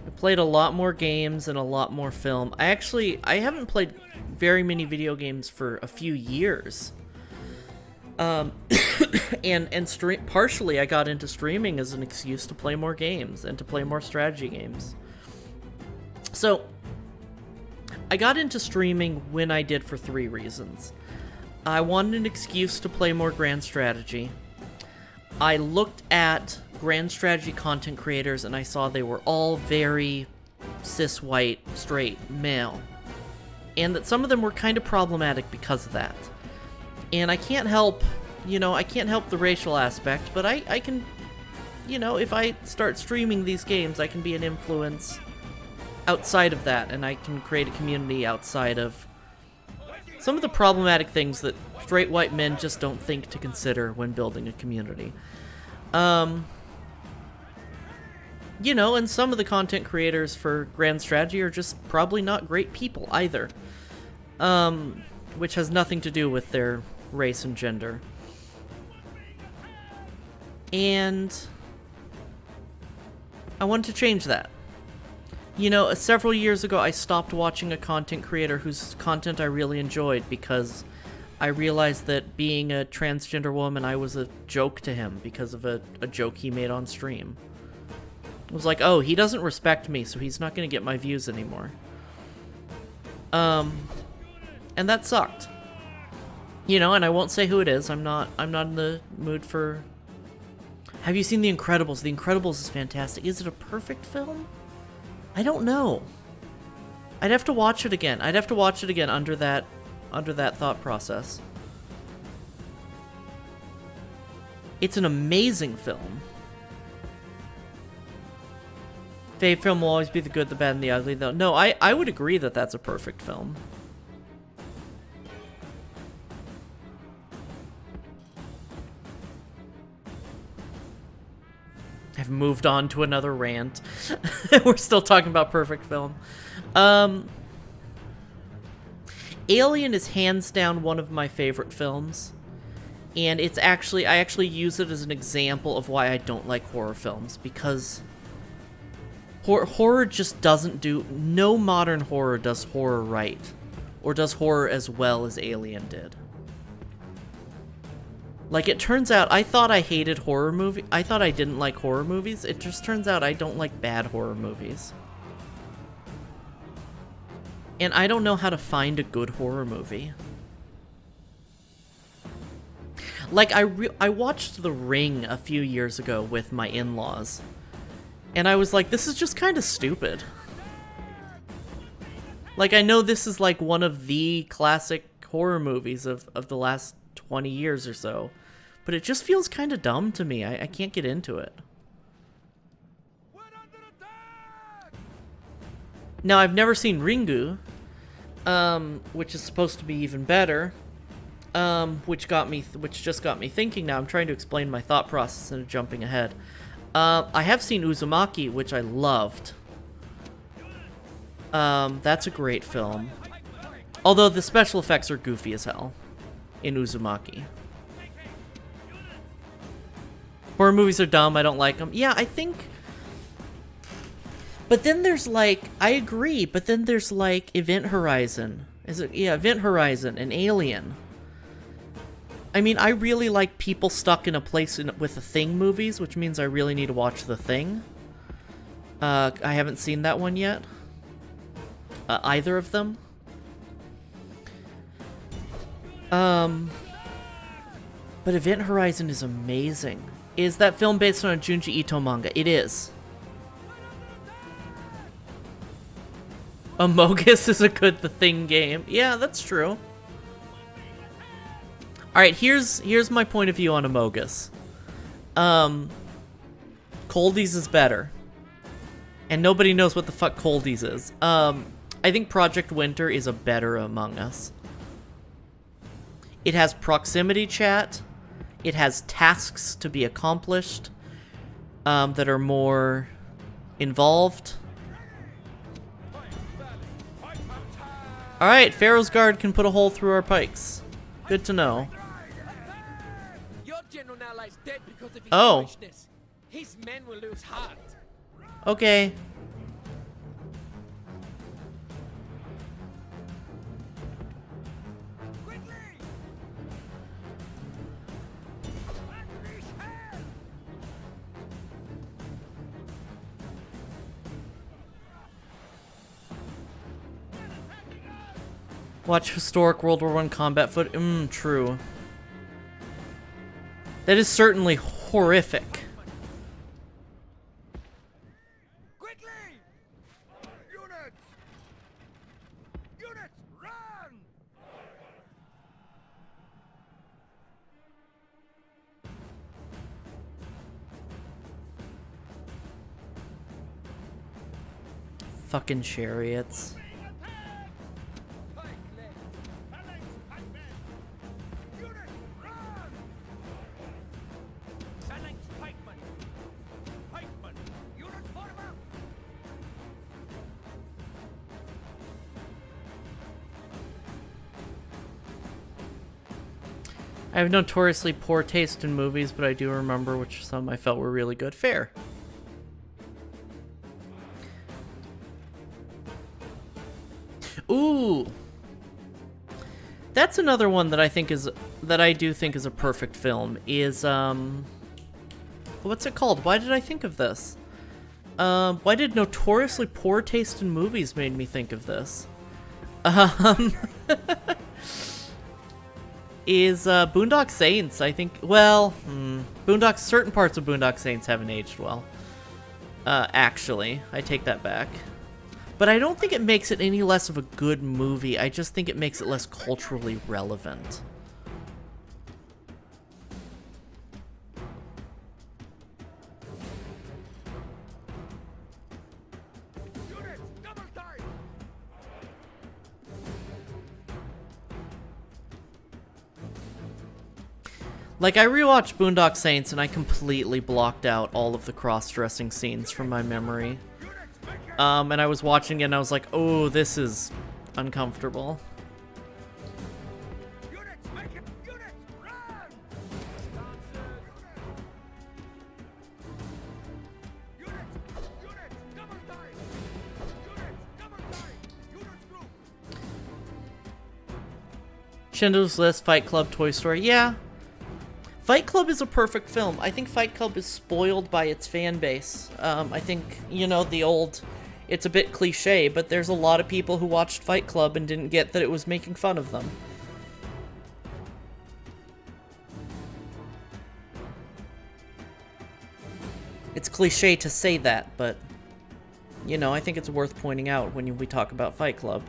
I played a lot more games and a lot more film. I haven't played very many video games for a few years. Partially I got into streaming as an excuse to play more games and to play more strategy games. So I got into streaming when I did for three reasons. I wanted an excuse to play more Grand Strategy. I looked at Grand Strategy content creators and I saw they were all very cis, white, straight, male. And that some of them were kind of problematic because of that. And I can't help, I can't help the racial aspect, but I can, if I start streaming these games, I can be an influence outside of that, and I can create a community outside of some of the problematic things that straight white men just don't think to consider when building a community. you know, and some of the content creators for Grand Strategy are just probably not great people either. Which has nothing to do with their race and gender. And I want to change that. You know, several years ago I stopped watching a content creator whose content I really enjoyed because I realized that being a transgender woman, I was a joke to him because of a joke he made on stream. It was like, oh, he doesn't respect me, so he's not going to get my views anymore. And that sucked. You know, and I won't say who it is. I'm not in the mood for... Have you seen The Incredibles? The Incredibles is fantastic. Is it a perfect film? I don't know. I'd have to watch it again. I'd have to watch it again under that thought process. It's an amazing film. Favorite film will always be the good, the bad, and the ugly, though. No, I would agree that that's a perfect film. I've moved on to another rant. We're still talking about perfect film. Alien is hands down one of my favorite films. And it's actually, I actually use it as an example of why I don't like horror films. Because horror just doesn't do... No modern horror does horror right. Or does horror as well as Alien did. Like, it turns out, I thought I hated horror movies. I thought I didn't like horror movies. It just turns out I don't like bad horror movies. And I don't know how to find a good horror movie. Like, I watched The Ring a few years ago with my in-laws. And I was like, this is just kind of stupid. Like, I know this is like one of the classic horror movies of the last 20 years or so, but it just feels kind of dumb to me. I can't get into it. Now, I've never seen Ringu, which is supposed to be even better, which just got me thinking. Now I'm trying to explain my thought process and jumping ahead. I have seen Uzumaki, which I loved. That's a great film. Although the special effects are goofy as hell in Uzumaki. Horror movies are dumb, I don't like them. Yeah, I think... But then there's like... I agree, but then there's like Event Horizon. Yeah, Event Horizon and Alien. I mean, I really like people stuck in a place with The Thing movies, which means I really need to watch The Thing. I haven't seen that one yet. Either of them. But Event Horizon is amazing. Is that film based on a Junji Ito manga? It is. Amogus is a good The Thing game. Yeah, that's true. Alright, here's my point of view on Amogus. Coldies is better. And nobody knows what the fuck Coldies is. I think Project Winter is a better Among Us. It has proximity chat. It has tasks to be accomplished that are more involved. Alright, Pharaoh's Guard can put a hole through our pikes. Good to know. Your general now lies dead because of his Oh. foolishness. His men will lose heart. Okay. Watch historic World War I combat footage. True. That is certainly horrific. Quickly! Units! Units, run! Fucking chariots. Phalanx pikemen! Pikemen! Units forward! I have notoriously poor taste in movies, but I do remember which some I felt were really good. Fair. Ooh. That's another one that I do think is a perfect film, is, what's it called? Why did I think of this? Why did notoriously poor taste in movies made me think of this? Is, Boondock Saints, I think, well, certain parts of Boondock Saints haven't aged well. Actually, I take that back. But I don't think it makes it any less of a good movie, I just think it makes it less culturally relevant. Like, I rewatched Boondock Saints and I completely blocked out all of the cross-dressing scenes from my memory. And I was watching it and I was like, oh, this is uncomfortable. Schindler's List, Fight Club, Toy Story, yeah. Fight Club is a perfect film. I think Fight Club is spoiled by its fan base. I think, you know, the old... It's a bit cliche, but there's a lot of people who watched Fight Club and didn't get that it was making fun of them. It's cliche to say that, but, you know, I think it's worth pointing out when we talk about Fight Club.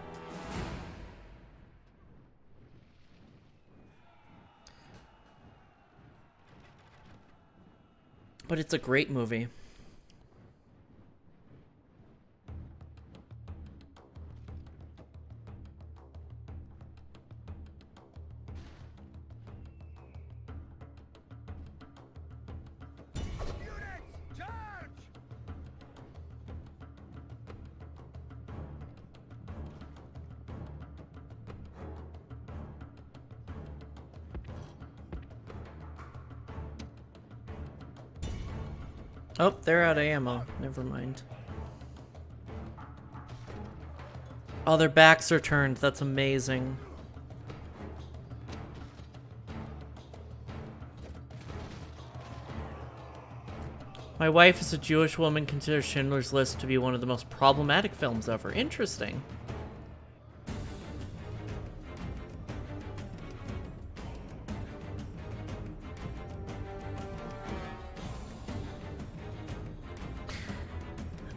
But it's a great movie. Oh, they're out of ammo. Never mind. Oh, their backs are turned. That's amazing. My wife is a Jewish woman, considers Schindler's List to be one of the most problematic films ever. Interesting.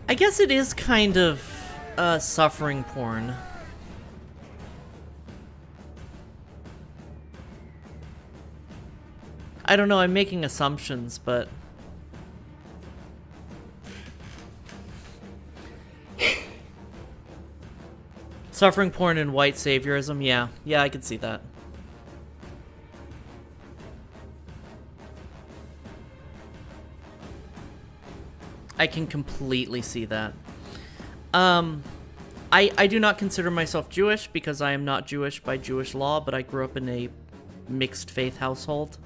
I guess it is kind of suffering porn. I don't know, I'm making assumptions, but... Suffering porn and white saviorism, yeah. Yeah, I could see that. I can completely see that. I do not consider myself Jewish because I am not Jewish by Jewish law, but I grew up in a mixed faith household.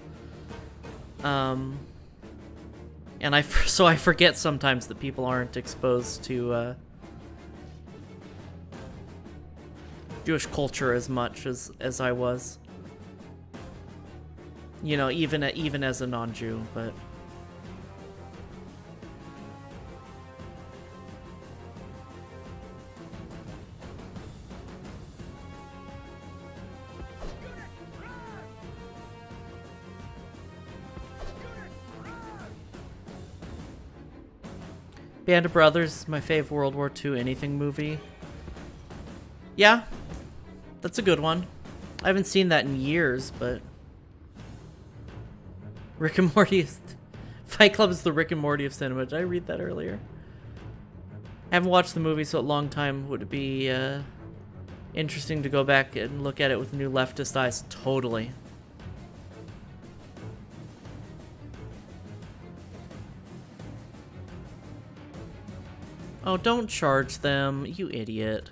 And so I forget sometimes that people aren't exposed to Jewish culture as much as I was. You know, even as a non-Jew, but... Band of Brothers, my fave World War II anything movie. Yeah, that's a good one. I haven't seen that in years, but... Rick and Morty is... Fight Club is the Rick and Morty of cinema. Did I read that earlier? I haven't watched the movie so a long time. Would it be interesting to go back and look at it with new leftist eyes? Totally. Oh, don't charge them, you idiot.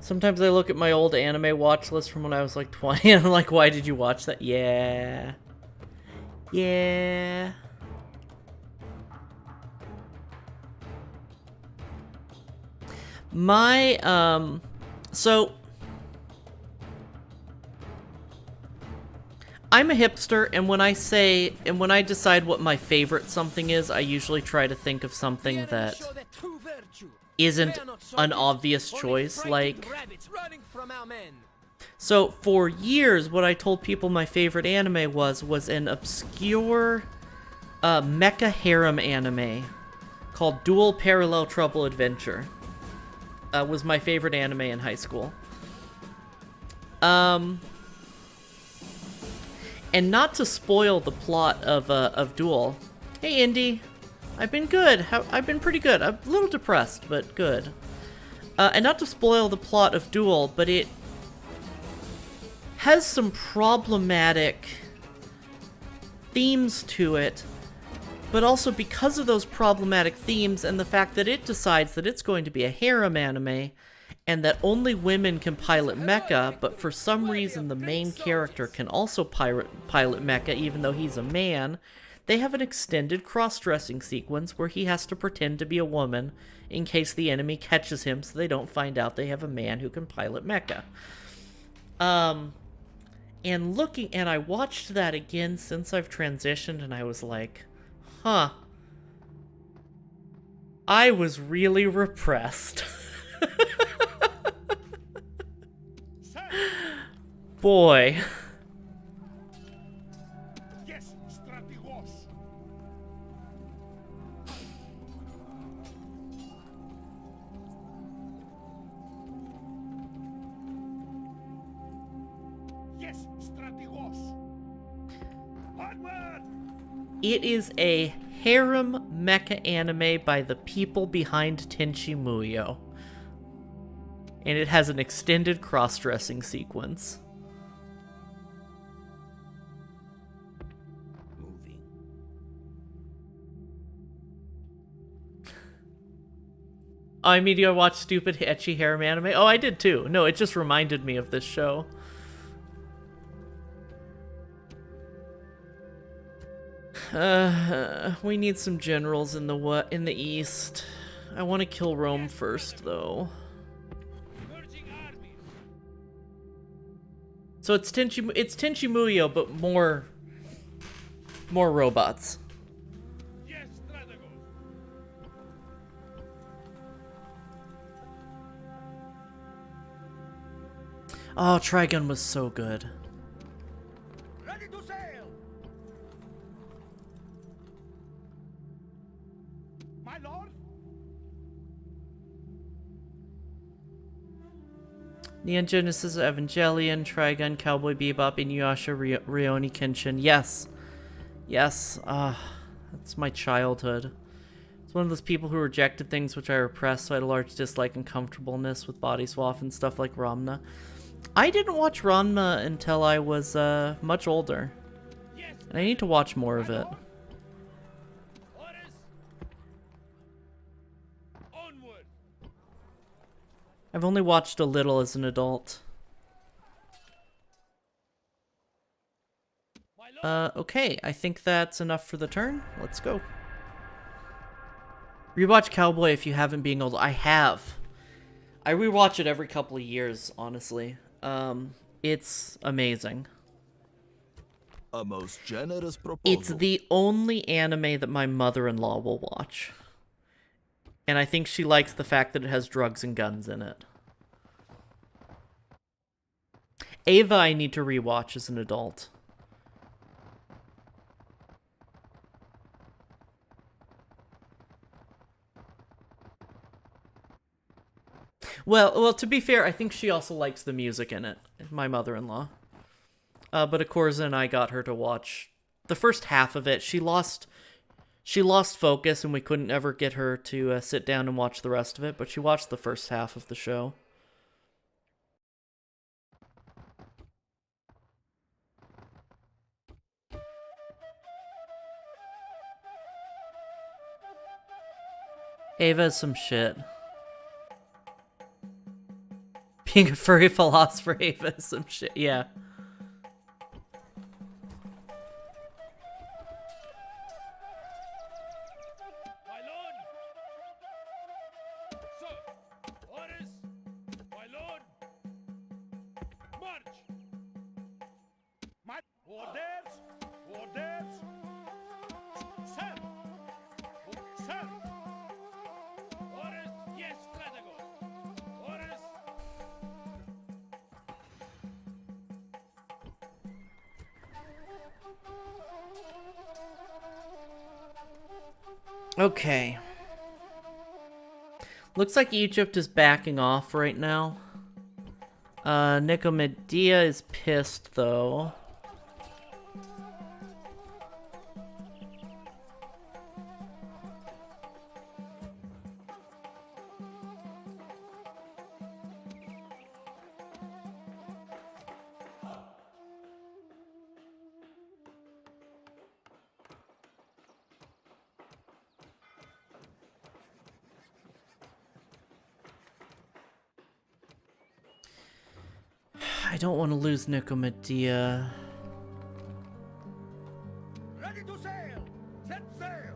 Sometimes I look at my old anime watch list from when I was like 20 and I'm like, why did you watch that? Yeah. Yeah. My, so I'm a hipster, and when I decide what my favorite something is, I usually try to think of something that isn't an obvious choice, like... So, for years, what I told people my favorite anime was an obscure mecha harem anime called Dual Parallel Trouble Adventure. Was my favorite anime in high school. And not to spoil the plot of Duel. Hey, Indy. I've been good. I've been pretty good. I'm a little depressed, but good. And not to spoil the plot of Duel, but it has some problematic themes to it. But also because of those problematic themes and the fact that it decides that it's going to be a harem anime and that only women can pilot mecha, but for some reason the main character can also pilot mecha even though he's a man, they have an extended cross-dressing sequence where he has to pretend to be a woman in case the enemy catches him so they don't find out they have a man who can pilot mecha. And I watched that again since I've transitioned and I was like, huh. I was really repressed. Boy. Yes, strategos. Yes, strategos. Onward! It is a harem mecha anime by the people behind Tenchi Muyo. And it has an extended cross-dressing sequence. I mean, do you watch stupid ecchi harem anime? Oh, I did too. No, it just reminded me of this show. We need some generals in the east. I want to kill Rome first, though. So it's Tenchi Muyo, but more robots. Oh, Trigun was so good. Ready to sail. My lord. Neon Genesis Evangelion, Trigun, Cowboy Bebop, Inuyasha, Rurouni Kenshin. Yes. Yes. That's my childhood. It's one of those people who rejected things which I repressed, so I had a large dislike and comfortableness with body swap and stuff like Ramna. I didn't watch Ranma until I was much older. And I need to watch more of it. I've only watched a little as an adult. Okay, I think that's enough for the turn. Let's go. Rewatch Cowboy if you haven't been old. I have. I rewatch it every couple of years, honestly. It's amazing. A most generous proposal. It's the only anime that my mother-in-law will watch. And I think she likes the fact that it has drugs and guns in it. Ava I need to rewatch as an adult. Well, to be fair, I think she also likes the music in it. My mother-in-law. But Akorza and I got her to watch the first half of it. She lost focus, and we couldn't ever get her to sit down and watch the rest of it. But she watched the first half of the show. Ava's some shit. Being a furry philosopher, Ava, is some shit. Yeah. My lord! Sir! Orders! My lord! March! My orders! Orders! Sir! Sir! Orders! Yes, Strategos! Orders! Okay. Looks like Egypt is backing off right now. Nicomedia is pissed, though. I don't want to lose Nicomedia. Ready to sail! Set sail!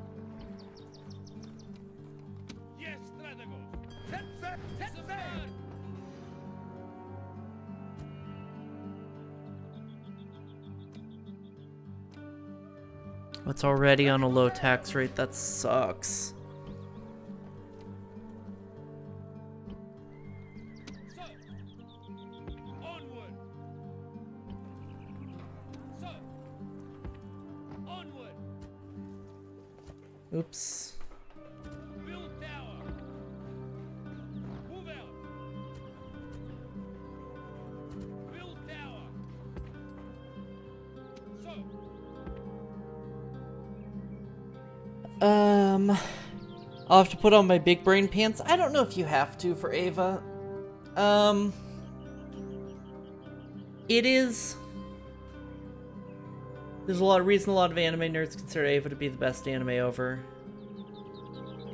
Yes, Strategos! Set sail! Set sail! It's already on a low tax rate. That sucks. Sir! Onward! Sir! Onward! Oops. Build tower! Move out! Build tower! Sir! I'll have to put on my big brain pants. I don't know if you have to for Ava. It is... There's a lot of reason a lot of anime nerds consider Ava to be the best anime ever.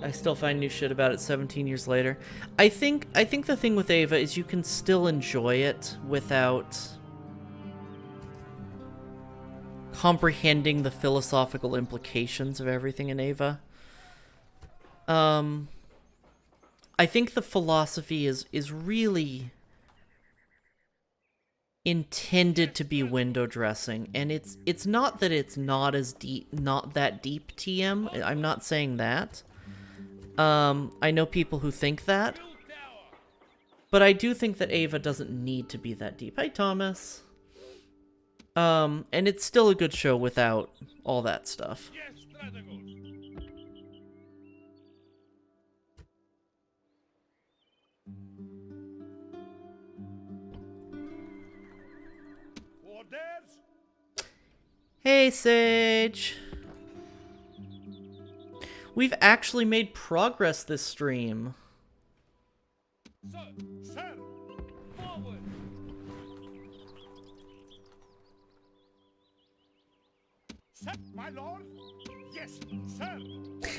I still find new shit about it 17 years later. I think the thing with Ava is you can still enjoy it without comprehending the philosophical implications of everything in Ava. I think the philosophy is really intended to be window dressing, and it's not that it's not that deep TM. I'm not saying that. I know people who think that, but I do think that Ava doesn't need to be that deep. Hi, Thomas. And it's still a good show without all that stuff. Yes, Strategos! Orders! Hey, Sage! We've actually made progress this stream. Sir! Sir! Forward! Sir, my lord? Yes, sir!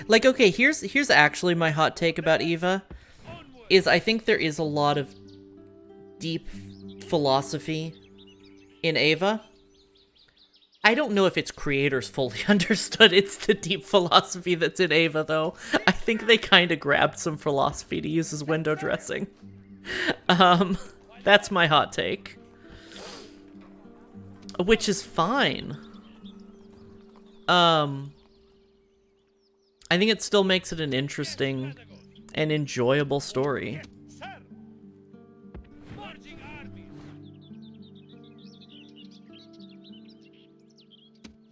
Like, okay, here's actually my hot take about Eva. Is I think there is a lot of deep philosophy in Ava. I don't know if its creators fully understood it's the deep philosophy that's in Ava, though. I think they kind of grabbed some philosophy to use as window dressing. That's my hot take. Which is fine. I think it still makes it an interesting and enjoyable story. Sir! Marching armies!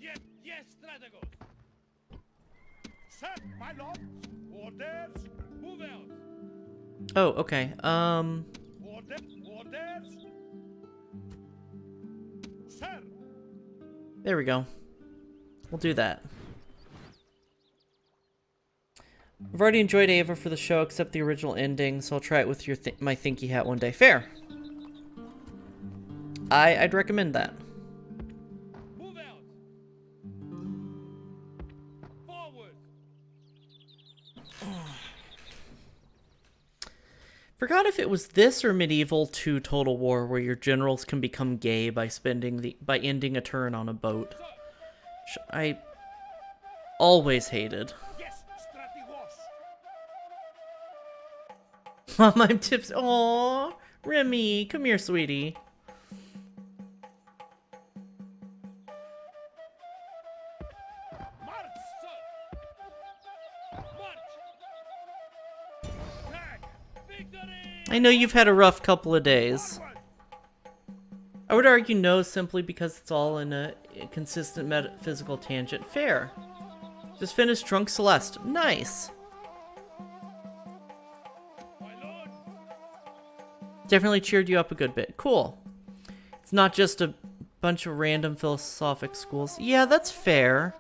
Yes, Strategos! Sir, my lord! Orders! Move out! Oh, okay. Orders! Sir! There we go. We'll do that. I've already enjoyed Ava for the show, except the original ending, so I'll try it with my Thinky hat one day. Fair. I'd recommend that. Move out! Forward! Forgot if it was this or Medieval 2 Total War, where your generals can become gay by ending a turn on a boat. Which I always hated. Yes, strategos. Mom, I'm tips. Aww, Remy, come here, sweetie. March, sir. March. Tag. Victory. I know you've had a rough couple of days. Forward. I would argue no, simply because it's all in a consistent metaphysical tangent. Fair. Just finished Drunk Celeste. Nice. My lord. Definitely cheered you up a good bit. Cool. It's not just a bunch of random philosophic schools. Yeah, that's fair.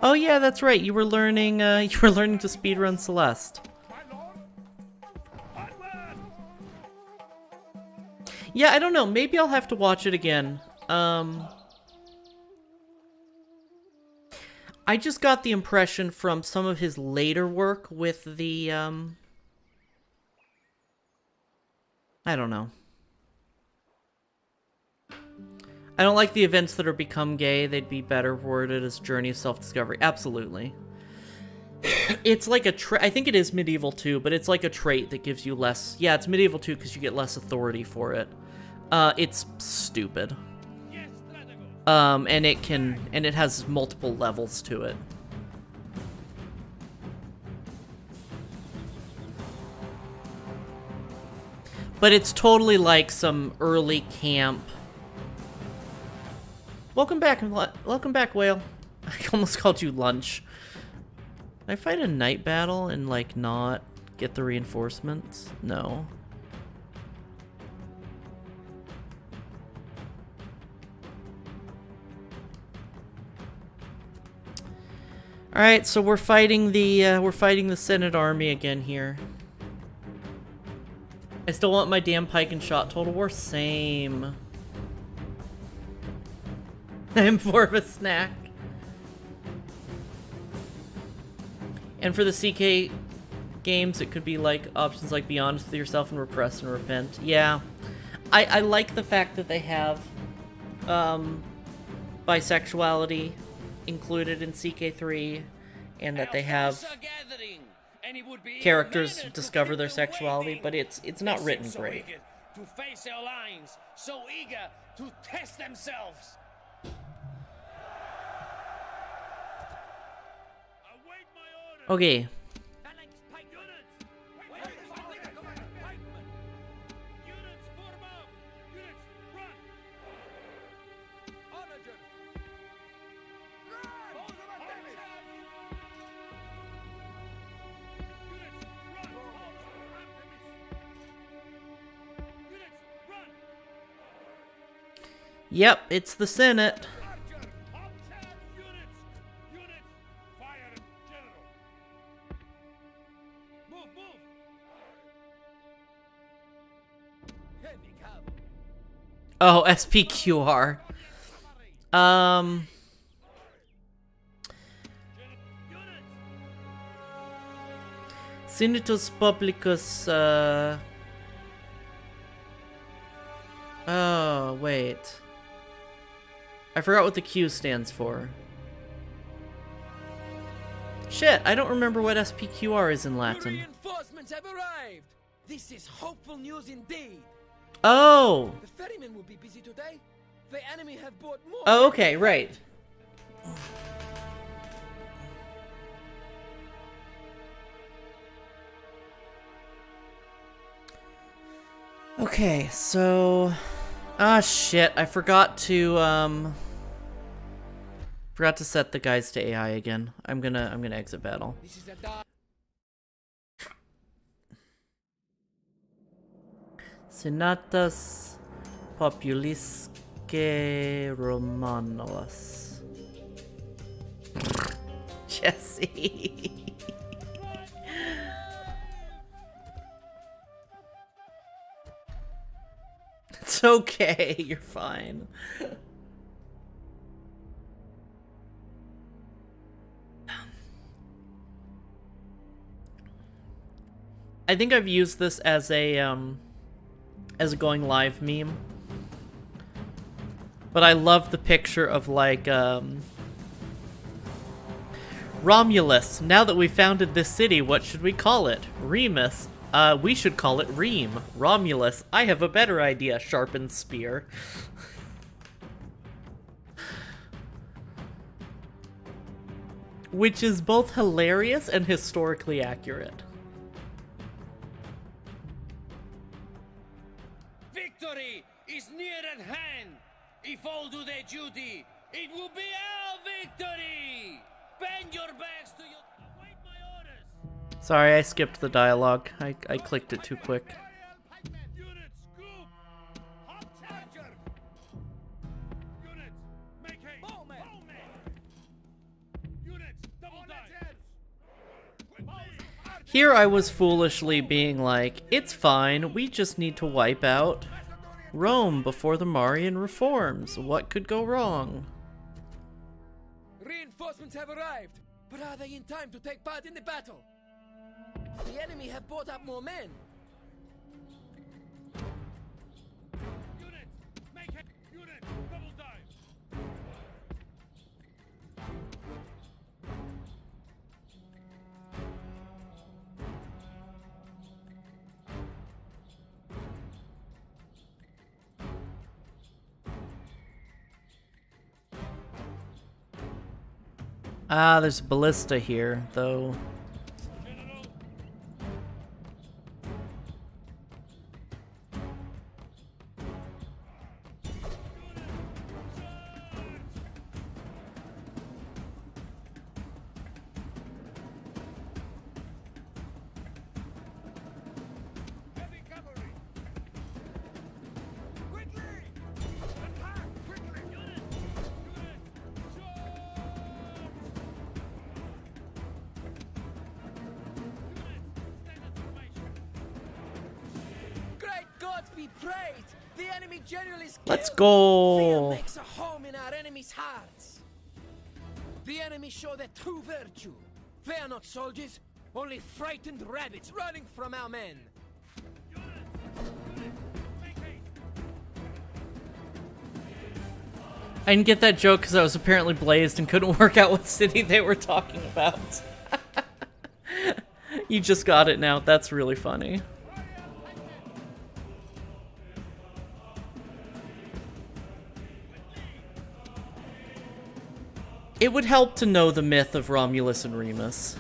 Oh yeah, that's right. You were learning to speedrun Celeste. My lord. Onward. Yeah, I don't know. Maybe I'll have to watch it again. I just got the impression from some of his later work with the, I don't know. I don't like the events that are become gay. They'd be better worded as journey of self-discovery. Absolutely. It's like a I think it is Medieval 2, but it's like a trait that gives you less... Yeah, it's Medieval 2 because you get less authority for it. It's stupid. Yes, strategos. And it has multiple levels to it. But it's totally like some early camp. Welcome back, Whale. I almost called you Lunch. Can I fight a night battle and, like, not get the reinforcements? No. Alright, so we're fighting the Senate army again here. I still want my damn pike and shot Total War. Same. I'm more of a snack. And for the CK games, it could be like options like be honest with yourself and repress and repent. Yeah. I like the fact that they have bisexuality included in CK3 and that they have characters discover their sexuality, but it's not written great. To face our lines, so eager to test themselves. Await my order. Okay. Phalanx pike units. Units form up. Units run. Onagers. Run. Units run. Units run. Yep, it's the Senate. Archer. Upcharge units. Units fire general. Move, move. Heavy cavalry. Oh, SPQR. Senatus Publicus, Oh, wait. I forgot what the Q stands for. Shit, I don't remember what SPQR is in The Latin. reinforcements have arrived. This is hopeful news indeed. Oh! The ferrymen will be busy today. The enemy have brought more. Oh, okay, right. Okay, so... Ah, shit, I forgot to set the guys to AI again. I'm gonna exit battle. This is a dark. Senatus Populisque Romanos. Jesse. okay. You're fine. I think I've used this as a going live meme. But I love the picture of like Romulus. Now that we founded this city, what should we call it? Remus. We should call it Reem. Romulus. I have a better idea. Sharpened spear. Which is both hilarious and historically accurate. Victory is near at hand. If all do their duty, it will be our victory. Bend your backs to your... Await my orders. Sorry, I skipped the dialogue. I clicked it too quick. Unit scoop! Hot charger! Unit, make haste! Bowman! Unit, double dive! Here I was foolishly being like, it's fine, we just need to wipe out Rome before the Marian reforms. What could go wrong? Reinforcements have arrived, but are they in time to take part in the battle? The enemy have brought up more men. Unit, make haste! Unit, double dive! Ah, there's a ballista here, though. Heavy cavalry! Quickly! Attack! Quickly! Unit! Great gods be praised! The enemy general is killed. Let's go! Fear makes a home in our enemy's hearts. The enemy show their true virtue. They are not soldiers, only frightened rabbits running from our men. I didn't get that joke because I was apparently blazed and couldn't work out what city they were talking about. You just got it now. That's really funny. It would help to know the myth of Romulus and Remus.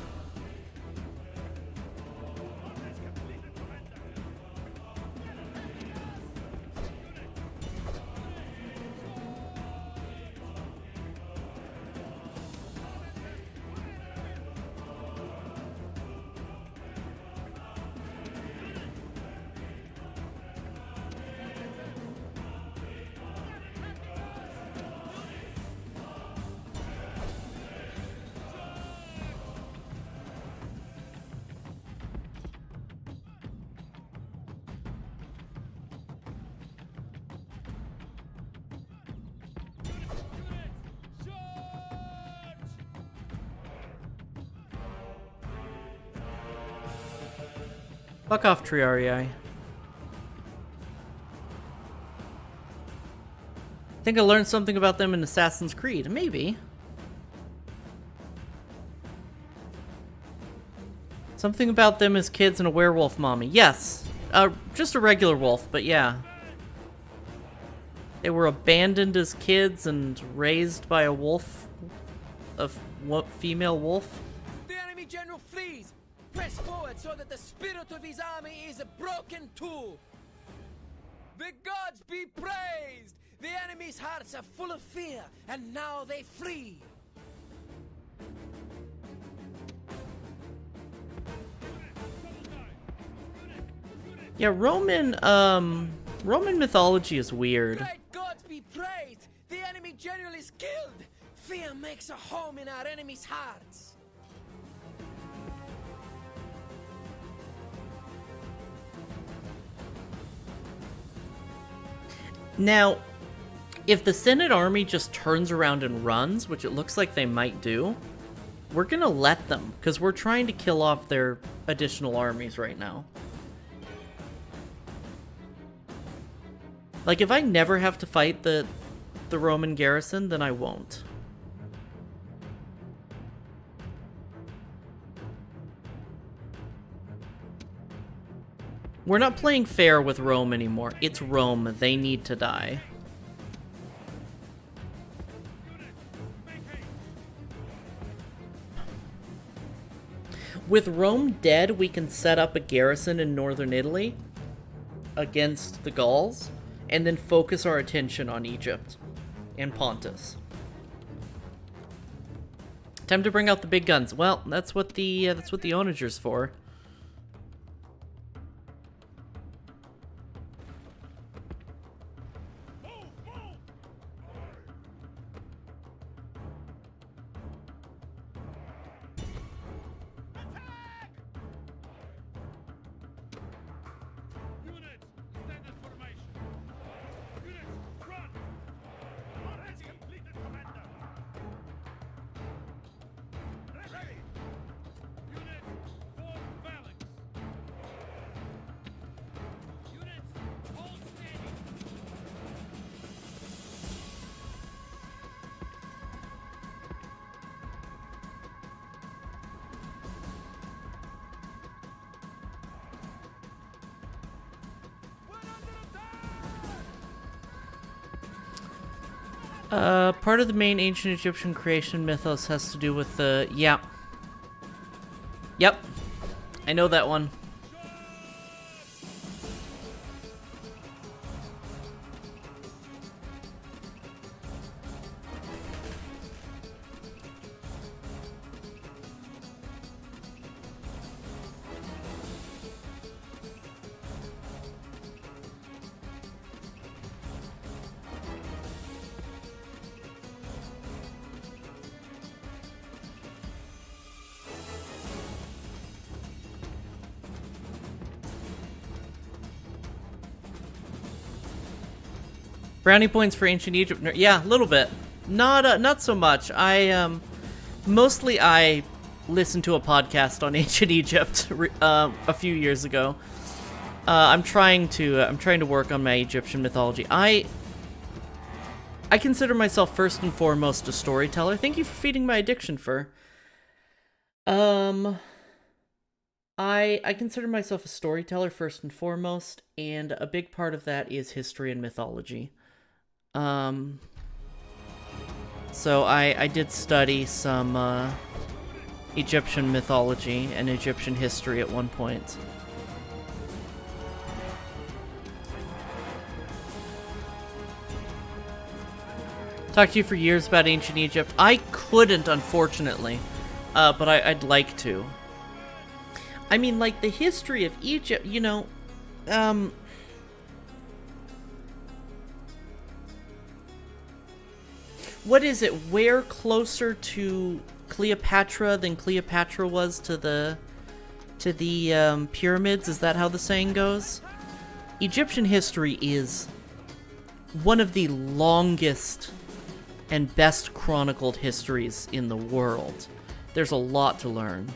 Fuck off, Triarii. Think I learned something about them in Assassin's Creed. Maybe. Something about them as kids and a werewolf mommy. Yes. Just a regular wolf, but yeah. They were abandoned as kids and raised by a wolf. A female wolf. The enemy general flees. Press forward so that the spirit of his army is a broken tool. The gods be praised! The enemy's hearts are full of fear, and now they flee. Yeah, Roman mythology is weird. Great gods be praised! The enemy general is killed! Fear makes a home in our enemy's hearts. Now, if the Senate army just turns around and runs, which it looks like they might do, we're gonna let them, because we're trying to kill off their additional armies right now. Like, if I never have to fight the Roman garrison, then I won't. We're not playing fair with Rome anymore. It's Rome. They need to die. With Rome dead, we can set up a garrison in northern Italy against the Gauls, and then focus our attention on Egypt and Pontus. Time to bring out the big guns. Well, that's what the onager's for. Part of the main ancient Egyptian creation mythos has to do with the... Yeah. Yep. I know that one. Brownie points for ancient Egypt. Yeah, a little bit. Not so much. Mostly I listened to a podcast on ancient Egypt a few years ago. I'm trying to work on my Egyptian mythology. I consider myself first and foremost a storyteller. Thank you for feeding my addiction, Fur. I consider myself a storyteller first and foremost, and a big part of that is history and mythology. So I did study some Egyptian mythology and Egyptian history at one point. Talked to you for years about ancient Egypt. I couldn't, unfortunately, but I'd like to. I mean, like, the history of Egypt, you know, what is it? Where closer to Cleopatra than Cleopatra was to the pyramids? Is that how the saying goes? Egyptian history is one of the longest and best chronicled histories in the world. There's a lot to learn.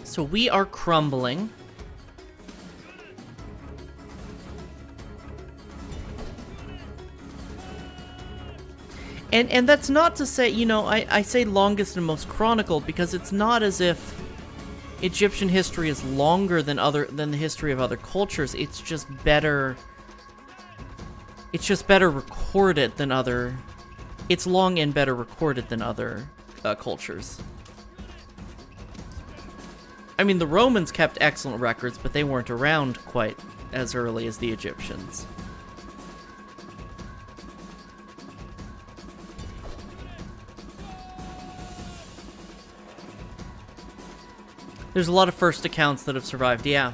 So we are crumbling. And that's not to say, you know, I say longest and most chronicled because it's not as if Egyptian history is longer than the history of other cultures. It's just better. It's just better recorded than other. It's long and better recorded than other cultures. I mean, the Romans kept excellent records, but they weren't around quite as early as the Egyptians. There's a lot of first accounts that have survived, yeah.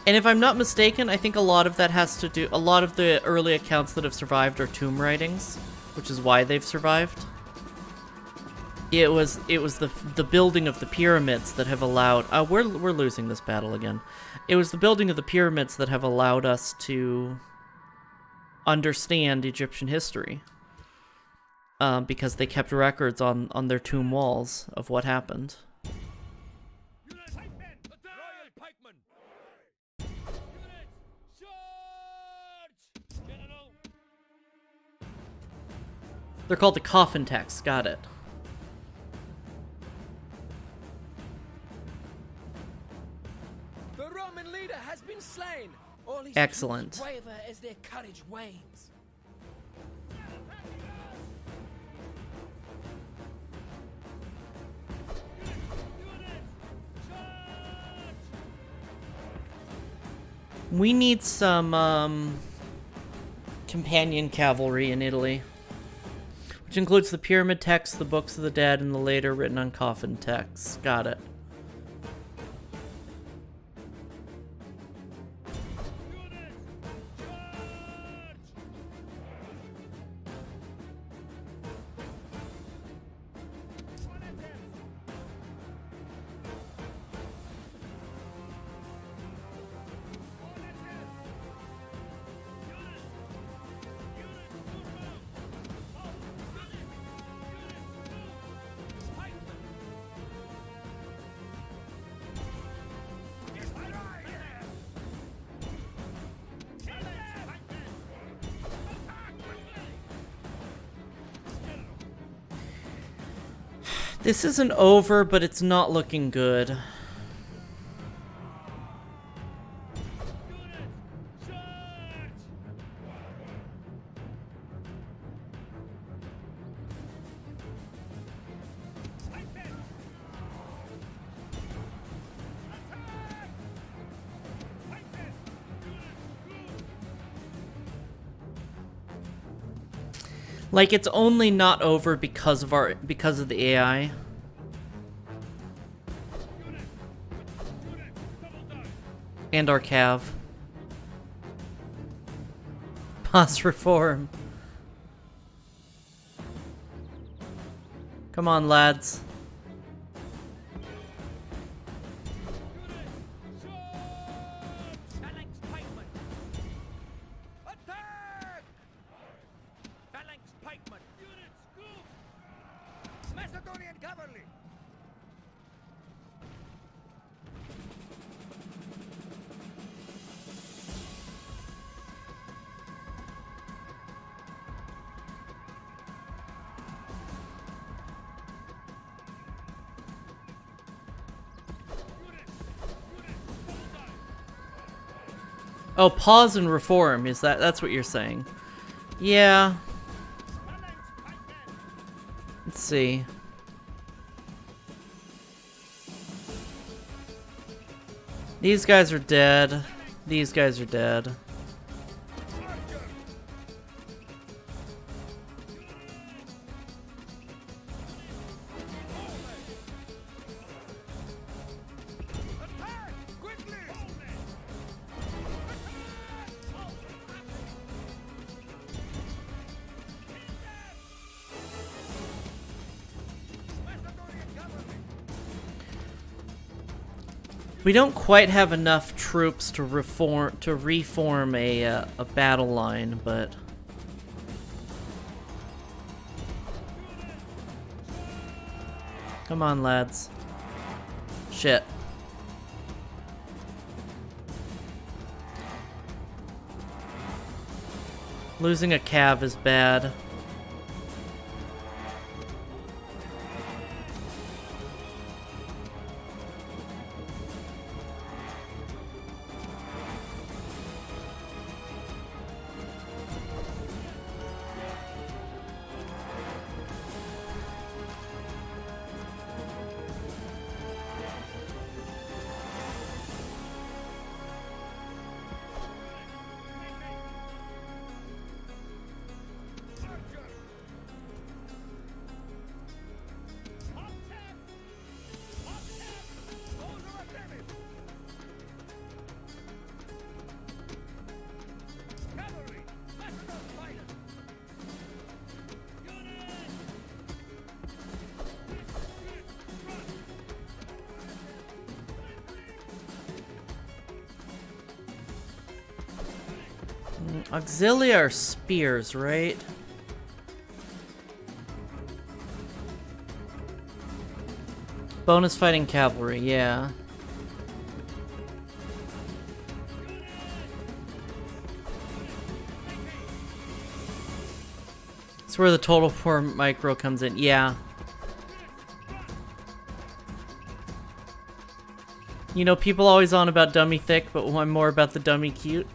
And if I'm not mistaken, I think a lot of that has to do... A lot of the early accounts that have survived are tomb writings, which is why they've survived. It was the building of the pyramids that have allowed. We're losing this battle again. It was the building of the pyramids that have allowed us to understand Egyptian history. Because they kept records on their tomb walls of what happened. Royal pikemen! Units, charge! General! They're called the coffin texts. Got it. The Roman leader has been slain. All his Excellent. troops waver as their courage wanes. We need some companion cavalry in Italy, which includes the pyramid texts, the books of the dead, and the later written on coffin texts. Got it. This isn't over, but it's not looking good. Like, it's only not over because of the AI. And our cav. Pause reform. Come on, lads. Macedonian cavalry! Oh, pause and reform. That's what you're saying? Yeah. Let's see. These guys are dead. These guys are dead. We don't quite have enough troops to reform a battle line, but come on, lads. Shit. Losing a cav is bad. Auxilia are spears, right? Bonus fighting cavalry, yeah. That's where the total for micro comes in, yeah. You know, people always on about dummy thick, but I'm more about the dummy cute.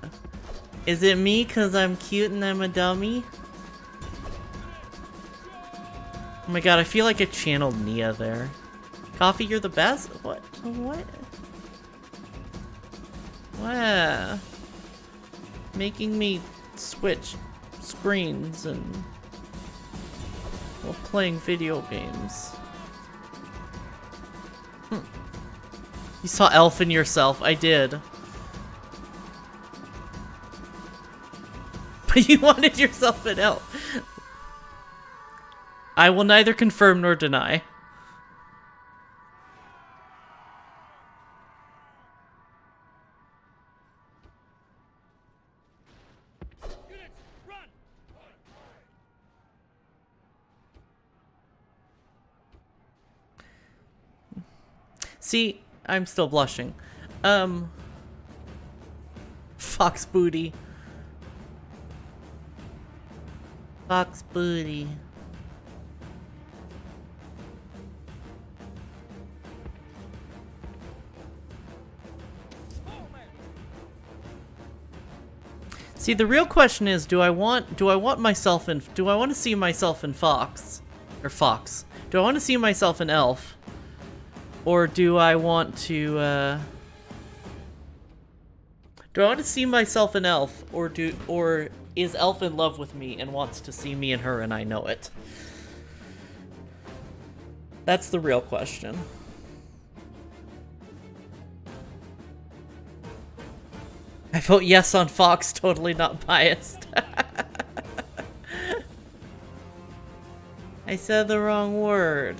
Is it me because I'm cute and I'm a dummy? Oh my god, I feel like I channeled Nia there. Coffee, you're the best? What? What? What? Making me switch screens and while playing video games. You saw Elf in yourself. I did. But you wanted yourself an elf. I will neither confirm nor deny. See, I'm still blushing. Fox booty. Fox booty. See, the real question is, do I want to see myself in Fox? Or Fox. Do I want to see myself in Elf? Or do I want to, do I want to see myself in Elf, or is Elf in love with me and wants to see me and her and I know it? That's the real question. I vote yes on Fox, totally not biased. I said the wrong word.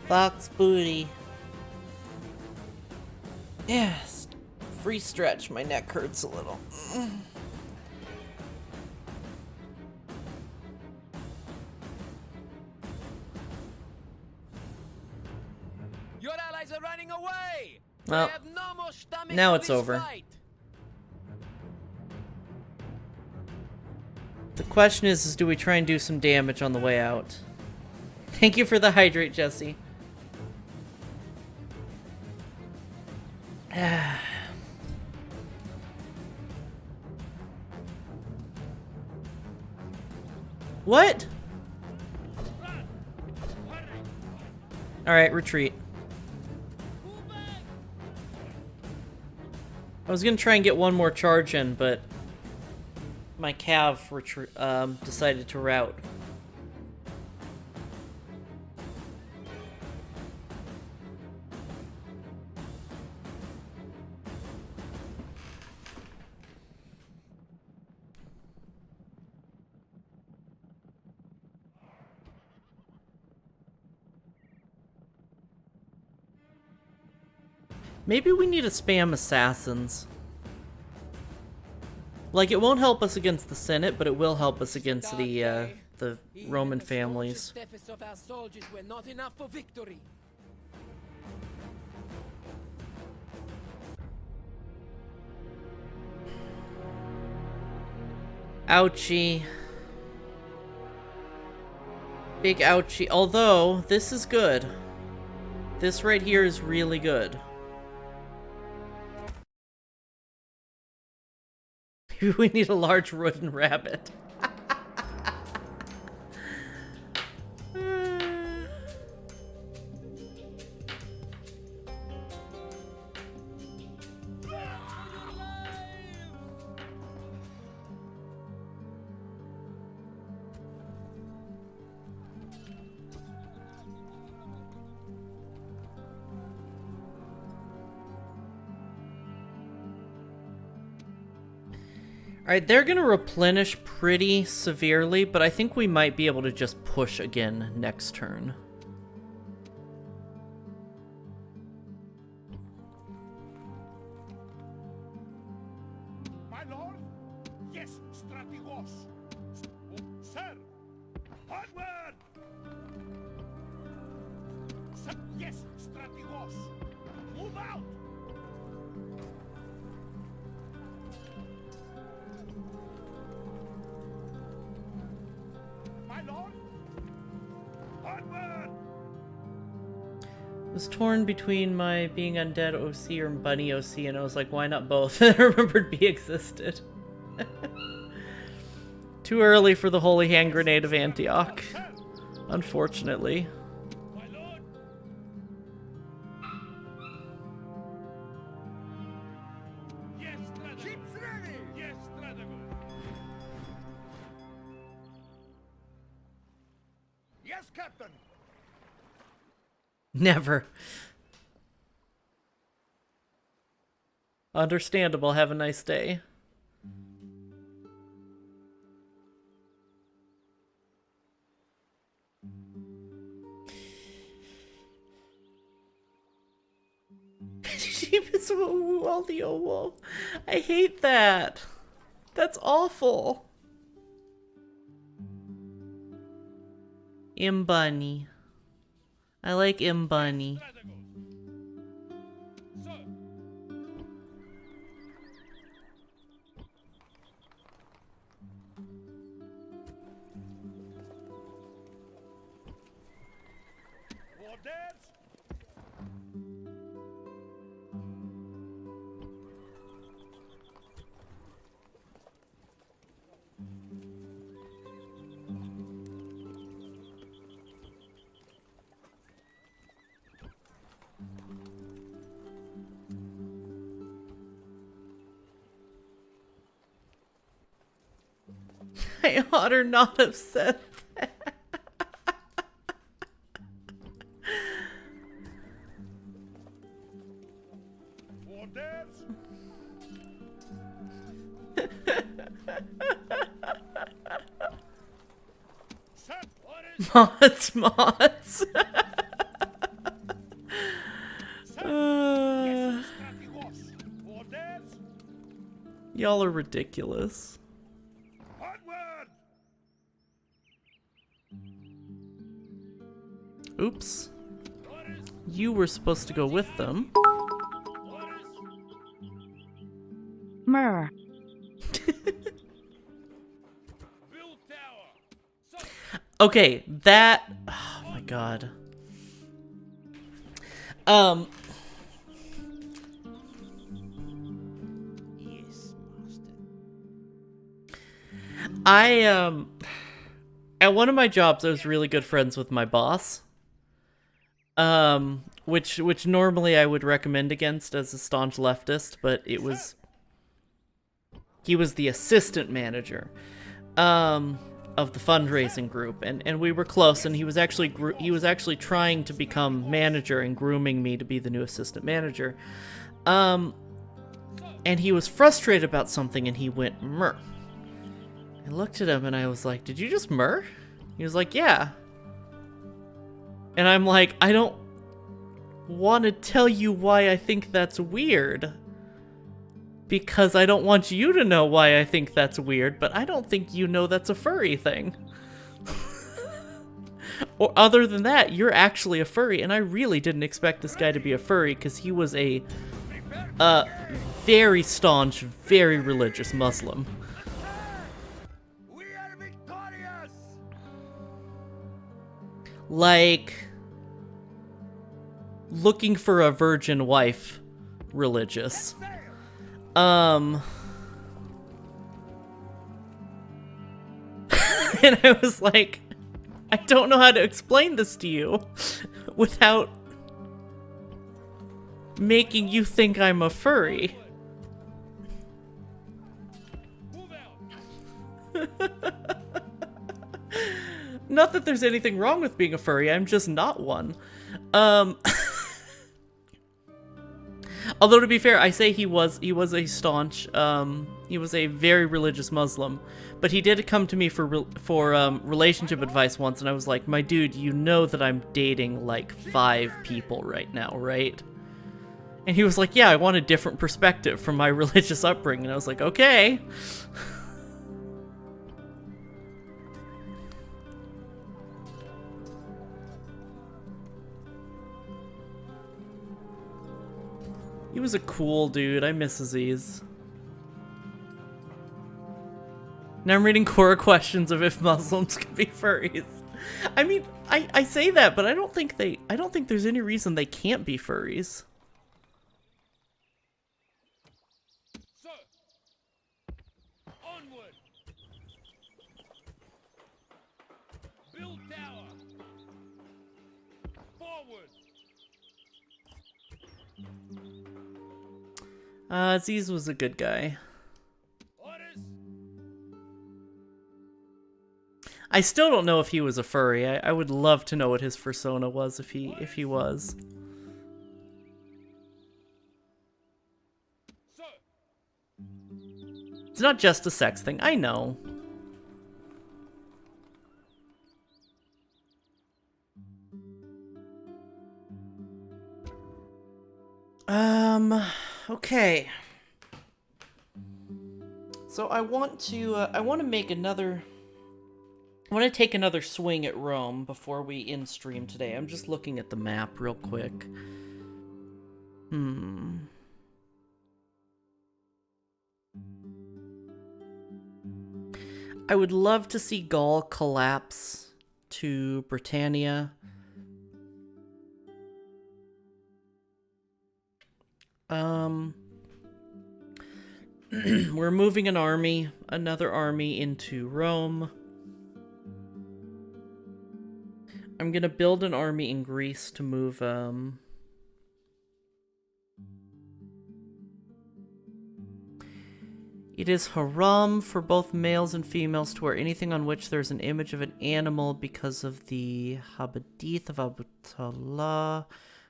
Fox booty. Yes. Free stretch. My neck hurts a little. Your allies are running away. Well, They have no more stomach now for it's this over. fight. The question is do we try and do some damage on the way out? Thank you for the hydrate, Jesse. What? Alright, retreat. I was gonna try and get one more charge in, but my cav decided to rout. Maybe we need to spam assassins. Like, it won't help us against the Senate, but it will help us against the Roman families. Deaths of our soldiers were not enough for victory. Ouchie. Big ouchie. Although, this is good. This right here is really good. Maybe we need a large wooden rabbit. Alright, they're gonna replenish pretty severely, but I think we might be able to just push again next turn. Yes, strategos. Sir. Onward. Sir. Yes, strategos. Move out. My lord. Onward. I was torn between my being undead OC or bunny OC, and I was like, why not both? And I remembered B existed. Too early for the holy hand grenade of Antioch, unfortunately. My lord. Yes, strategos. Keep ready. Yes, strategos. Yes, Captain. Never. Understandable. Have a nice day. I hate that. That's awful. Bunny. I like Bunny. Sir. Orders. I ought her not have said that. Orders. Sir. Orders. Mods. Yes, strategos. Orders. Y'all are ridiculous. Onward. Oops. Orders. You were supposed to go with them. Orders. Myrrh. Build tower. Sir. Okay, that... Oh my god. Yes, master. At one of my jobs, I was really good friends with my boss. Which normally I would recommend against as a staunch leftist, but he was the assistant manager, of the fundraising group, and we were close, and he was actually trying to become manager and grooming me to be the new assistant manager. And he was frustrated about something, and he went, "Myrrh." I looked at him and I was like, "Did you just myrrh?" He was like, "Yeah." And I'm like, I don't want to tell you why I think that's weird. Because I don't want you to know why I think that's weird, but I don't think you know that's a furry thing. Or other than that, you're actually a furry, and I really didn't expect this guy to be a furry, because he was a very staunch, very religious Muslim. We are victorious. Like, looking for a virgin wife religious. And I was like, I don't know how to explain this to you without making you think I'm a furry. Not that there's anything wrong with being a furry, I'm just not one. Although, to be fair, I say he was a staunch, he was a very religious Muslim, but he did come to me for relationship advice once, and I was like, my dude, you know that I'm dating like 5 people right now, right? And he was like, yeah, I want a different perspective from my religious upbringing, and I was like, okay. He was a cool dude. I miss Aziz. Now I'm reading Quora questions of if Muslims could be furries. I mean, I say that, but I don't think there's any reason they can't be furries. Sir. Onward. Build tower. Forward. Aziz was a good guy. Orders. I still don't know if he was a furry. I would love to know what his persona was if he was. Sir. It's not just a sex thing. I know. Okay. So I want to make another. I want to take another swing at Rome before we end stream today. I'm just looking at the map real quick. I would love to see Gaul collapse to Britannia. We're moving another army into Rome. I'm gonna build an army in Greece to move, It is haram for both males and females to wear anything on which there's an image of an animal because of the Hadith of Abu Talha,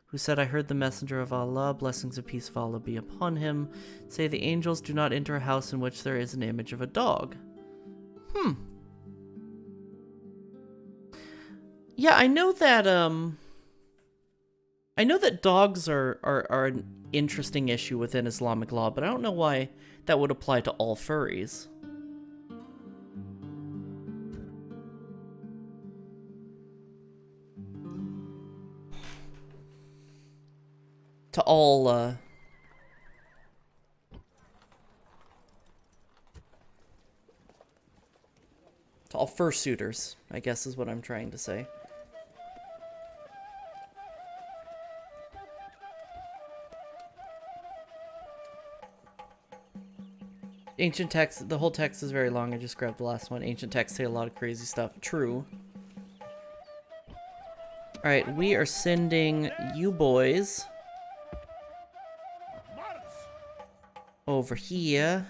who said, I heard the messenger of Allah, blessings and peace of Allah be upon him, say the angels do not enter a house in which there is an image of a dog. Yeah, I know that dogs are an interesting issue within Islamic law, but I don't know why that would apply to all furries. To all fursuiters, I guess is what I'm trying to say. Ancient text, the whole text is very long. I just grabbed the last one. Ancient texts say a lot of crazy stuff. True. Alright, we are sending you boys over here.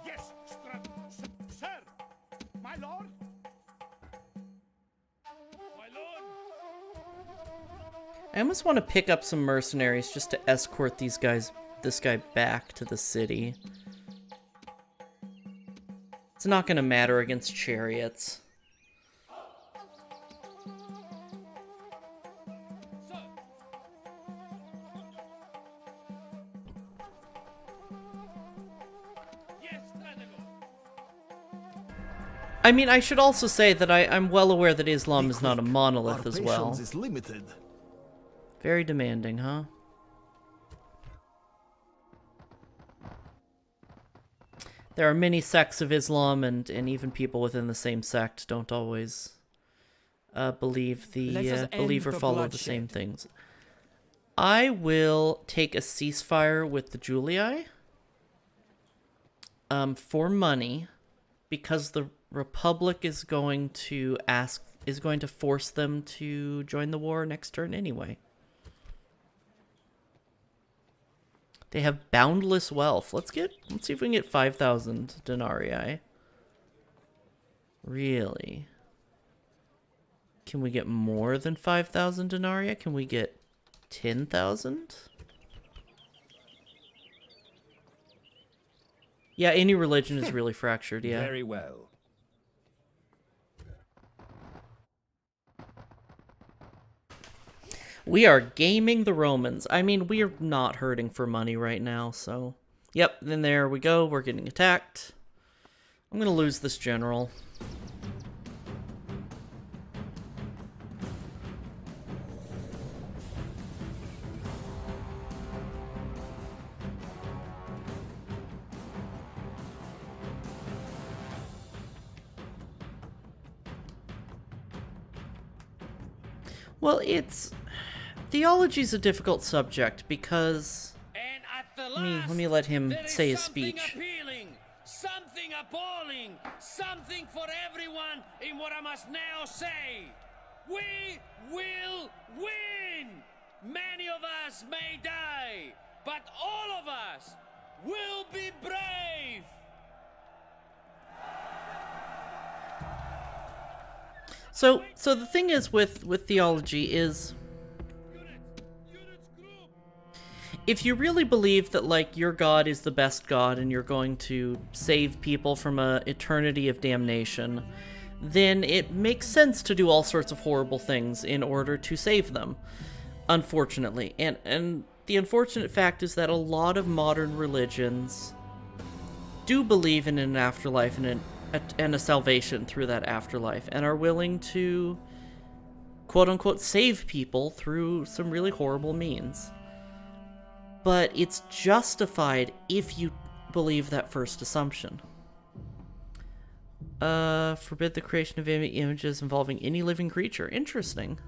Yes, sir. My lord. My lord. I almost want to pick up some mercenaries just to escort this guy back to the city. It's not going to matter against chariots. I mean, I should also say that I'm well aware that Islam is not a monolith as well. Patience is limited. Very demanding, huh? There are many sects of Islam, and even people within the same sect don't always believe or follow the same things. I will take a ceasefire with the Julii for money, because the Republic is going to force them to join the war next turn anyway. They have boundless wealth. Let's see if we can get 5,000 denarii. Really? Can we get more than 5,000 denarii? Can we get 10,000? Yeah, any religion is really fractured, yeah. Very well. We are gaming the Romans. I mean, we are not hurting for money right now, so... Yep, then there we go. We're getting attacked. I'm gonna lose this general. Well, theology's a difficult subject because... And at the Let me let him there is say his something speech. appealing, something appalling, something for everyone in what I must now say. We will win! Many of us may die, but all of us will be brave! So the thing is with theology is... If you really believe that, like, your God is the best God and you're going to save people from an eternity of damnation, then it makes sense to do all sorts of horrible things in order to save them, unfortunately. And the unfortunate fact is that a lot of modern religions do believe in an afterlife and a salvation through that afterlife, and are willing to, quote-unquote, save people through some really horrible means. But it's justified if you believe that first assumption. Forbid the creation of images involving any living creature. Interesting.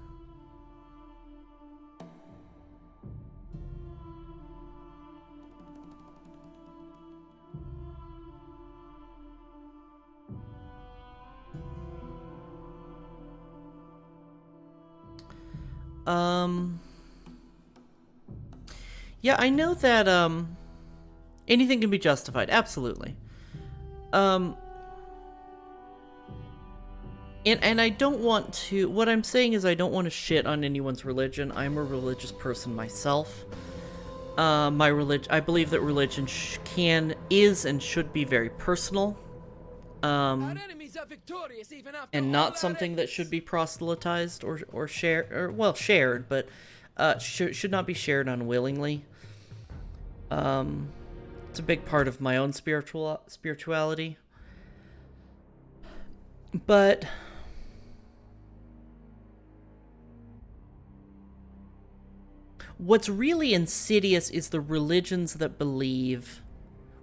Yeah, I know that, anything can be justified. Absolutely. And I don't want to... What I'm saying is I don't want to shit on anyone's religion. I'm a religious person myself. I believe that religion is and should be very personal. And not something that should be proselytized or shared, shared, but should not be shared unwillingly. It's a big part of my own spirituality. But what's really insidious is the religions that believe,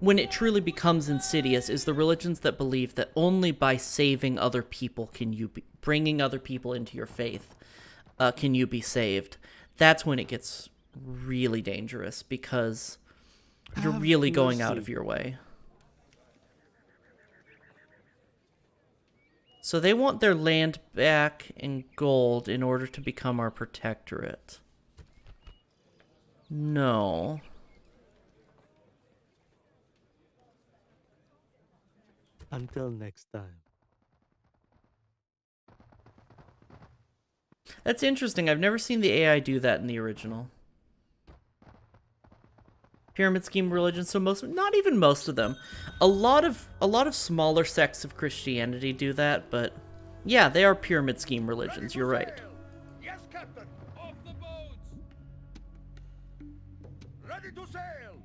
when it truly becomes insidious, is the religions that believe that only by saving other people can you be, bringing other people into your faith, can you be saved. That's when it gets really dangerous, because you're really going out of your way. So they want their land back in gold in order to become our protectorate. No. Until next time. That's interesting. I've never seen the AI do that in the original. Pyramid scheme religion, so not even most of them. A lot of smaller sects of Christianity do that, but yeah, they are pyramid scheme religions. You're right. Yes, Captain. Off the boats. Ready to sail.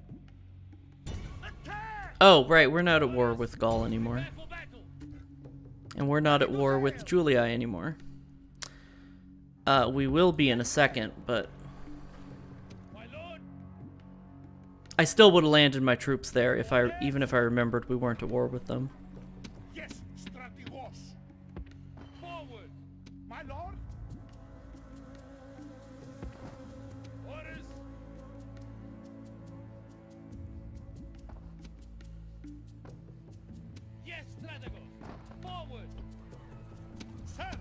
Attack! Oh, right, we're not at war with Gaul anymore. And we're not at war with Julii anymore. We will be in a second, but I still would have landed my troops there even if I remembered we weren't at war with them. Yes, Stratigos. Forward, my lord. Orders. Yes, Stratigos. Forward. Sir.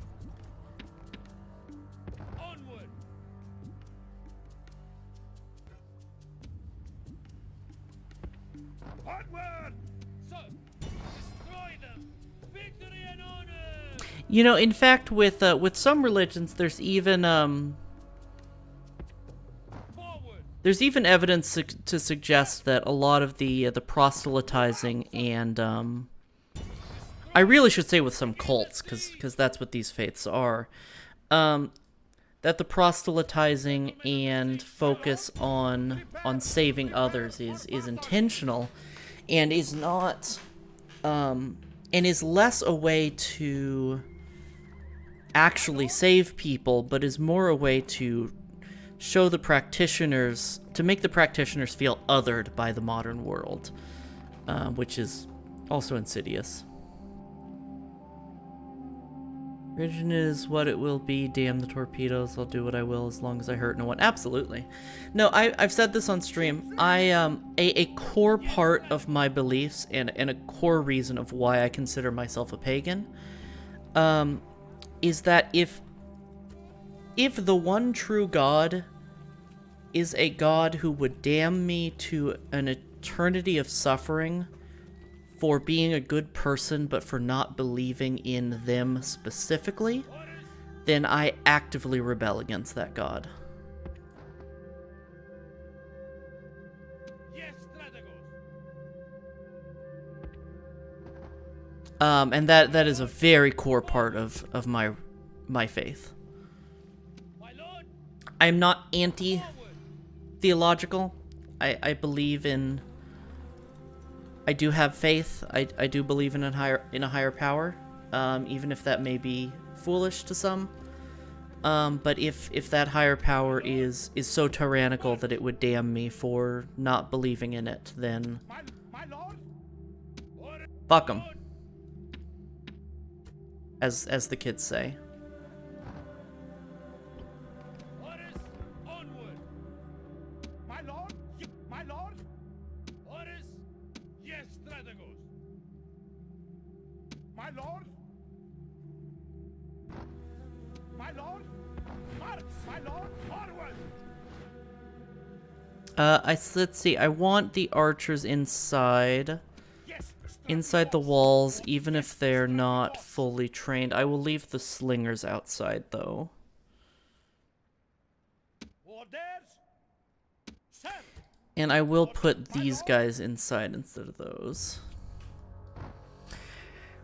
Onward. Onward! So, destroy them! Victory and honor! You know, in fact, with some religions, there's even evidence to suggest that a lot of the proselytizing and I really should say with some cults, because that's what these faiths are. That that the proselytizing and focus on saving others is intentional, and is not and is less a way to actually save people, but is more a way to show the practitioners, to make the practitioners feel othered by the modern world, which is also insidious. Religion is what it will be. Damn the torpedoes. I'll do what I will as long as I hurt no one. Absolutely. No, I've said this on stream. A core part of my beliefs and a core reason of why I consider myself a pagan, is that if the one true God is a God who would damn me to an eternity of suffering for being a good person but for not believing in them specifically, then I actively rebel against that God. And that is a very core part of my faith. I'm not anti-theological. I believe in... I do have faith. I do believe in a higher power, even if that may be foolish to some. But if that higher power is so tyrannical that it would damn me for not believing in it, then fuck 'em, as the kids say. Let's see. I want the archers inside the walls, even if they're not fully trained. I will leave the slingers outside, though. And I will put these guys inside instead of those.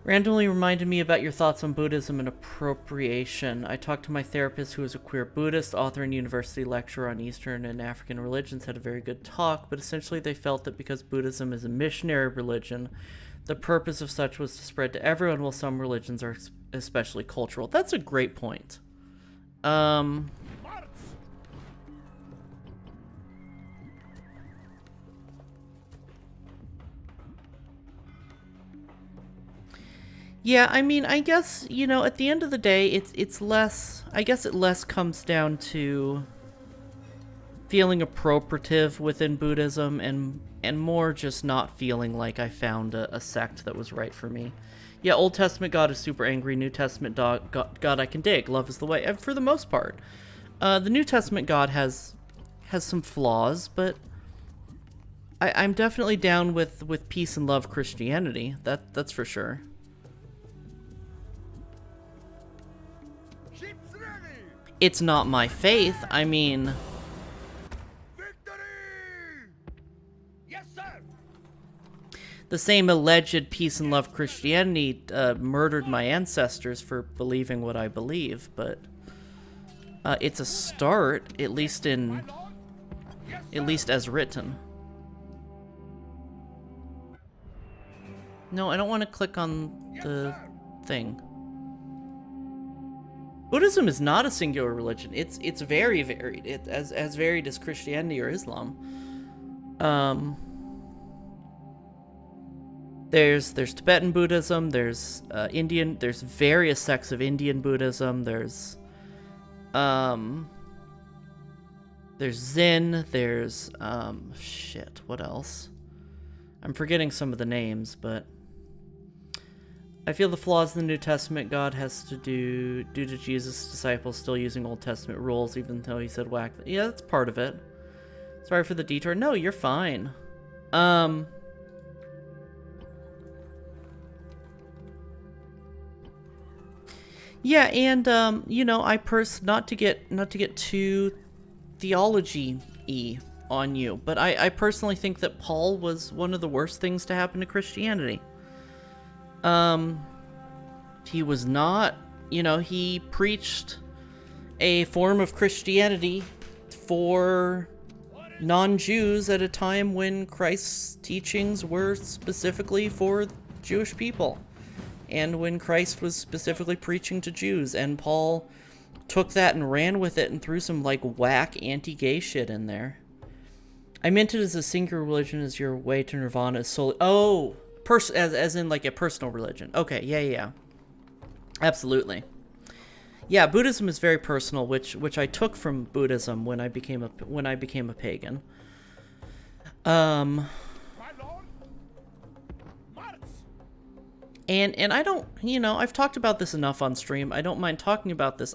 Randomly reminded me about your thoughts on Buddhism and appropriation. I talked to my therapist, who is a queer Buddhist, author and university lecturer on Eastern and African religions, had a very good talk, but essentially they felt that because Buddhism is a missionary religion, the purpose of such was to spread to everyone, while some religions are especially cultural. That's a great point. Yeah, I mean, I guess, you know, at the end of the day, it's less, I guess it less comes down to feeling appropriative within Buddhism and more just not feeling like I found a sect that was right for me. Yeah, Old Testament God is super angry, New Testament God I can dig, love is the way, and for the most part. The New Testament God has some flaws, but I'm definitely down with peace and love Christianity, that's for sure. It's not my faith. I mean... Yes, sir. The same alleged peace and love Christianity murdered my ancestors for believing what I believe, but it's a start, at least as written. No, I don't want to click on the thing. Buddhism is not a singular religion. It's very varied. It's as varied as Christianity or Islam. There's Tibetan Buddhism. There's Indian. There's various sects of Indian Buddhism. There's Zen. There's shit. What else? I'm forgetting some of the names, but. I feel the flaws in the New Testament God has to do due to Jesus' disciples still using Old Testament rules, even though he said whack. Yeah, that's part of it. Sorry for the detour. No, you're fine. Yeah, and you know, not to get too theology-y on you, but I personally think that Paul was one of the worst things to happen to Christianity. He was not, you know, he preached a form of Christianity for non-Jews at a time when Christ's teachings were specifically for Jewish people, and when Christ was specifically preaching to Jews, and Paul took that and ran with it and threw some like whack anti-gay shit in there. I meant it as a singular religion as your way to nirvana is solely... Oh! As in like a personal religion. Okay, yeah. Absolutely. Yeah, Buddhism is very personal, which I took from Buddhism when I became a pagan. And I don't, I've talked about this enough on stream. I don't mind talking about this.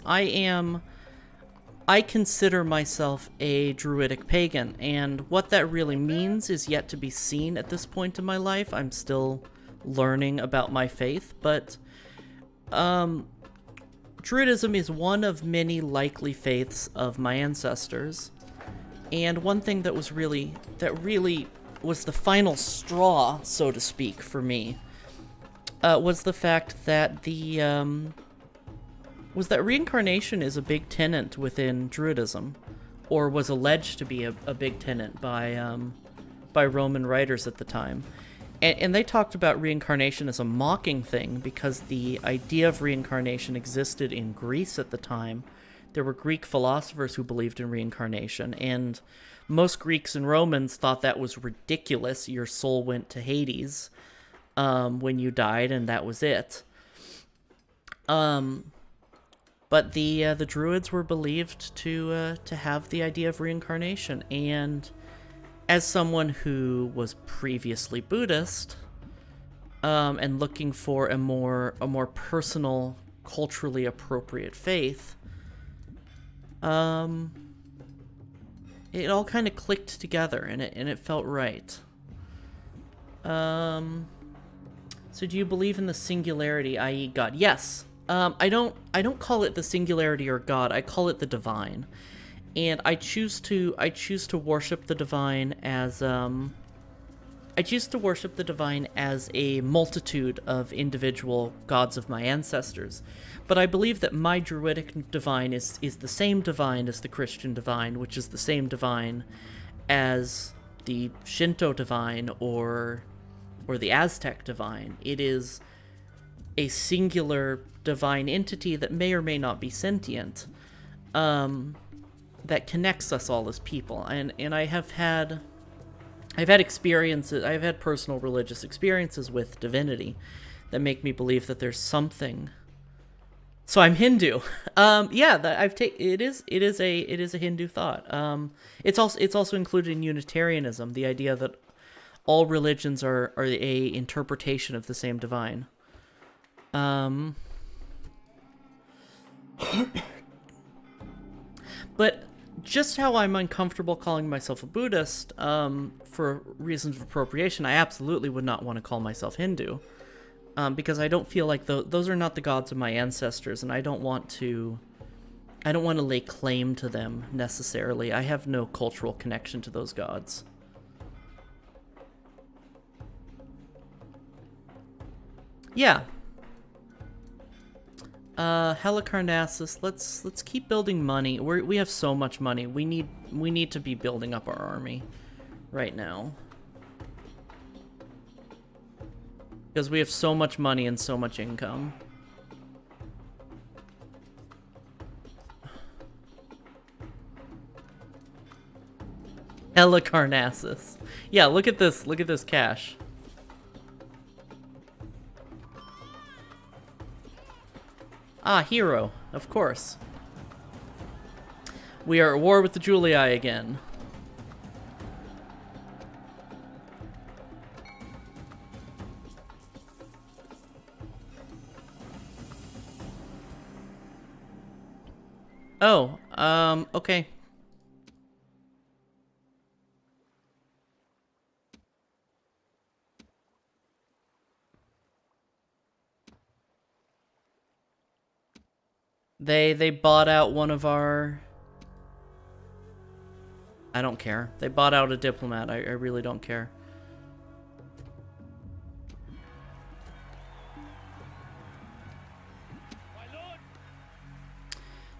I consider myself a druidic pagan, and what that really means is yet to be seen at this point in my life. I'm still learning about my faith, but Druidism is one of many likely faiths of my ancestors, and one thing that really was the final straw, so to speak, for me, was the fact that reincarnation is a big tenet within Druidism, or was alleged to be a big tenet by Roman writers at the time. And they talked about reincarnation as a mocking thing because the idea of reincarnation existed in Greece at the time. There were Greek philosophers who believed in reincarnation, and most Greeks and Romans thought that was ridiculous. Your soul went to Hades when you died, and that was it. But the Druids were believed to have the idea of reincarnation, and as someone who was previously Buddhist, and looking for a more personal, culturally appropriate faith, it all kind of clicked together, and it felt right. So do you believe in the singularity, i.e. God? Yes. I don't call it the singularity or God. I call it the divine. And I choose to worship the divine as a multitude of individual gods of my ancestors. But I believe that my druidic divine is the same divine as the Christian divine, which is the same divine as the Shinto divine or the Aztec divine. It is a singular divine entity that may or may not be sentient, that connects us all as people. And I've had experiences, I've had personal religious experiences with divinity that make me believe that there's something. So I'm Hindu. Yeah, it is a Hindu thought. It's also included in Unitarianism, the idea that all religions are a interpretation of the same divine. But just how I'm uncomfortable calling myself a Buddhist, for reasons of appropriation, I absolutely would not want to call myself Hindu, because I don't feel like those are not the gods of my ancestors, and I don't want to lay claim to them necessarily. I have no cultural connection to those gods. Yeah. Helicarnassus, let's keep building money. We have so much money. We need to be building up our army right now. Because we have so much money and so much income. Helicarnassus. Yeah, look at this cash. Ah, hero, of course. We are at war with the Julii again. Oh, okay. They bought out one of our... I don't care. They bought out a diplomat. I really don't care.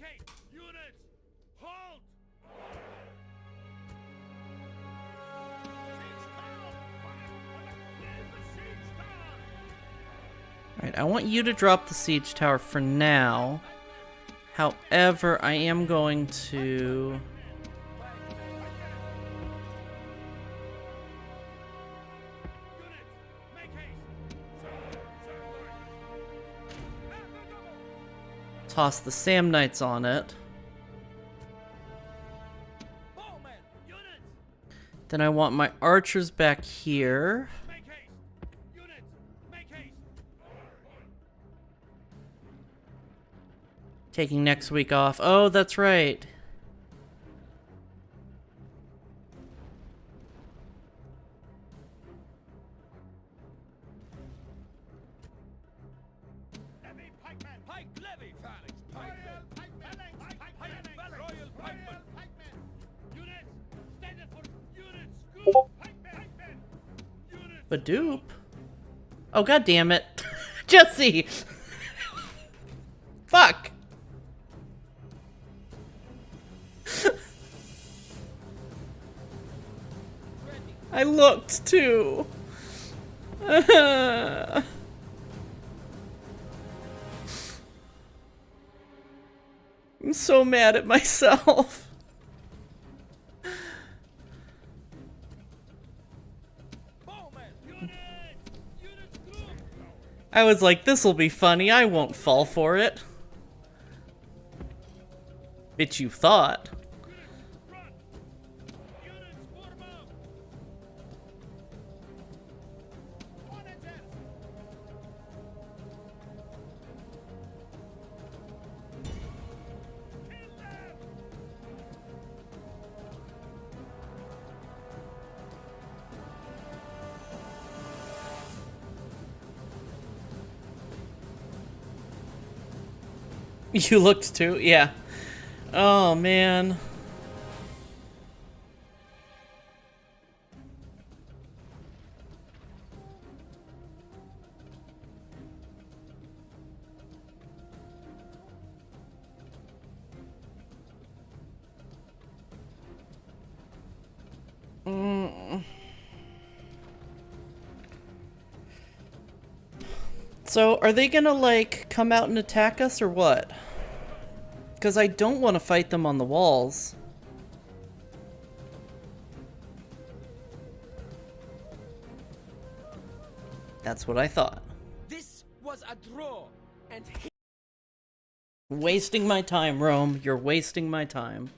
Make haste! Units! Halt! Alright, I want you to drop the siege tower for now. However, I am going to... toss the Sam Knights on it. Then I want my archers back here. Taking next week off. Oh, that's right. Badoop? Oh, god damn it. Jesse! Fuck! I looked too. I'm so mad at myself. I was like, this'll be funny, I won't fall for it. Bitch, you thought. You looked too? Yeah. Oh, man. So, are they gonna, like, come out and attack us, or what? Because I don't want to fight them on the walls. That's what I thought. This was a draw, and Wasting my time, Rome. You're wasting my time.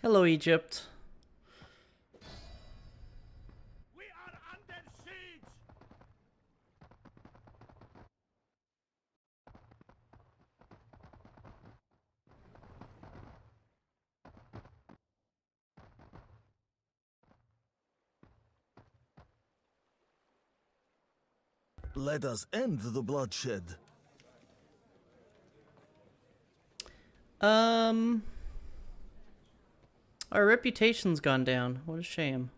Hello, Egypt. We are under siege! Let us end the bloodshed. Our reputation's gone down. What a shame.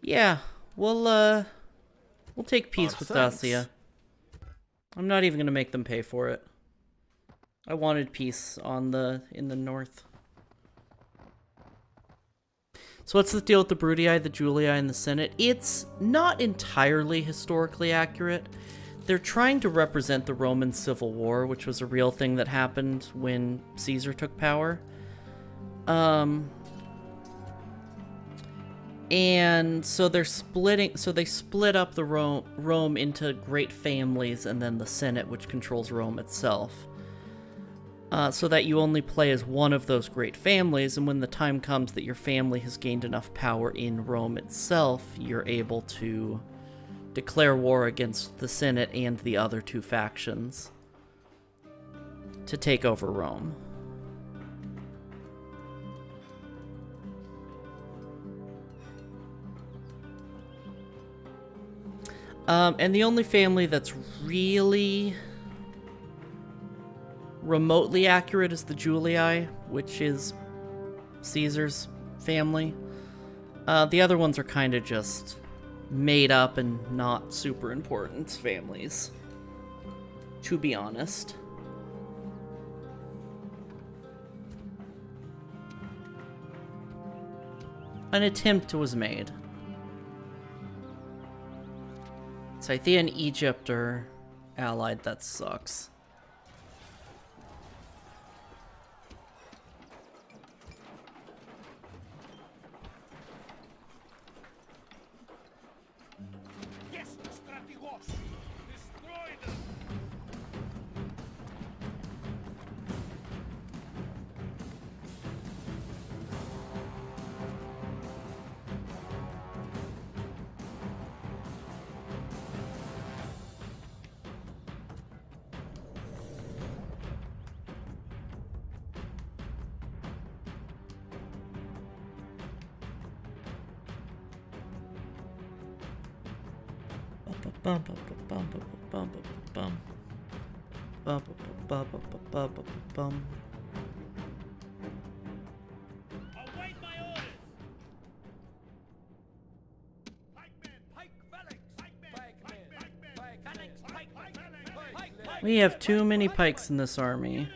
Yeah, we'll take peace with Dacia. I'm not even gonna make them pay for it. I wanted peace in the north. So what's the deal with the Brudii, the Julii, and the Senate? It's not entirely historically accurate. They're trying to represent the Roman Civil War, which was a real thing that happened when Caesar took power. And so they're splitting, so they split up the Rome into great families and then the Senate, which controls Rome itself. So that you only play as one of those great families, and when the time comes that your family has gained enough power in Rome itself, you're able to declare war against the Senate and the other two factions to take over Rome. And the only family that's really remotely accurate is the Julii, which is Caesar's family. The other ones are kind of just made up and not super important families, to be honest. An attempt was made. Scythia and Egypt are allied, that sucks. Yes, Strategos! Destroy them! Await my orders! We have too many pikes in this army.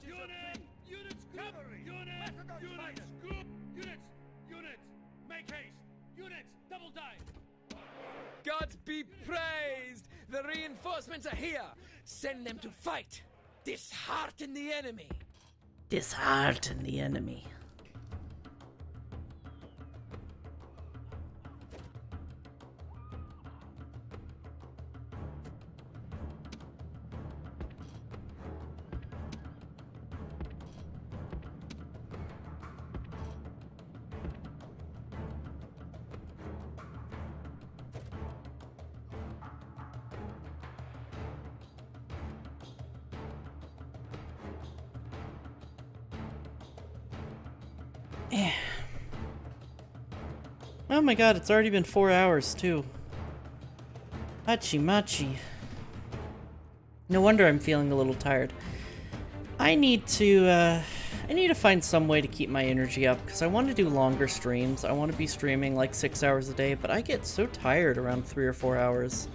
Units, cavalry! Units! Make haste! Units, double dive! Gods be praised! The reinforcements are here! Send them to fight! Dishearten the enemy! Dishearten the enemy. Oh my god, it's already been 4 hours too. Hachi machi. No wonder I'm feeling a little tired. I need to find some way to keep my energy up because I want to do longer streams. I want to be streaming like 6 hours a day, but I get so tired around 3 or 4 hours.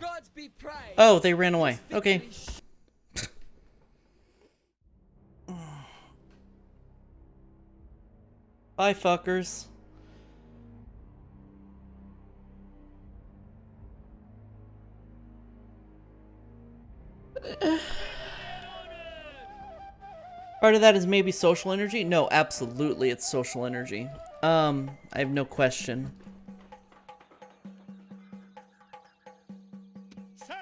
Gods be praised! Oh, they ran away. Okay. Bye, fuckers. Part of that is maybe social energy? No, absolutely it's social energy. I have no question. Sir!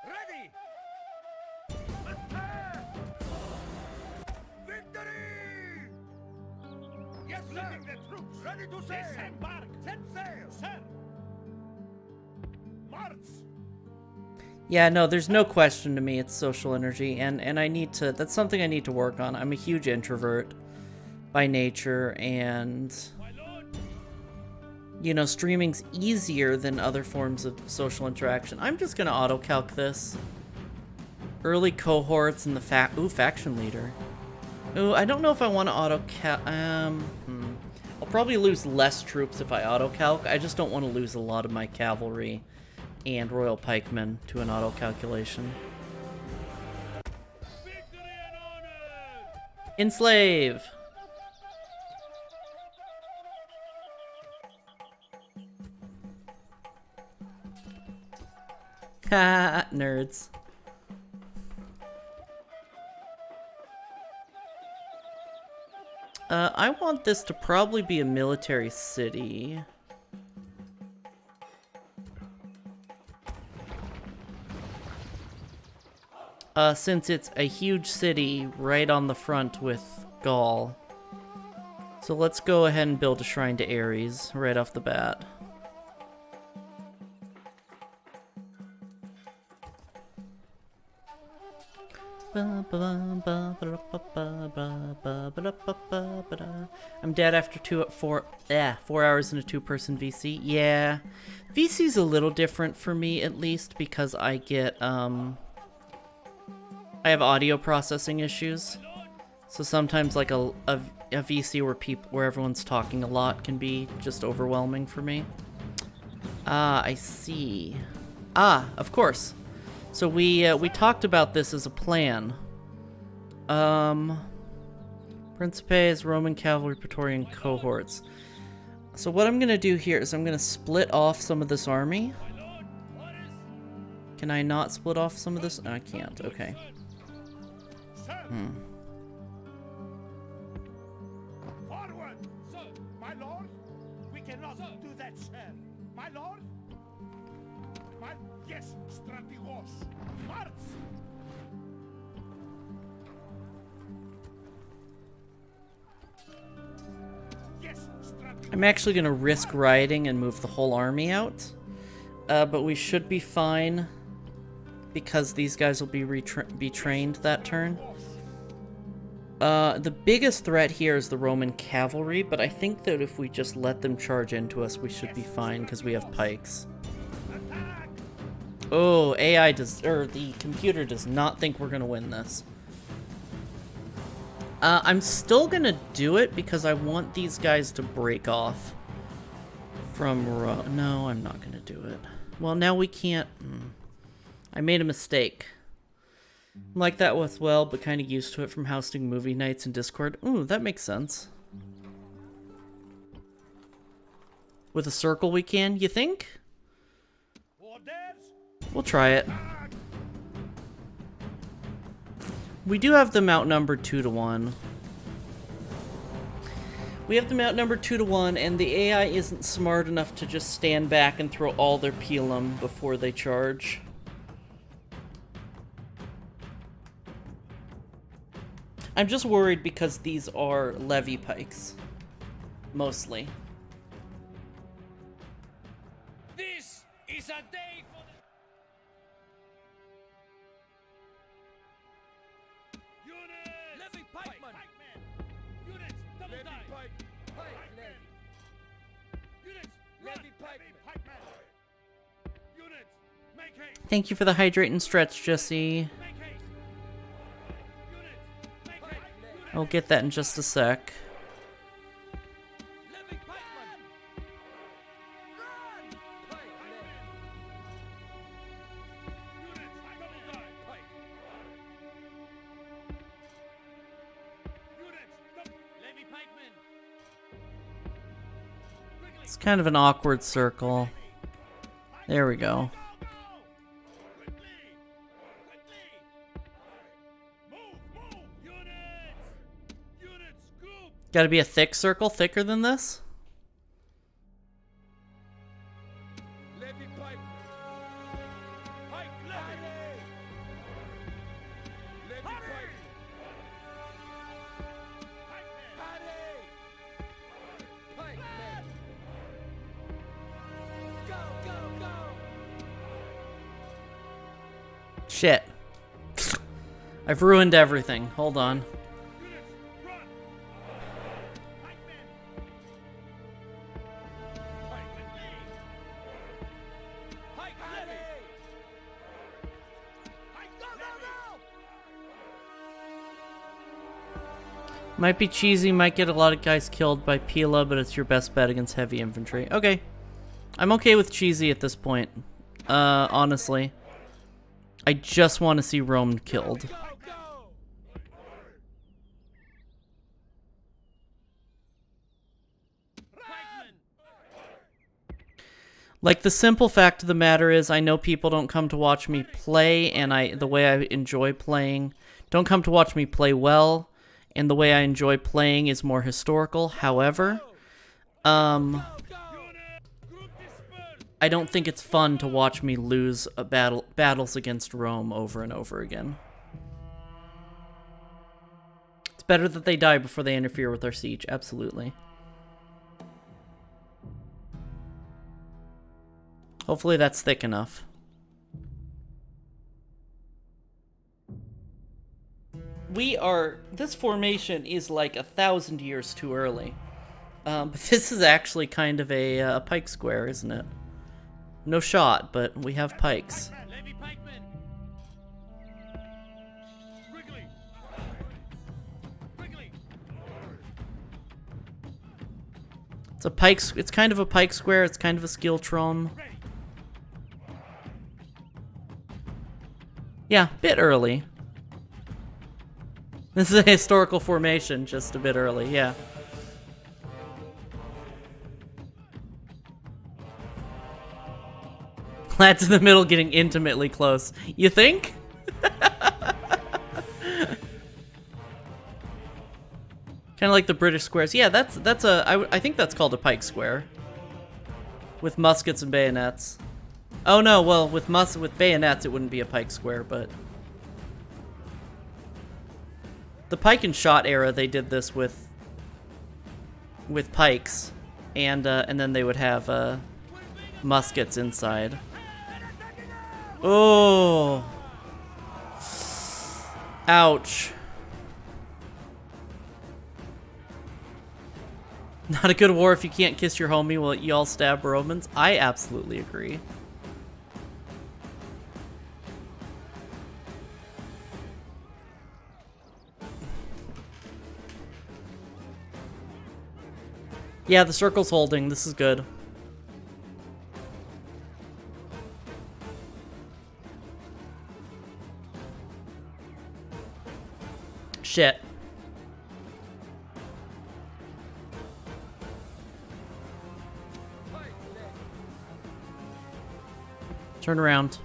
Ready! Attack! Victory! Yes, sir! The troops! Ready to sail! Disembark! Set sail! Sir! March! Yeah, no, there's no question to me it's social energy, and I need to, that's something I need to work on. I'm a huge introvert by nature, and, you know, streaming's easier than other forms of social interaction. I'm just gonna auto-calc this. Early cohorts in the faction leader. Ooh, I don't know if I want to auto-calc, I'll probably lose less troops if I auto-calc. I just don't want to lose a lot of my cavalry and royal pikemen to an auto-calculation. Enslave! Ha, nerds. I want this to probably be a military city. Since it's a huge city right on the front with Gaul. So let's go ahead and build a shrine to Ares right off the bat. I'm dead after 4 hours in a 2-person VC. Yeah, VC's a little different for me, at least, because I get I have audio processing issues. So sometimes like a VC where everyone's talking a lot can be just overwhelming for me. Ah, I see. Ah, of course. So we talked about this as a plan. Principes, Roman cavalry, Praetorian cohorts. So what I'm gonna do here is I'm gonna split off some of this army. Can I not split off some of this? No, I can't. Okay. Forward! Sir, my lord? We cannot do that, sir. My lord? Yes, strategos. March! Yes, strategos. I'm actually gonna risk rioting and move the whole army out. But we should be fine because these guys will be trained that turn. The biggest threat here is the Roman cavalry, but I think that if we just let them charge into us, we should be fine because we have pikes. Oh, the computer does not think we're gonna win this. I'm still gonna do it because I want these guys to break off from no, I'm not gonna do it. Well, now we can't. I made a mistake. I'm like that as well, but kind of used to it from hosting movie nights in Discord. Ooh, that makes sense. With a circle we can, you think? We'll try it. We do have them outnumbered 2-1. We have them outnumbered 2-1, and the AI isn't smart enough to just stand back and throw all their pilum before they charge. I'm just worried because these are levy pikes. Mostly. This is a day for the... Units! Levy pikeman! Units, double Levy time! pike! Pike levy! Units, Levy pikeman! Units, make haste! Thank you for the hydrate and stretch, Jesse. Make haste! Units, make haste! I'll get that in just a sec. Levy pikeman! Run! Pike levy! Units, double time! Pike! Units, double... Levy pikemen! It's kind of an awkward circle. There we go. Gotta be a thick circle, thicker than this? Levy pike! Pike levy! Levy pike! Pike levy! Go, go, go! Shit. I've ruined everything. Hold on. Might be cheesy, might get a lot of guys killed by Pila, but it's your best bet against heavy infantry. Okay. I'm okay with cheesy at this point. Honestly. I just want to see Rome killed. Like, the simple fact of the matter is, I know people don't come to watch me play, and the way I enjoy playing, don't come to watch me play well, and the way I enjoy playing is more historical. However, I don't think it's fun to watch me lose battles against Rome over and over again. It's better that they die before they interfere with our siege, absolutely. Hopefully that's thick enough. This formation is like 1,000 years too early. But this is actually kind of a pike square, isn't it? No shot, but we have pikes. Levy pikemen. Wrigley. Wrigley. It's kind of a pike square, it's kind of a skilltron. Yeah, bit early. This is a historical formation, just a bit early, yeah. Lads in the middle getting intimately close. You think? Kind of like the British squares. Yeah, I think that's called a pike square. With muskets and bayonets. Oh no, well, with bayonets it wouldn't be a pike square, but... The pike and shot era, they did this with pikes. And then they would have, muskets inside. Oh! Ouch. Not a good war if you can't kiss your homie while you all stab Romans. I absolutely agree. Yeah, the circle's holding. This is good. Shit. Turn around.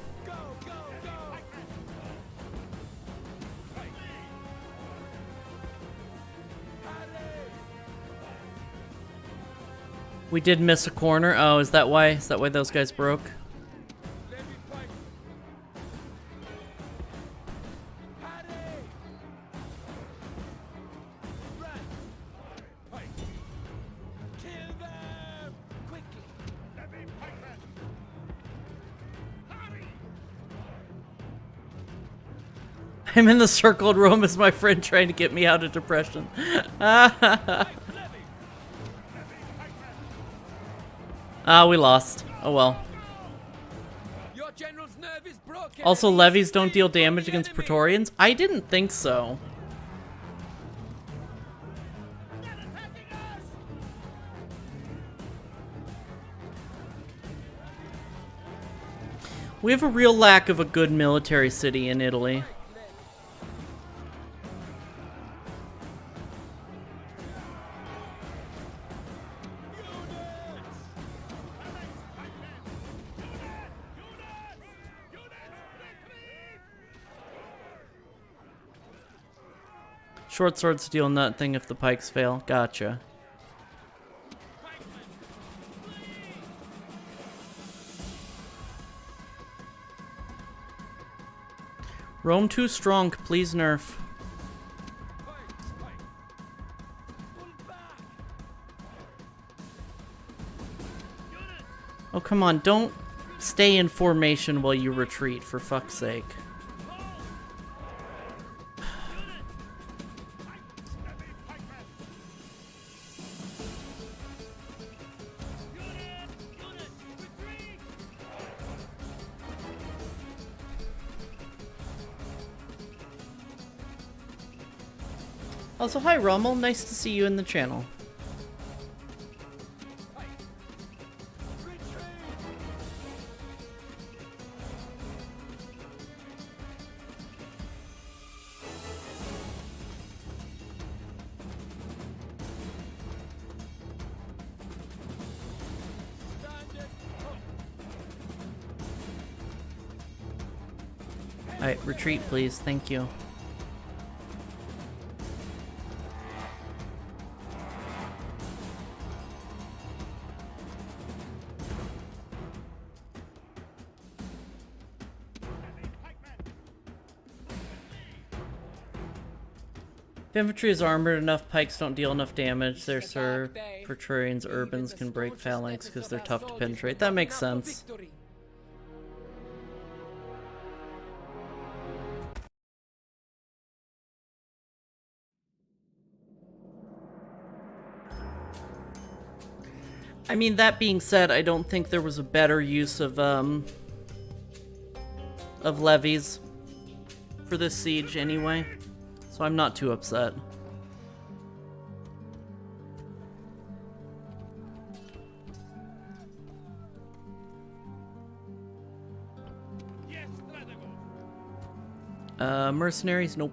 We did miss a corner. Oh, is that why? Is that why those guys broke? I'm in the circle and Rome is my friend trying to get me out of depression. We lost. Oh well. Also, levies don't deal damage against Praetorians? I didn't think so. We have a real lack of a good military city in Italy. Short swords deal nothing if the pikes fail. Gotcha. Rome too strong, please nerf. Oh, come on, don't stay in formation while you retreat, for fuck's sake. Also, hi Rommel, nice to see you in the channel. Alright, retreat please, thank you. If infantry is armored enough, pikes don't deal enough damage. There, sir. Praetorians, urbans can break phalanx because they're tough to penetrate. That makes sense. I mean, that being said, I don't think there was a better use of levies for this siege anyway, so I'm not too upset. Mercenaries, nope.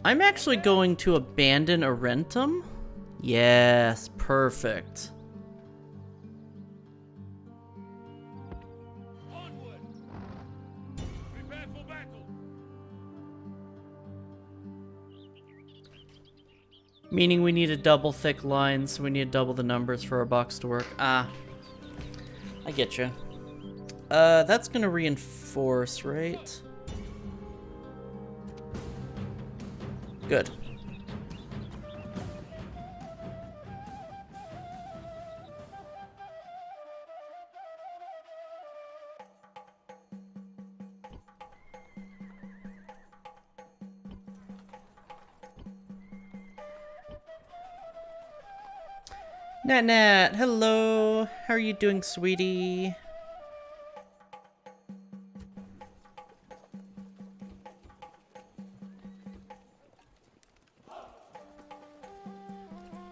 I'm actually going to abandon Arentum. Yes, perfect. Onward! Prepare for battle! Meaning we need a double thick line, so we need double the numbers for our box to work. Ah. I get you. That's gonna reinforce, right? Good. Nat, hello. How are you doing, sweetie?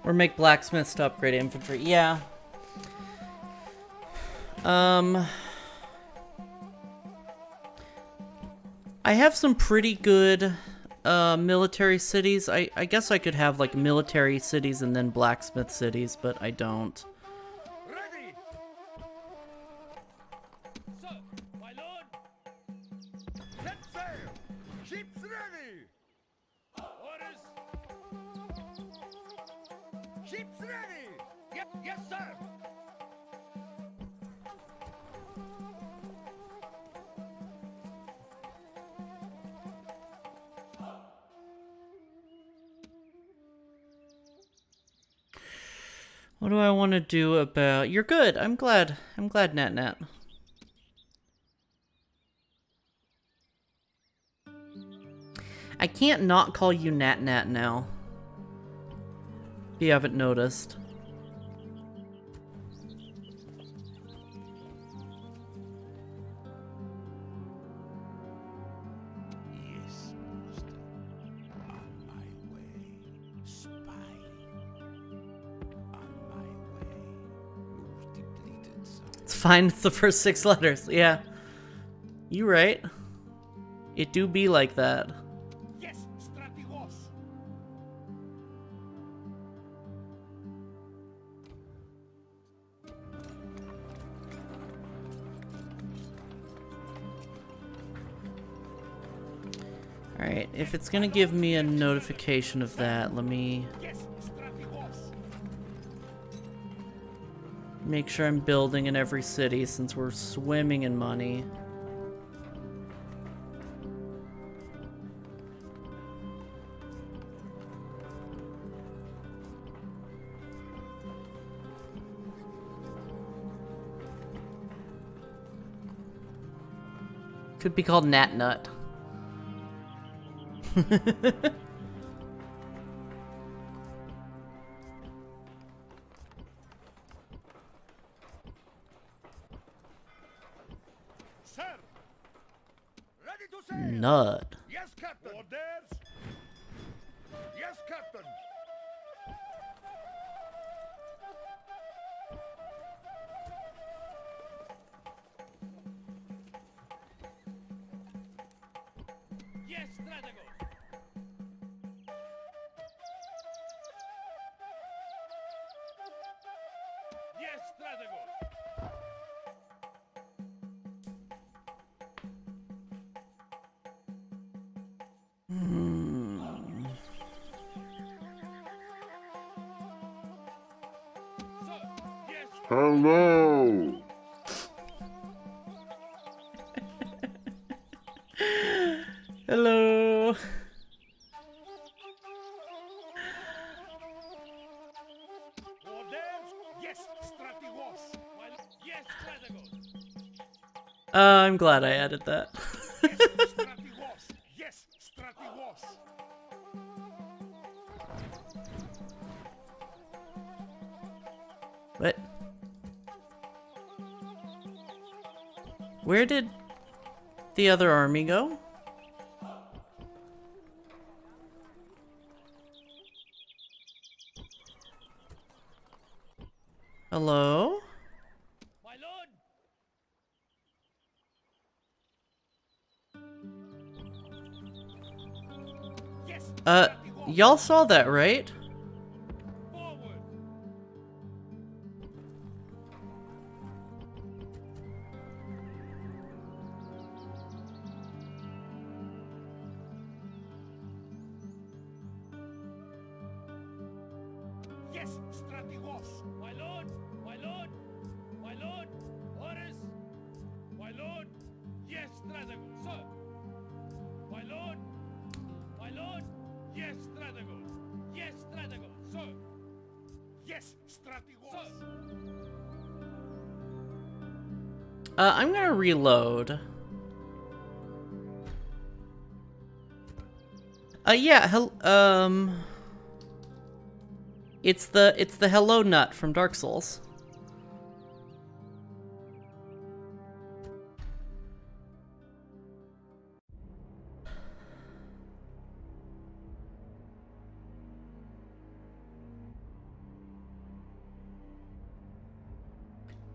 Or make blacksmiths to upgrade infantry. Yeah. I have some pretty good military cities. I guess I could have like military cities and then blacksmith cities, but I don't. Ready! Sir, my lord! Set sail! Ships ready! Orders! Ships ready! Yes, sir! What do I want to do about... You're good. I'm glad. I'm glad, Nat. I can't not call you Nat now. If you haven't noticed. Yes, master. On my way. Spy. On my way. You've depleted some. It's fine. It's the first 6 letters. Yeah. You right. It do be like that. Yes, Strategos. Alright, if it's gonna give me a notification of that, let me Yes, Strategos. make sure I'm building in every city since we're swimming in money. Could be called Nat Nut. Sir. Ready to sail. Nut. Yes, Captain. Orders. Yes, Captain. Yes, Strategos. Yes, Strategos. Sir, yes. Hello! Hello. Orders. Yes, Strategos. Yes, Strategos. I'm glad I added that. Yes, Strategos. Yes, Strategos. Where did the other army go? Hello? My lord! Yes. Y'all saw that, right? Forward. Yes, strategos. My lord! My lord! My lord! Orders! My lord! Yes, strategos. Sir! My lord! My lord! Yes, strategos. Yes, strategos! Sir! Yes, strategos. Sir! I'm gonna reload. Yeah, it's the hello nut from Dark Souls.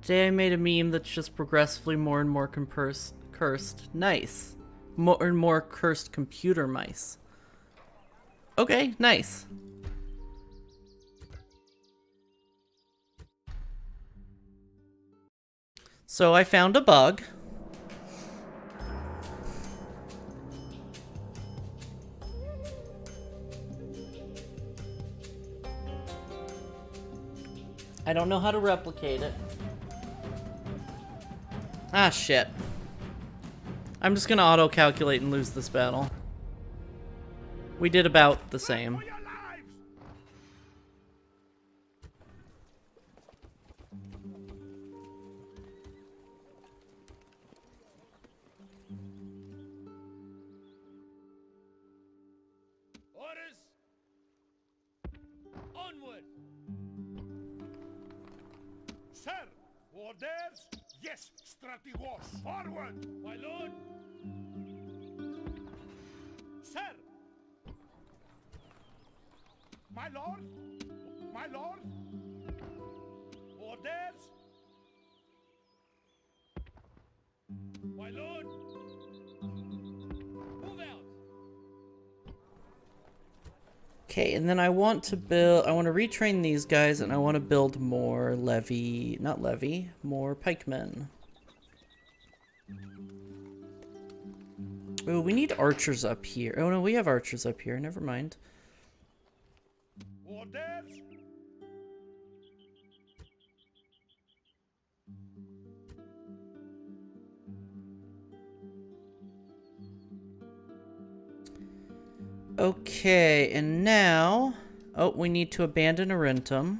Today I made a meme that's just progressively more and more cursed. Nice. More and more cursed computer mice. Okay, nice. So I found a bug. I don't know how to replicate it. Ah, shit. I'm just gonna auto-calculate and lose this battle. We did about the same. For your lives. Orders! Onward! Sir, orders. Yes, strategos. Forward. My lord! Sir. My lord. My lord. Orders. My lord! Move out! Okay, and then I want to retrain these guys, and I want to build more more pikemen. Oh, we need archers up here. Oh no, we have archers up here, never mind. Orders. Okay, and now... Oh, we need to abandon Arentum.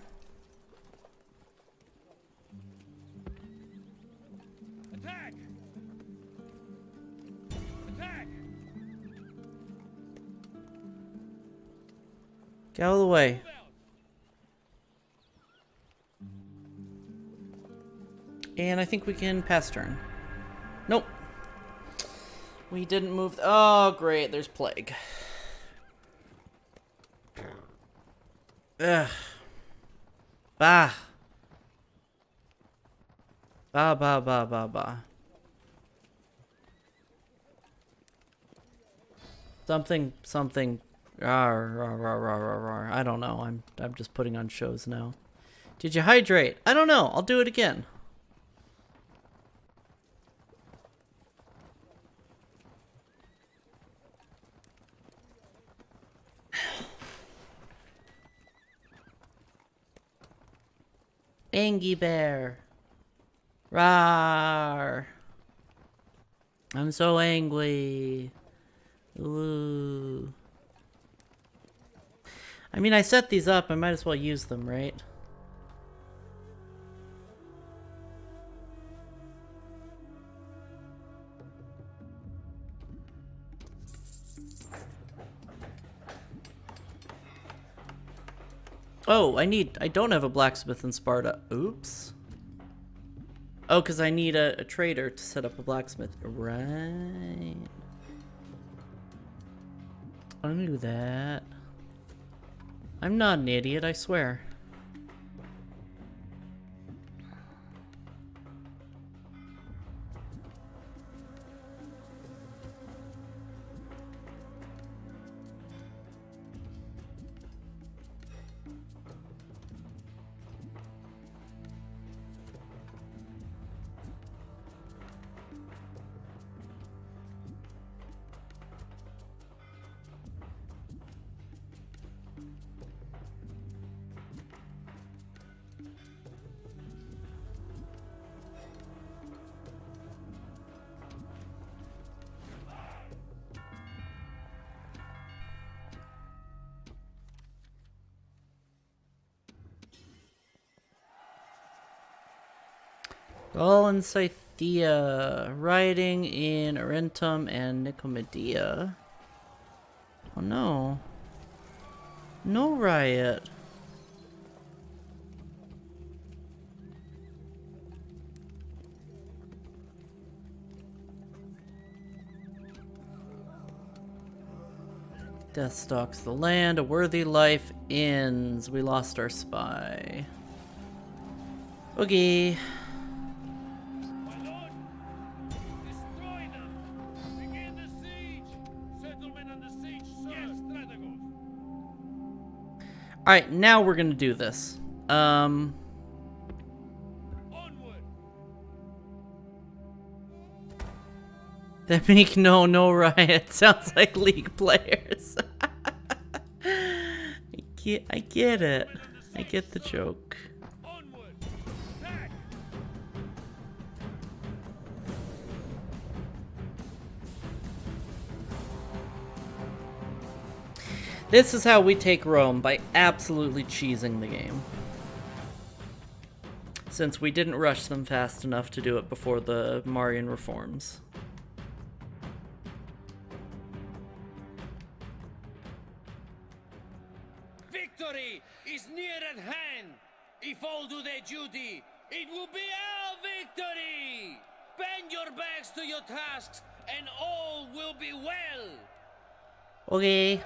Attack. Attack. Get out of the way. Move out! And I think we can pass turn. Nope. We didn't move... Oh, great, there's plague. Ugh. Bah. Bah, bah, bah, bah, bah. Something. I don't know. I'm just putting on shows now. Did you hydrate? I don't know. I'll do it again. Angie Bear. Rawr. I'm so angry. Ooh. I mean, I set these up. I might as well use them, right? Oh, I don't have a blacksmith in Sparta. Oops. Oh, because I need a trader to set up a blacksmith. Right. I knew that. I'm not an idiot, I swear. Gaul and Scythia, riding in Arentum and Nicomedia. Oh no. No riot. Death stalks the land, a worthy life ends. We lost our spy. Okay. Alright, now we're gonna do this. That make no riot. Sounds like League players. I get it. I get the joke. This is how we take Rome, by absolutely cheesing the game. Since we didn't rush them fast enough to do it before the Marian reforms. Victory is near at hand. If all do their duty, it will be our victory. Bend your backs to your tasks, and all will be well. Okay.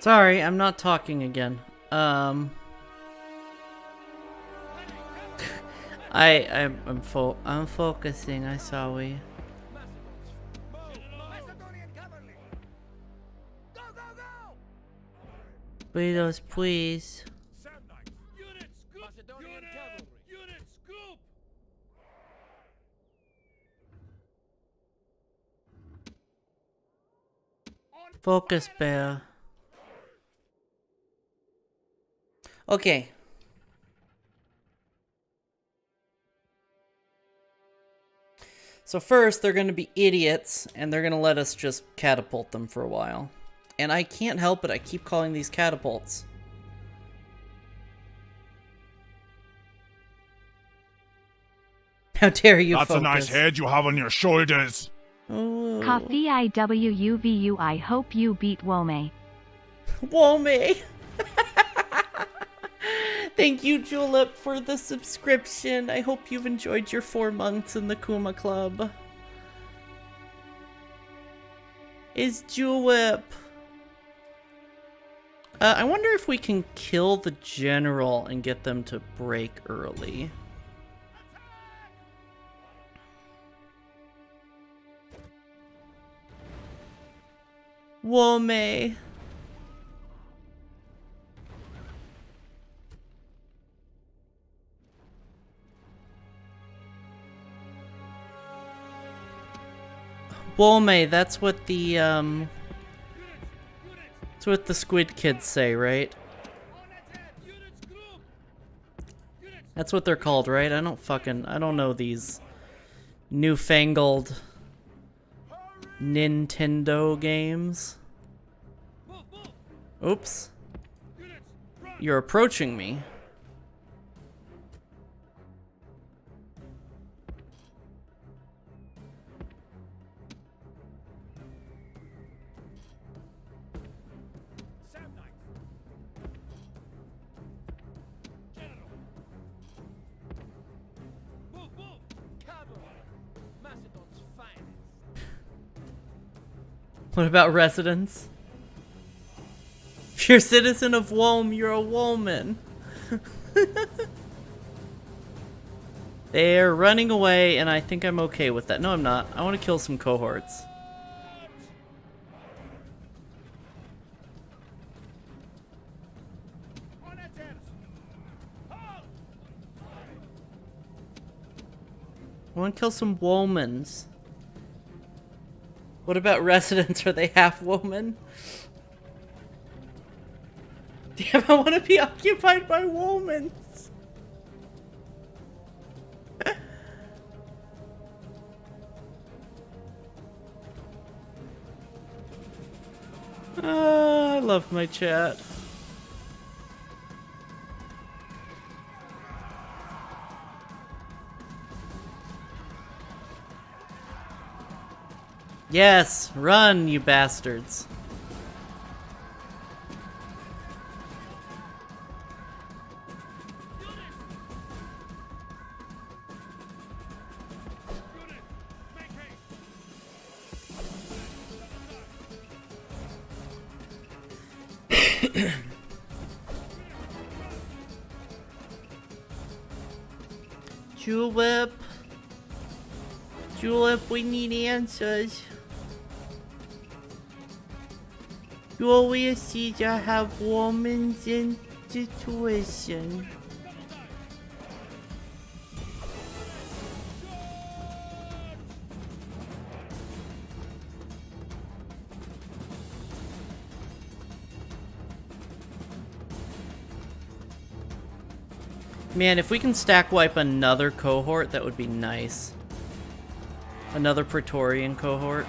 Sorry, I'm not talking again. I'm focusing, I'm sorry. Burritos, please. Focus, bear. Okay. So first, they're going to be idiots, and they're going to let us just catapult them for a while. And I can't help it, I keep calling these catapults. How dare you That's focus. a nice head you have on your shoulders. Oh. Coffee IWUVU, I hope you beat Wome. Wome! Thank you, Julep, for the subscription. I hope you've enjoyed your 4 months in the Kuma Club. Is Julep. I wonder if we can kill the general and get them to break early. Wome. Wome, that's what the that's what the squid kids say, right? That's what they're called, right? I don't know these newfangled Nintendo games. Oops. You're approaching me. What about residents? If you're a citizen of Wome, you're a woman. They're running away, and I think I'm okay with that. No, I'm not. I want to kill some cohorts. I want to kill some womans. What about residents? Are they half woman? Damn, I want to be occupied by womans. I love my chat. Yes, run, you bastards. Julep. Julep, we need answers. You always see to have women in situation. Man, if we can stack wipe another cohort, that would be nice. Another Praetorian cohort.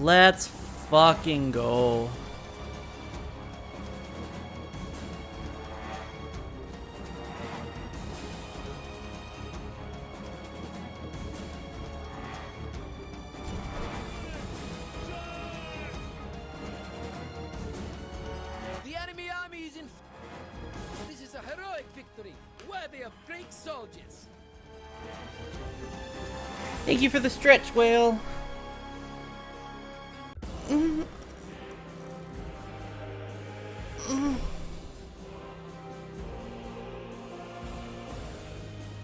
Let's fucking go. The enemy army is in. This is a heroic victory, worthy of great soldiers. Thank you for the stretch, whale.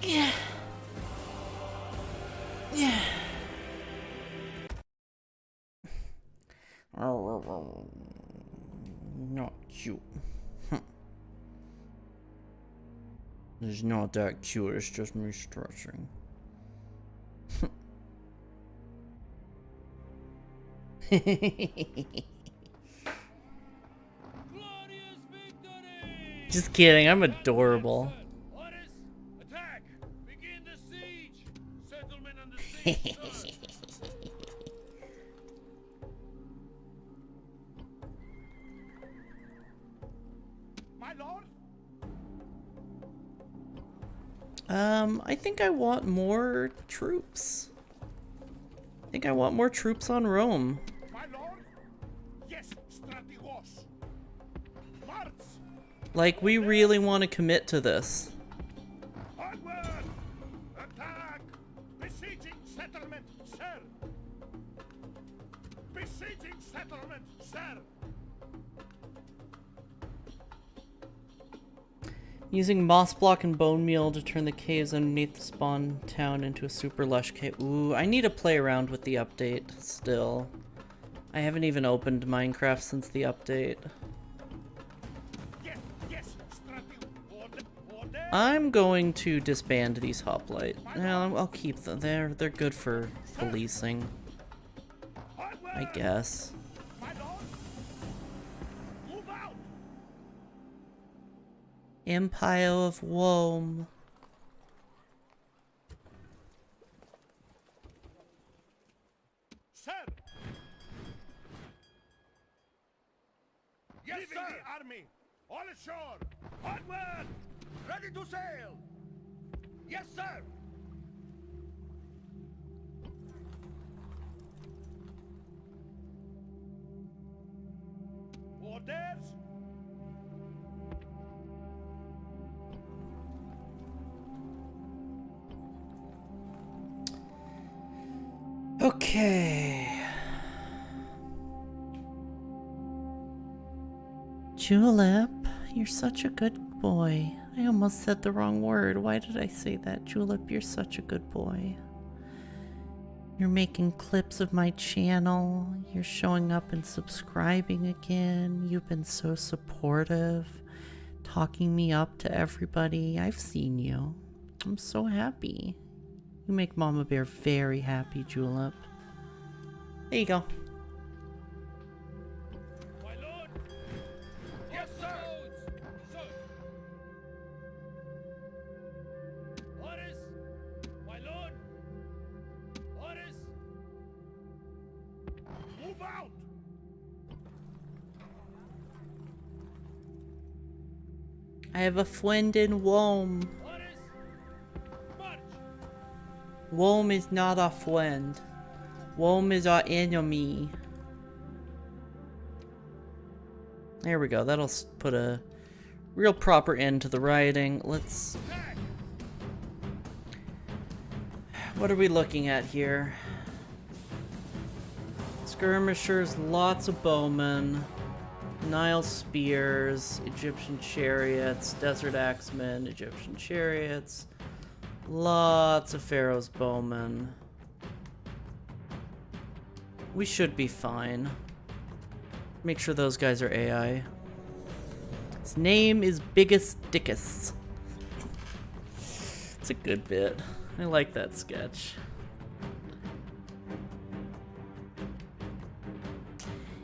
Yeah. Yeah. Not cute. It's not that cute, it's just me stretching. Just kidding, I'm adorable. Attack! Begin the siege! Settlement under siege first. My lord? I think I want more troops. I think I want more troops on Rome. My lord? Yes, stratego. Like, we really want to commit to this. Onward! Attack! Besieging settlement, sir! Besieging settlement, sir! Using moss block and bone meal to turn the caves underneath the spawn town into a super lush cave. Ooh, I need to play around with the update still. I haven't even opened Minecraft since the update. Yes, yes, Stratu! Order! I'm going to disband these hoplite. No, I'll keep them. They're good for policing, I guess. My lord! Move out! Empire of Wome. Sir! Yes, sir! The army! All ashore! Onward! Ready to sail! Yes, sir! Orders! Okay. Julep, you're such a good boy. I almost said the wrong word. Why did I say that? Julep, you're such a good boy. You're making clips of my channel. You're showing up and subscribing again. You've been so supportive, talking me up to everybody. I've seen you. I'm so happy. You make Mama Bear very happy, Julep. There you go. My lord! Yes, sir! So. Orders! My lord! Orders! Move out! I have a friend in Wome. Orders! March! Wome is not our friend. Wome is our enemy. There we go. That'll put a real proper end to the rioting. Let's... What are we looking at here? Skirmishers, lots of bowmen, Nile spears, Egyptian chariots, desert axemen, Egyptian chariots, lots of Pharaoh's bowmen. We should be fine. Make sure those guys are AI. His name is Biggest Dickus. It's a good bit. I like that sketch.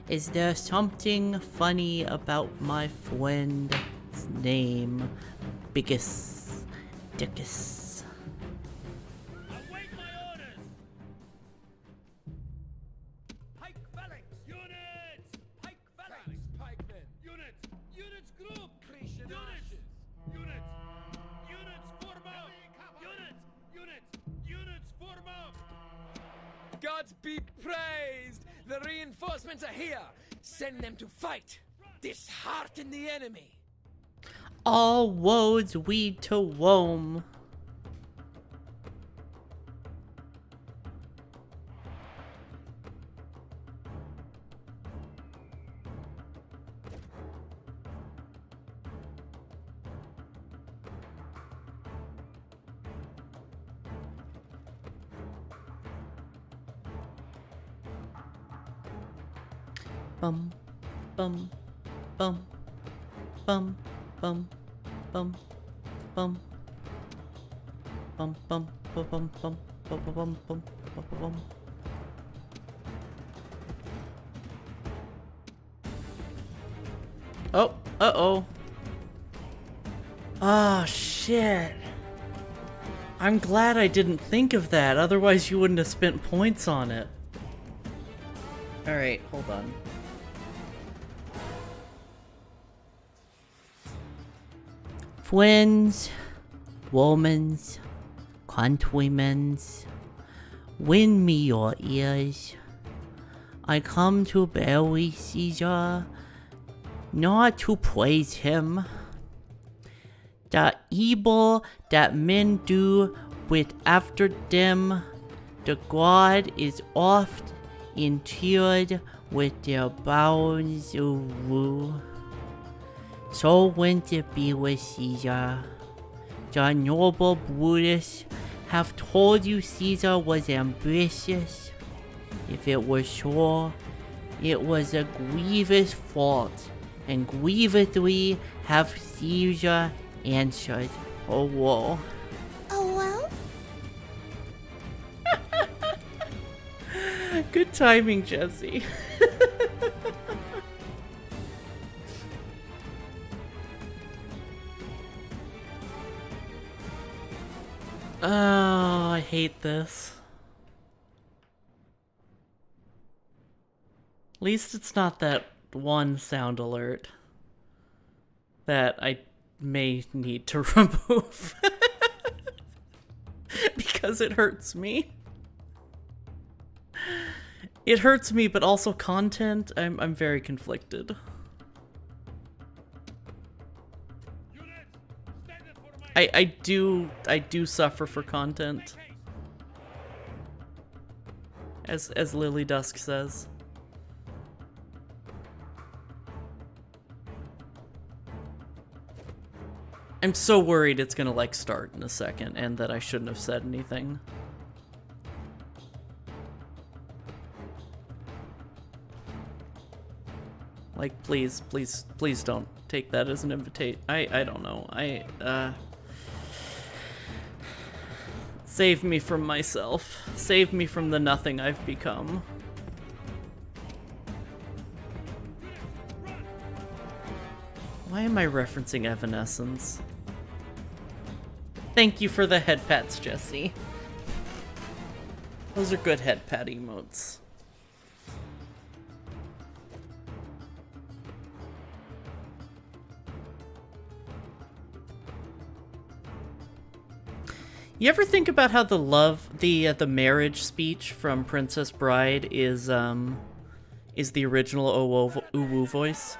Is there something funny about my friend's name, Biggest Dickus? Await my orders! Pike phalanx! Units! Pike phalanx! Pikemen! Units! Units group! Cretan Units! archers! Units! Units form up! Units! Units! Units form up! Gods be praised! The reinforcements are here! Send them to fight! Dishearten the enemy! All roads lead to Rome. Bum, bum, bum, bum, bum, bum, bum, bum, bum, bum, bum, bum, bum, bum, bum, bum. Oh, uh-oh. Oh, shit. I'm glad I didn't think of that, otherwise you wouldn't have spent points on it. Alright, hold on. Friends, womans, countrymen's, win me your ears. I come to bury Caesar, not to praise him, The evil that men do with after them, the God is oft interred with their bones of woe. So went it be with Caesar. The noble Brutus have told you Caesar was ambitious. If it was so, it was a grievous fault, and grievously have Caesar answered. Oh, whoa. Oh well? Good timing, Jesse. Oh, I hate this. At least it's not that one sound alert that I may need to remove. Because it hurts me. It hurts me, but also content, I'm very conflicted. I do suffer for content. As Lily Dusk says. I'm so worried it's gonna like start in a second and that I shouldn't have said anything. Like, please don't take that as an invitation. I don't know. Save me from myself. Save me from the nothing I've become. Why am I referencing Evanescence? Thank you for the head pats, Jesse. Those are good head pat emotes. You ever think about how the marriage speech from Princess Bride is the original Uwu voice?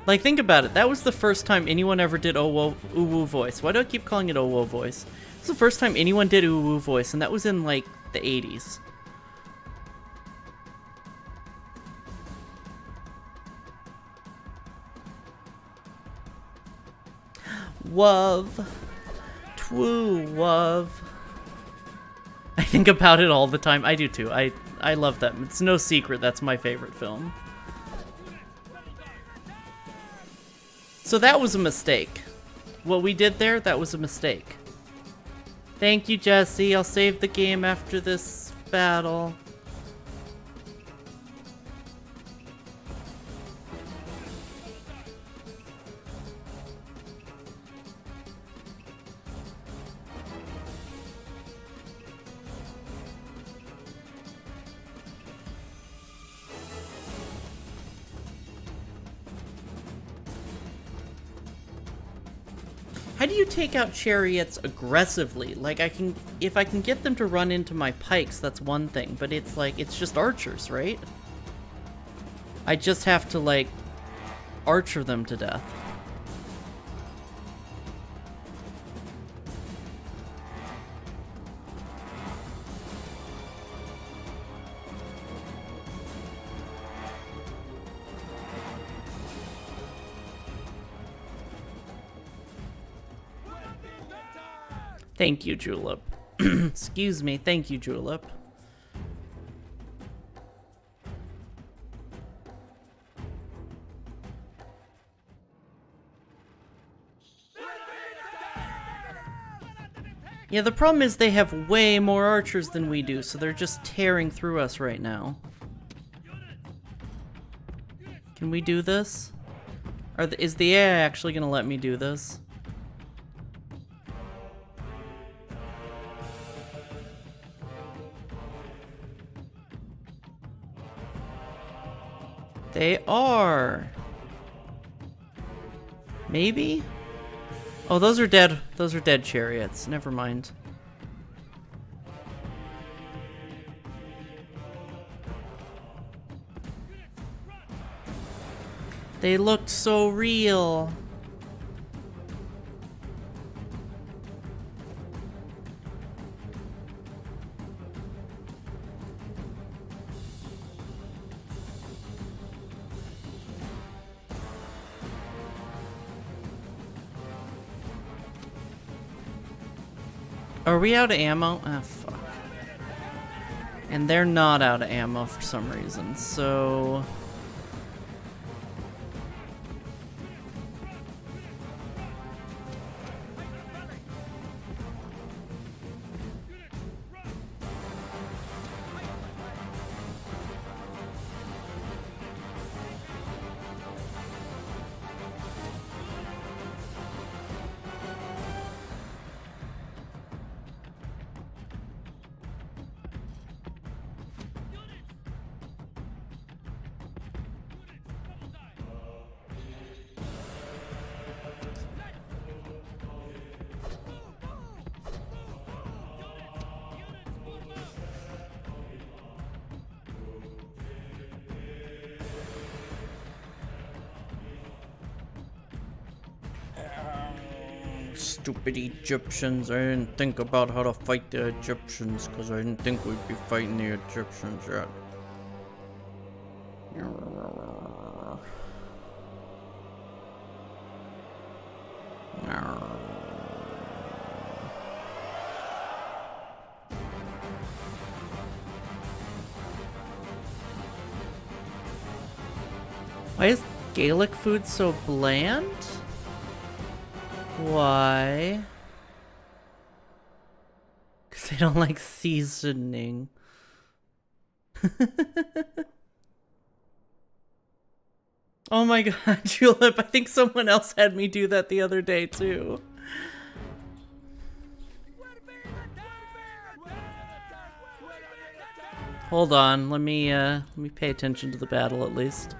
Like, think about it. That was the first time anyone ever did Uwu voice. Why do I keep calling it Owo voice? It's the first time anyone did Uwu voice, and that was in, like, the 80s. Wov. Twoo, wov. I think about it all the time. I do too. I love that. It's no secret that's my favorite film. So that was a mistake. What we did there, that was a mistake. Thank you, Jesse. I'll save the game after this battle. How do you take out chariots aggressively? Like, if I can get them to run into my pikes, that's one thing, but it's like, it's just archers, right? I just have to, like, archer them to death. Thank you, Julep. Excuse me. Thank you, Julep. Yeah, the problem is they have way more archers than we do, so they're just tearing through us right now. Can we do this? Is the AI actually gonna let me do this? They are. Maybe? Oh, those are dead. Those are dead chariots. Never mind. They looked so real. Are we out of ammo? Ah, fuck. And they're not out of ammo for some reason, so... Stupid Egyptians. I didn't think about how to fight the Egyptians because I didn't think we'd be fighting the Egyptians yet. Why is Gaelic food so bland? Why? Because they don't like seasoning. Oh my god, Julep, I think someone else had me do that the other day too. Hold on, let me pay attention to the battle at least.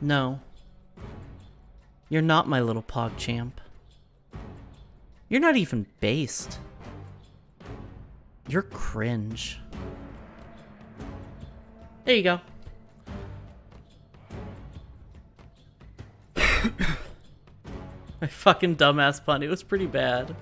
No. You're not my little PogChamp. You're not even based. You're cringe. There you go. My fucking dumbass pun. It was pretty bad.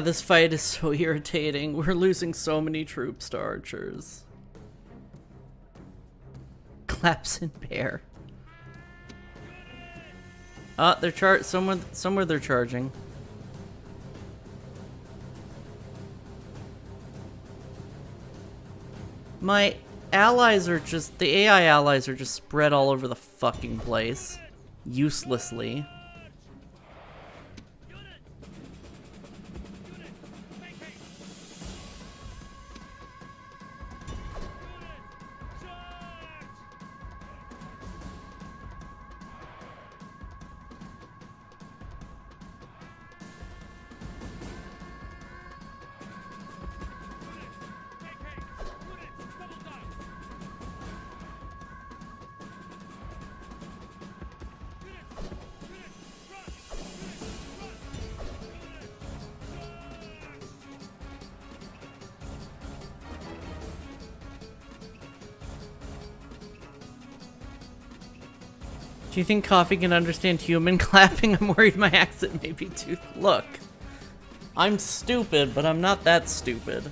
This fight is so irritating. We're losing so many troops to archers. Claps and bear. They're somewhere they're charging. My allies are just, the AI allies are just spread all over the fucking place. Uselessly. Do you think Coffee can understand human clapping? I'm worried my accent may be too... Look. I'm stupid, but I'm not that stupid.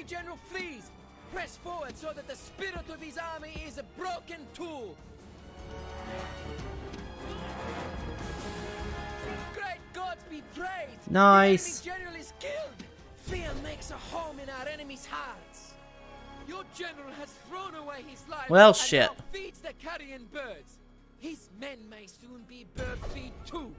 General flees! Press forward so that the spirit of his army is a broken tool! Great gods be praised! Nice! The enemy general is killed! Fear makes a home in our enemies' hearts! Your general has thrown away his life well, and shit. now feeds the carrion birds! His men may soon be bird feed too!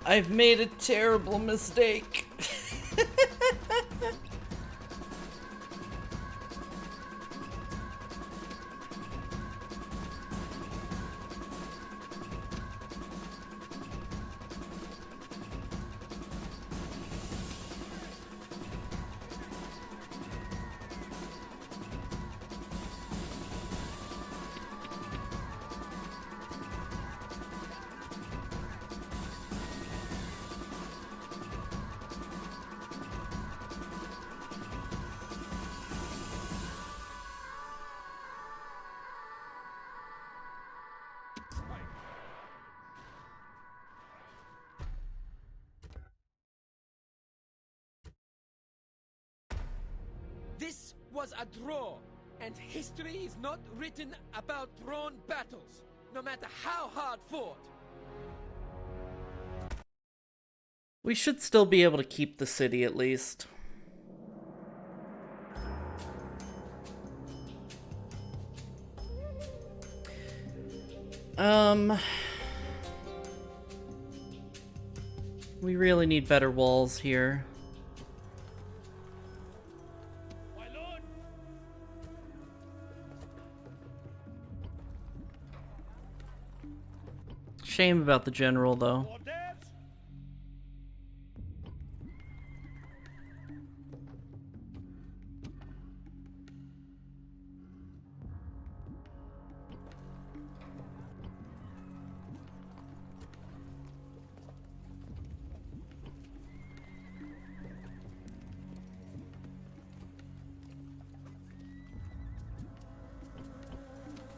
I've made a terrible mistake. This was a draw, and history is not written about drawn battles, no matter how hard fought. We should still be able to keep the city at least. We really need better walls here. Shame about the general, though.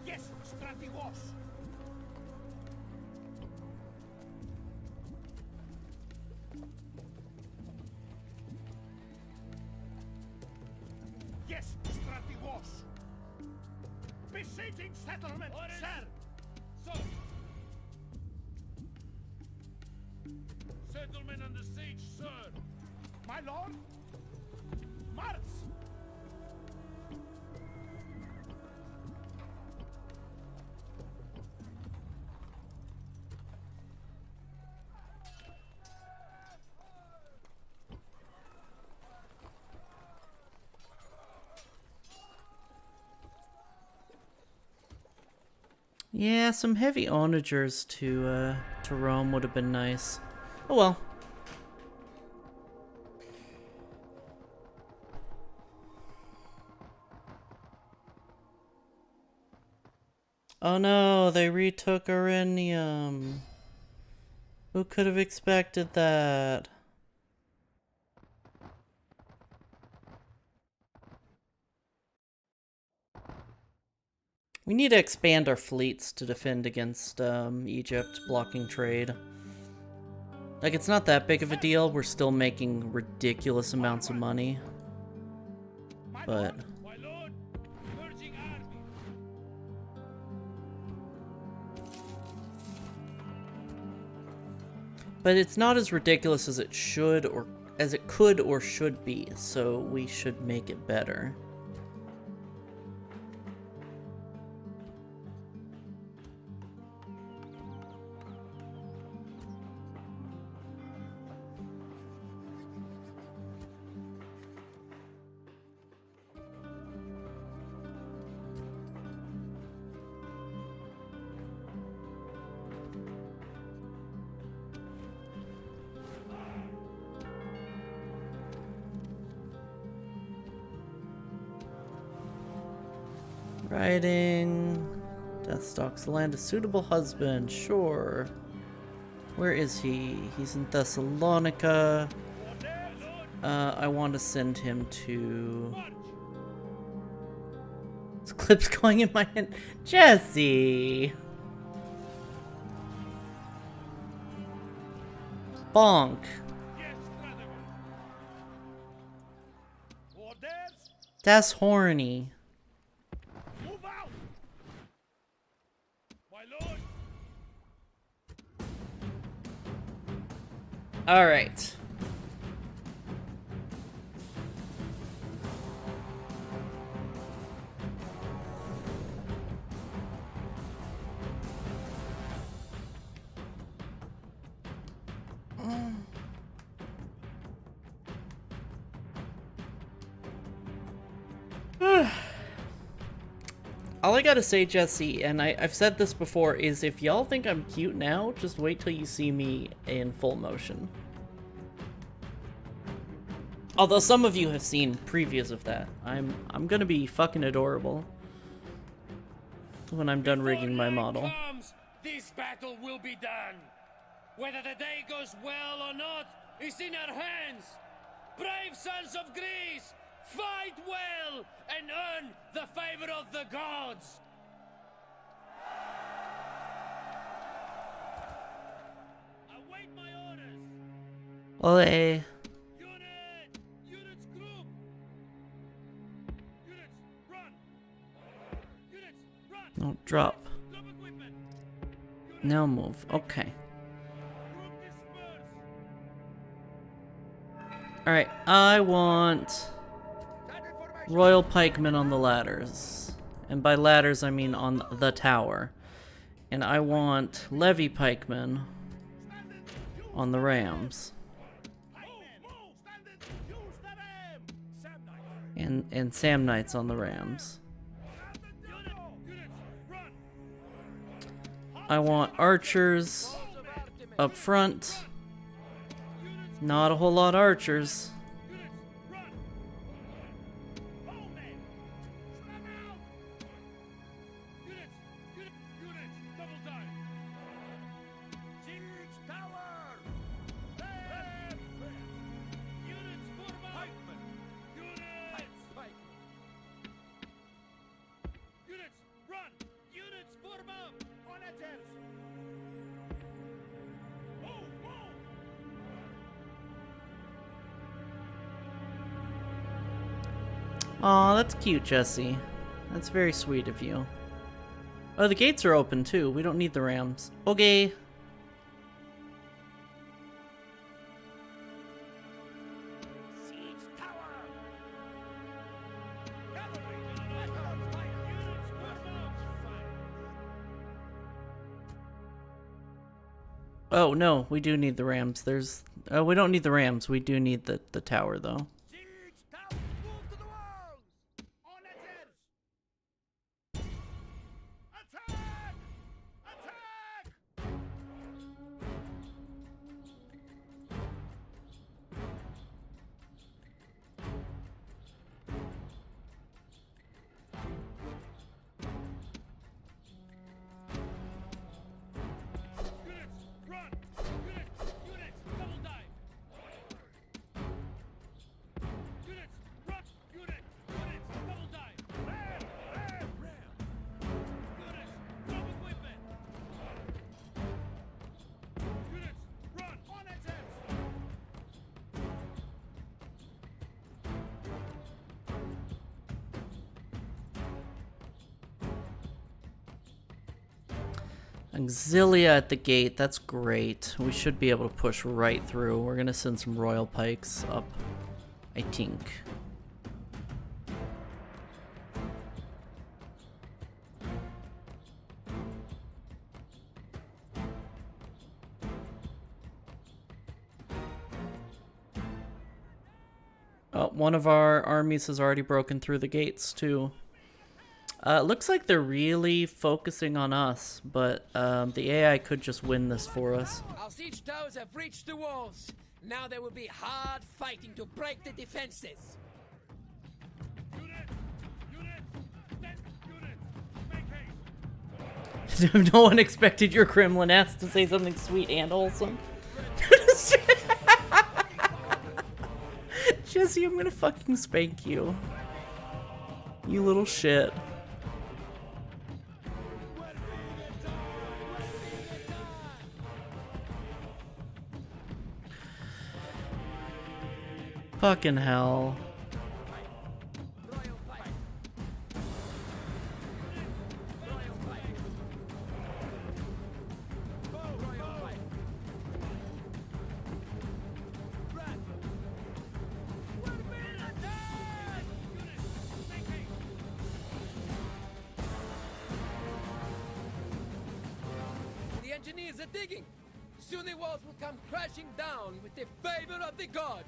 Yes, Stratigos! Yes, Stratigos! Besieging settlement, sir! So, settlement under siege, sir. My lord? March! Yeah, some heavy onagers to Rome would have been nice. Oh well. Oh no, they retook Arenium. Who could have expected that? We need to expand our fleets to defend against Egypt blocking trade. Like, it's not that big of a deal. We're still making ridiculous amounts of money. But... My lord, emerging army. But it's not as ridiculous as it should, or as it could or should be, so we should make it better. Riding. Death stalks the land. A suitable husband, sure. Where is he? He's in Thessalonica. I want to send him to... This clip's going in my hand. Jesse! Bonk. That's horny. Move out. My lord. All right. All I gotta say, Jesse, and I've said this before, is if y'all think I'm cute now, just wait till you see me in full motion. Although some of you have seen previews of that. I'm gonna be fucking adorable when I'm done rigging my model. Comes, this battle will be done. Whether the day goes well or not is in our hands. Brave sons of Greece, fight well and earn the favor of the gods. Await my orders. Ole. Units group. Units run. Units run. No, drop. Group equipment. Now move. Okay. Group disperse. Alright, I want Royal Pikemen on the ladders. And by ladders, I mean on the tower. And I want Levy Pikemen on the rams. And Sam Knights on the rams. I want archers up front. Not a whole lot of archers. Aw, that's cute, Jesse. That's very sweet of you. Oh, the gates are open too. We don't need the rams. Okay. Oh, no, we do need the rams. There's... Oh, we don't need the rams. We do need the tower, though. Auxilia at the gate, that's great. We should be able to push right through. We're gonna send some royal pikes up, I think. Oh, one of our armies has already broken through the gates too. It looks like they're really focusing on us, but the AI could just win this for us. Our siege towers have reached the walls. Now there will be hard fighting to break the defenses. No one expected your Kremlin ass to say something sweet and wholesome. Jesse, I'm gonna fucking spank you. You little shit. Fucking hell. The engineers are digging. Soon the walls will come crashing down with the favor of the gods.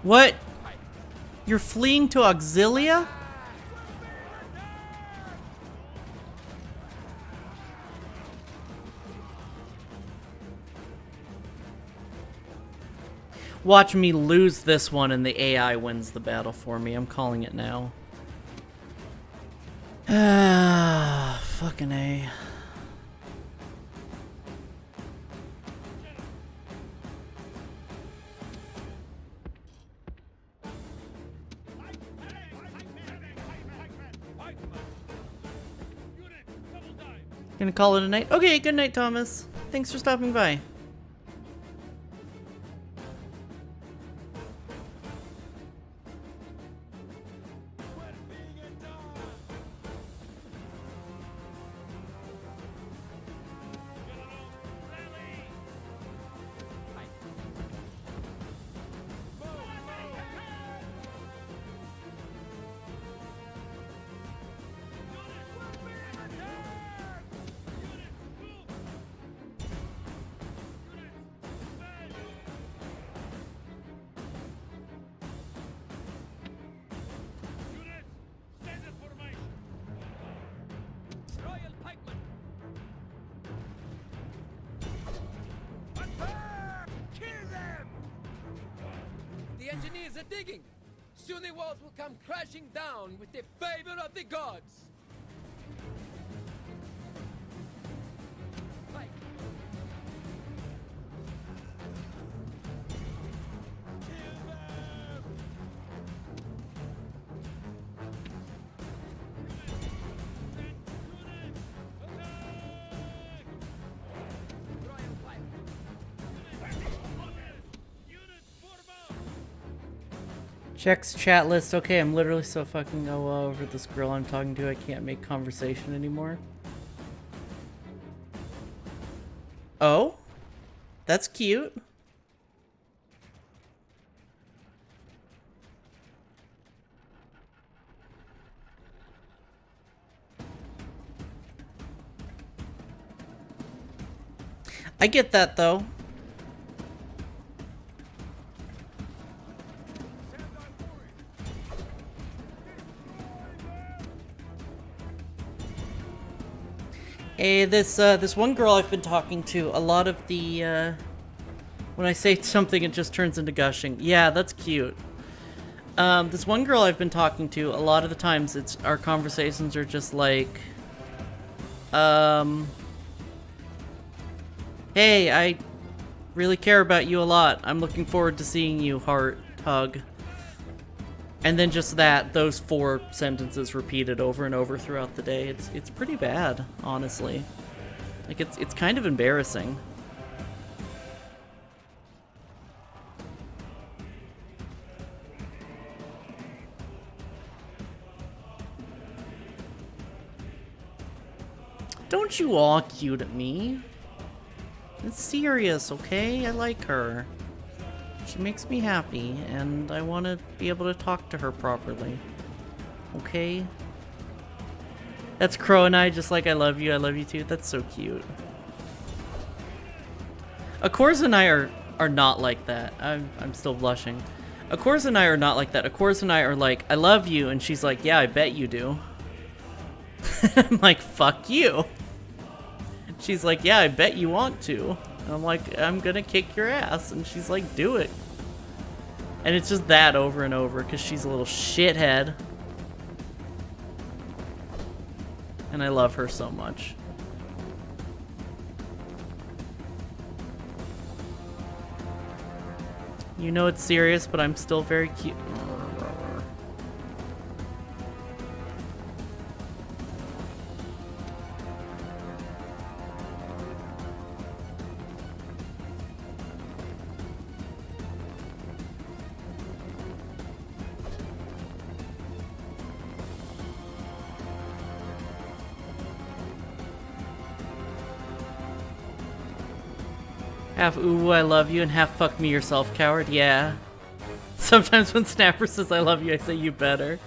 What? You're fleeing to Auxilia? Watch me lose this one and the AI wins the battle for me. I'm calling it now. Ah, fucking A. Gonna call it a night? Okay, good night, Thomas. Thanks for stopping by. The engineers are digging. Soon the walls will come crashing down with the favor of the gods. Fight. Checks chat list. Okay, I'm literally so fucking over this girl I'm talking to. I can't make conversation anymore. Oh? That's cute. I get that though. Hey, this one girl I've been talking to, a lot of the, when I say something, it just turns into gushing. Yeah, that's cute. This one girl I've been talking to, a lot of the times, our conversations are just like, hey, I really care about you a lot. I'm looking forward to seeing you, heart, hug. And then just those 4 sentences repeated over and over throughout the day. It's pretty bad, honestly. Like, it's kind of embarrassing. Don't you all cute at me. It's serious, okay? I like her. She makes me happy, and I want to be able to talk to her properly. Okay? That's Crow and I, just like I love you too. That's so cute. Akors and I are not like that. I'm still blushing. Akors and I are not like that. Akors and I are like, I love you, and she's like, yeah, I bet you do. I'm like, fuck you. She's like, yeah, I bet you want to. And I'm like, I'm gonna kick your ass. And she's like, do it. And it's just that over and over, because she's a little shithead. And I love her so much. You know it's serious, but I'm still very cute. Half ooh, I love you, and half fuck me yourself, coward. Yeah. Sometimes when Snapper says I love you, I say you better.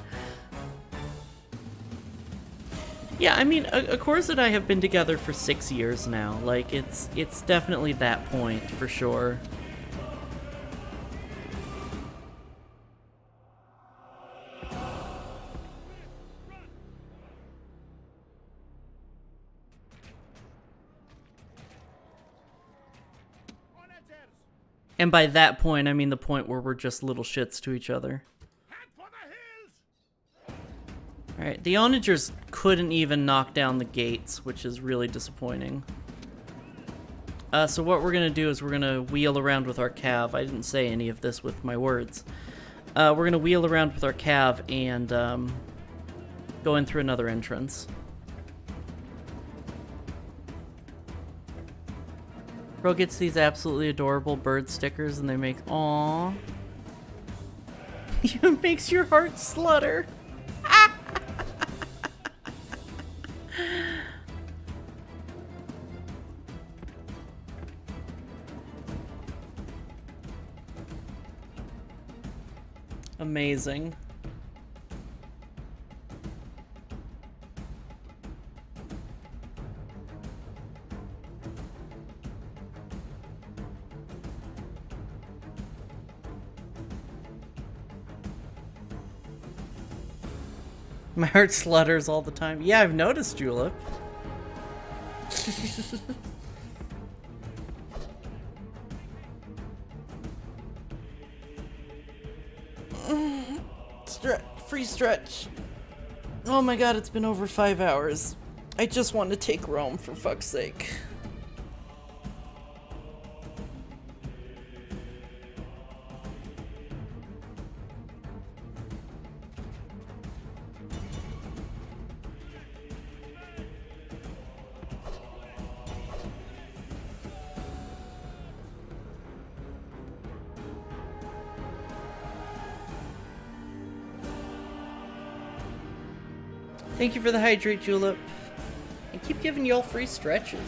Yeah, I mean, Akors and I have been together for 6 years now. Like, it's definitely that point, for sure. And by that point, I mean the point where we're just little shits to each other. Alright, the onagers couldn't even knock down the gates, which is really disappointing. So what we're going to do is we're going to wheel around with our cav. I didn't say any of this with my words. We're going to wheel around with our cav and go in through another entrance. Bro gets these absolutely adorable bird stickers and they make, aww. It makes your heart slutter. Amazing. My heart slutters all the time. Yeah, I've noticed, Julep. Free stretch. Oh my god, it's been over 5 hours. I just want to take Rome, for fuck's sake. Thank you for the hydrate, Julep. And keep giving y'all free stretches.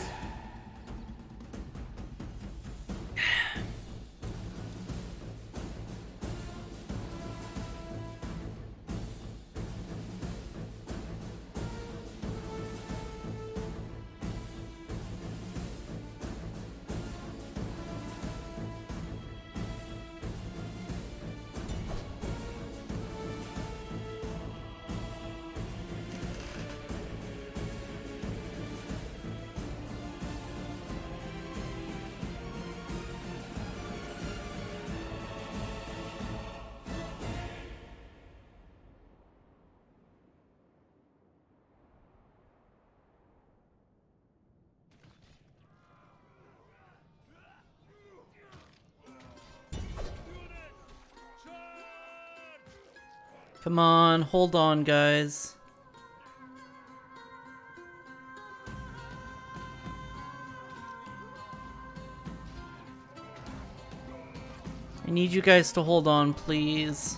Come on, hold on, guys. I need you guys to hold on, please.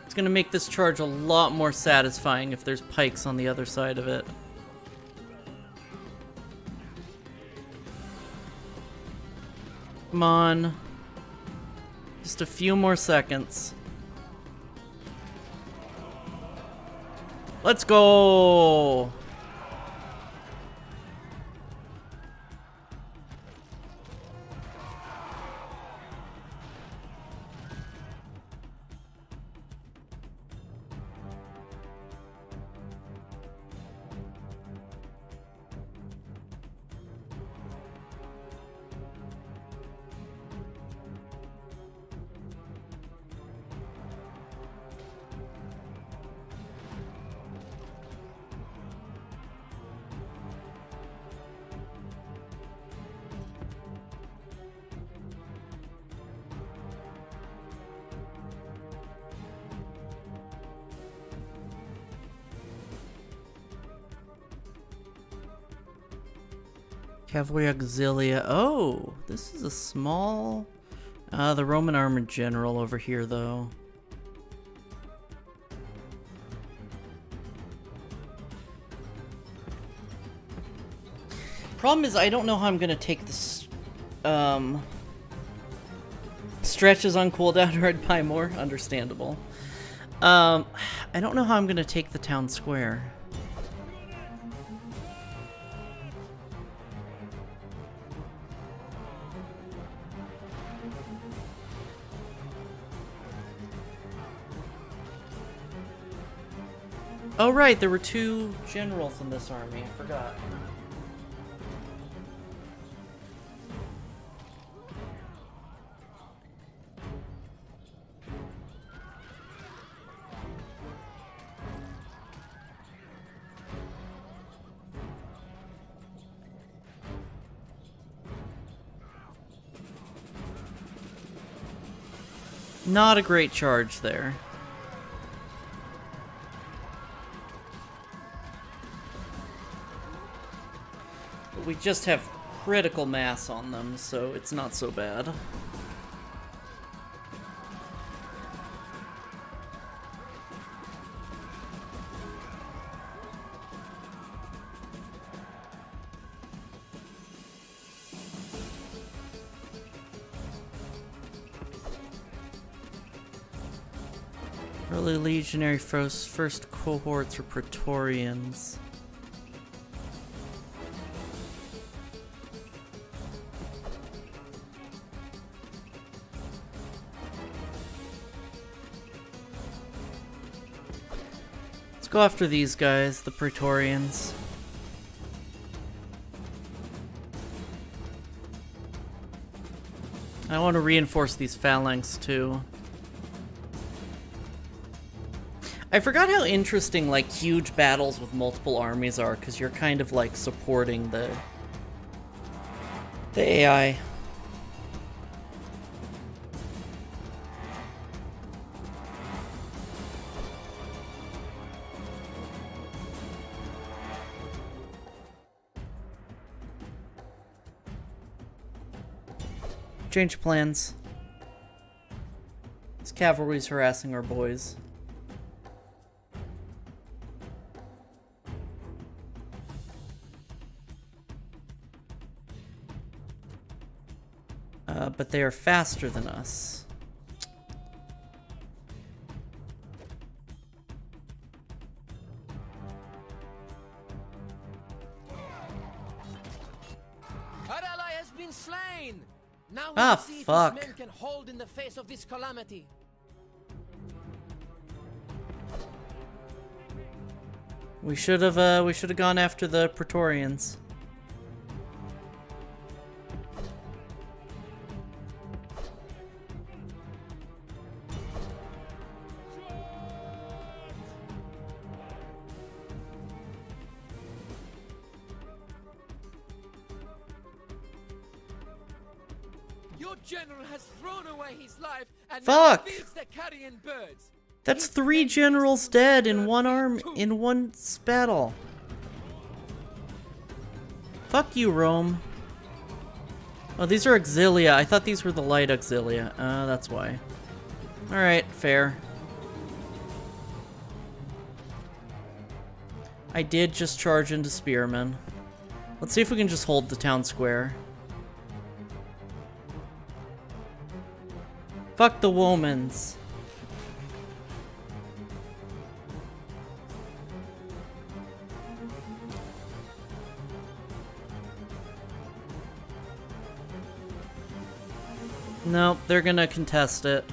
It's gonna make this charge a lot more satisfying if there's pikes on the other side of it. Come on. Just a few more seconds. Let's go! Cavalry Auxilia. Oh, this is a small... the Roman Armored General over here, though. Problem is, I don't know how I'm gonna take this... stretches on cooldown, or I'd buy more. Understandable. I don't know how I'm gonna take the town square. Oh right, there were 2 generals in this army, I forgot. Not a great charge there. We just have critical mass on them, so it's not so bad. Early legionary first cohorts are Praetorians. Let's go after these guys, the Praetorians. I want to reinforce these phalanx too. I forgot how interesting like huge battles with multiple armies are, because you're kind of like supporting the AI. Change plans. This cavalry's harassing our boys. But they are faster than us. Our ally has been slain. Now Ah, we'll see fuck. if his men can hold in the face of this calamity. We should have gone after the Praetorians. Your general has thrown away his life And Fuck! now feeds the carrion birds. That's 3 generals dead in one in one battle. Fuck you, Rome. Oh, these are auxilia. I thought these were the light auxilia. That's why. Alright, fair. I did just charge into spearmen. Let's see if we can just hold the town square. Fuck the womans. Nope, they're gonna contest it.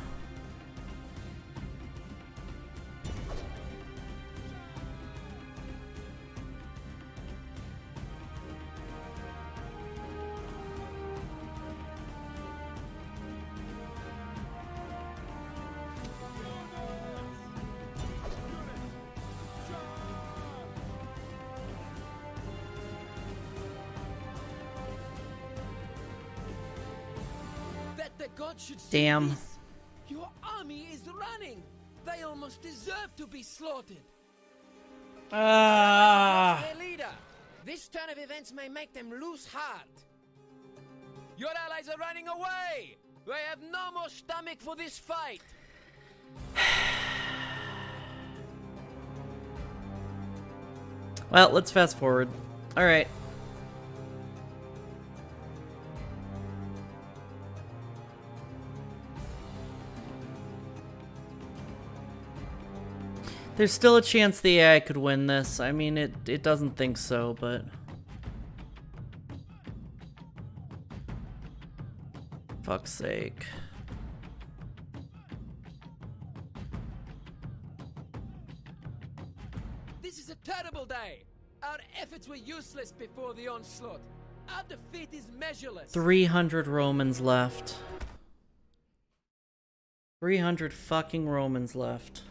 The gods should see Damn. this. Your army is running. They almost deserve to be slaughtered. Their leader. This turn of events may make them lose heart. Your allies are running away. They have no more stomach for this fight. Well, let's fast forward. Alright. There's still a chance the AI could win this. I mean, it doesn't think so, but... Fuck's sake. This is a terrible day. Our efforts were useless before the onslaught. Our defeat is measureless. 300 Romans left. 300 fucking Romans left.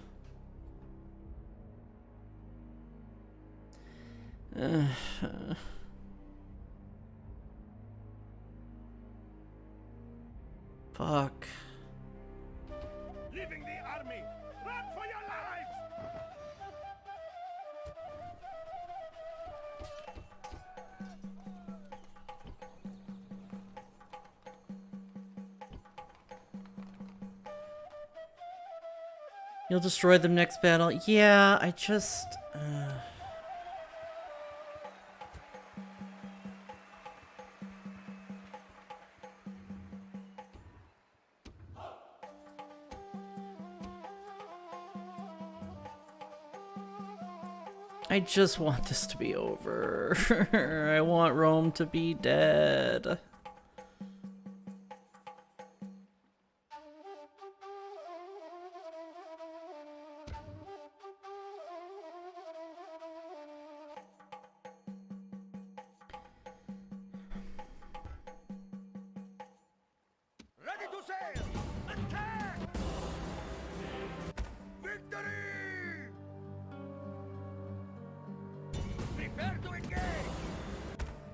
Fuck. Leaving the army! Run for your lives! You'll destroy them next battle? Yeah, I just... I just want this to be over. I want Rome to be dead. Ready to sail! Attack! Victory! Prepare to engage!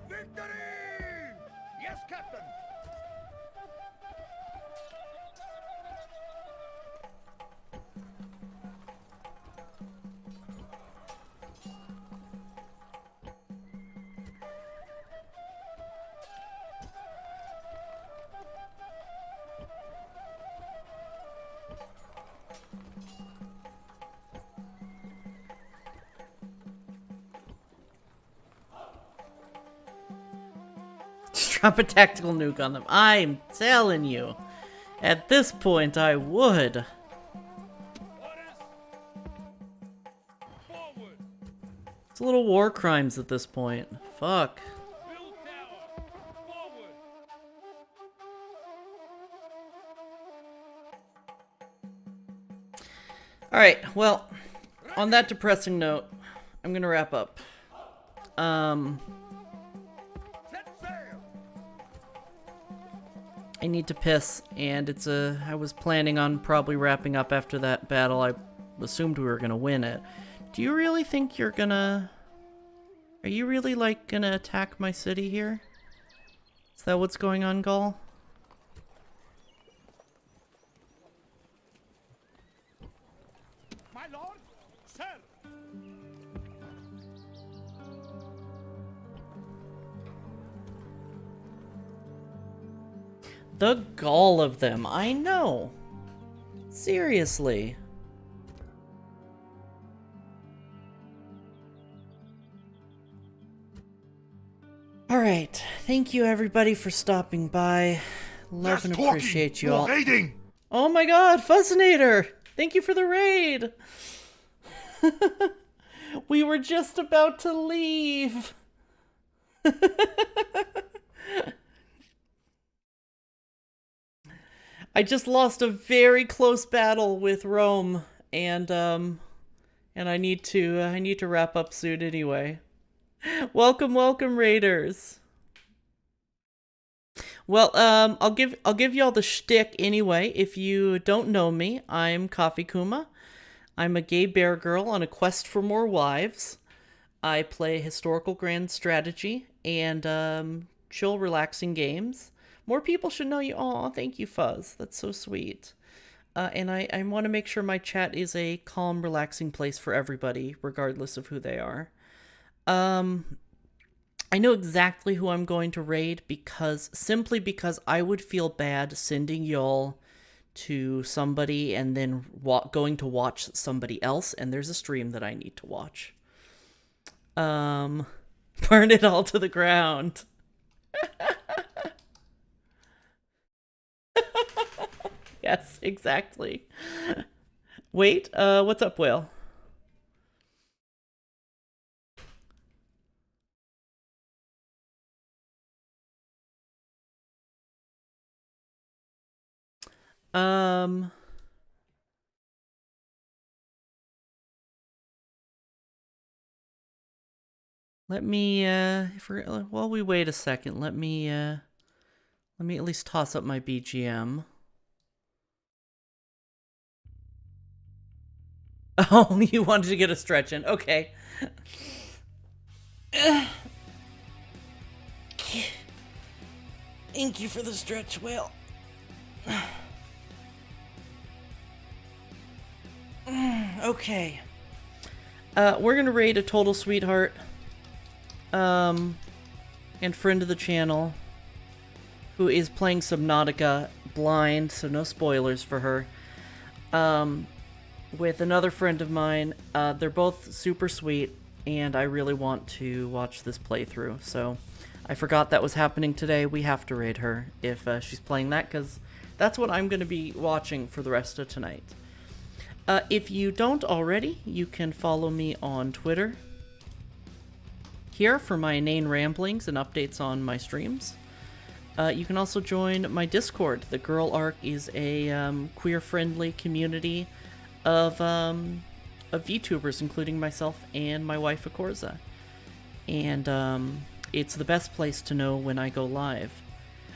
Victory! Yes, Captain! Just drop a tactical nuke on them. I'm telling you. At this point, I would. Forward! It's a little war crimes at this point. Fuck. Build tower! Forward! Alright, well, on that depressing note, I'm gonna wrap up. Set sail! I need to piss, and I was planning on probably wrapping up after that battle. I assumed we were gonna win it. Do you really think you're gonna... Are you really, like, gonna attack my city here? Is that what's going on, Gaul? The gall of them, I know. Seriously. Alright, thank you everybody for stopping by. Love and appreciate you all. Raiding. Oh my god, Fuzzinator! Thank you for the raid! We were just about to leave. I just lost a very close battle with Rome, and I need to wrap up soon anyway. Welcome, welcome, Raiders. Well, I'll give y'all the shtick anyway. If you don't know me, I'm Coffee Kuma. I'm a gay bear girl on a quest for more wives. I play historical grand strategy and chill, relaxing games. More people should know you. Aw, thank you, Fuzz. That's so sweet. And I want to make sure my chat is a calm, relaxing place for everybody, regardless of who they are. I know exactly who I'm going to raid simply because I would feel bad sending y'all to somebody and then going to watch somebody else, and there's a stream that I need to watch. Burn it all to the ground. Yes, exactly. Wait, what's up, Whale? Let me, while we wait a second, let me at least toss up my BGM. Oh, you wanted to get a stretch in. Okay. Thank you for the stretch, Whale. Okay. We're gonna raid a total sweetheart. And friend of the channel, who is playing Subnautica blind, so no spoilers for her. With another friend of mine. They're both super sweet, and I really want to watch this playthrough, so I forgot that was happening today. We have to raid her if she's playing that, because that's what I'm going to be watching for the rest of tonight. If you don't already, you can follow me on Twitter here for my inane ramblings and updates on my streams. You can also join my Discord. The Girl Arc is a queer-friendly community of VTubers, including myself and my wife, Akorza. And it's the best place to know when I go live.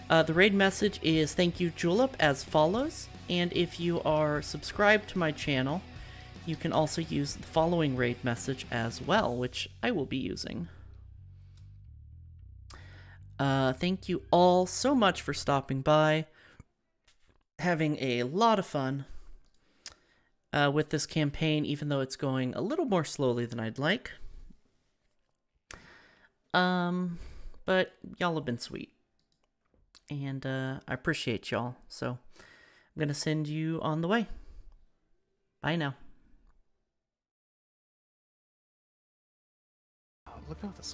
The raid message is "Thank you, Julep," as follows. And if you are subscribed to my channel, you can also use the following raid message as well, which I will be using. Thank you all so much for stopping by. Having a lot of fun with this campaign, even though it's going a little more slowly than I'd like. But y'all have been sweet. And I appreciate y'all. So I'm going to send you on the way. Bye now. Look at this.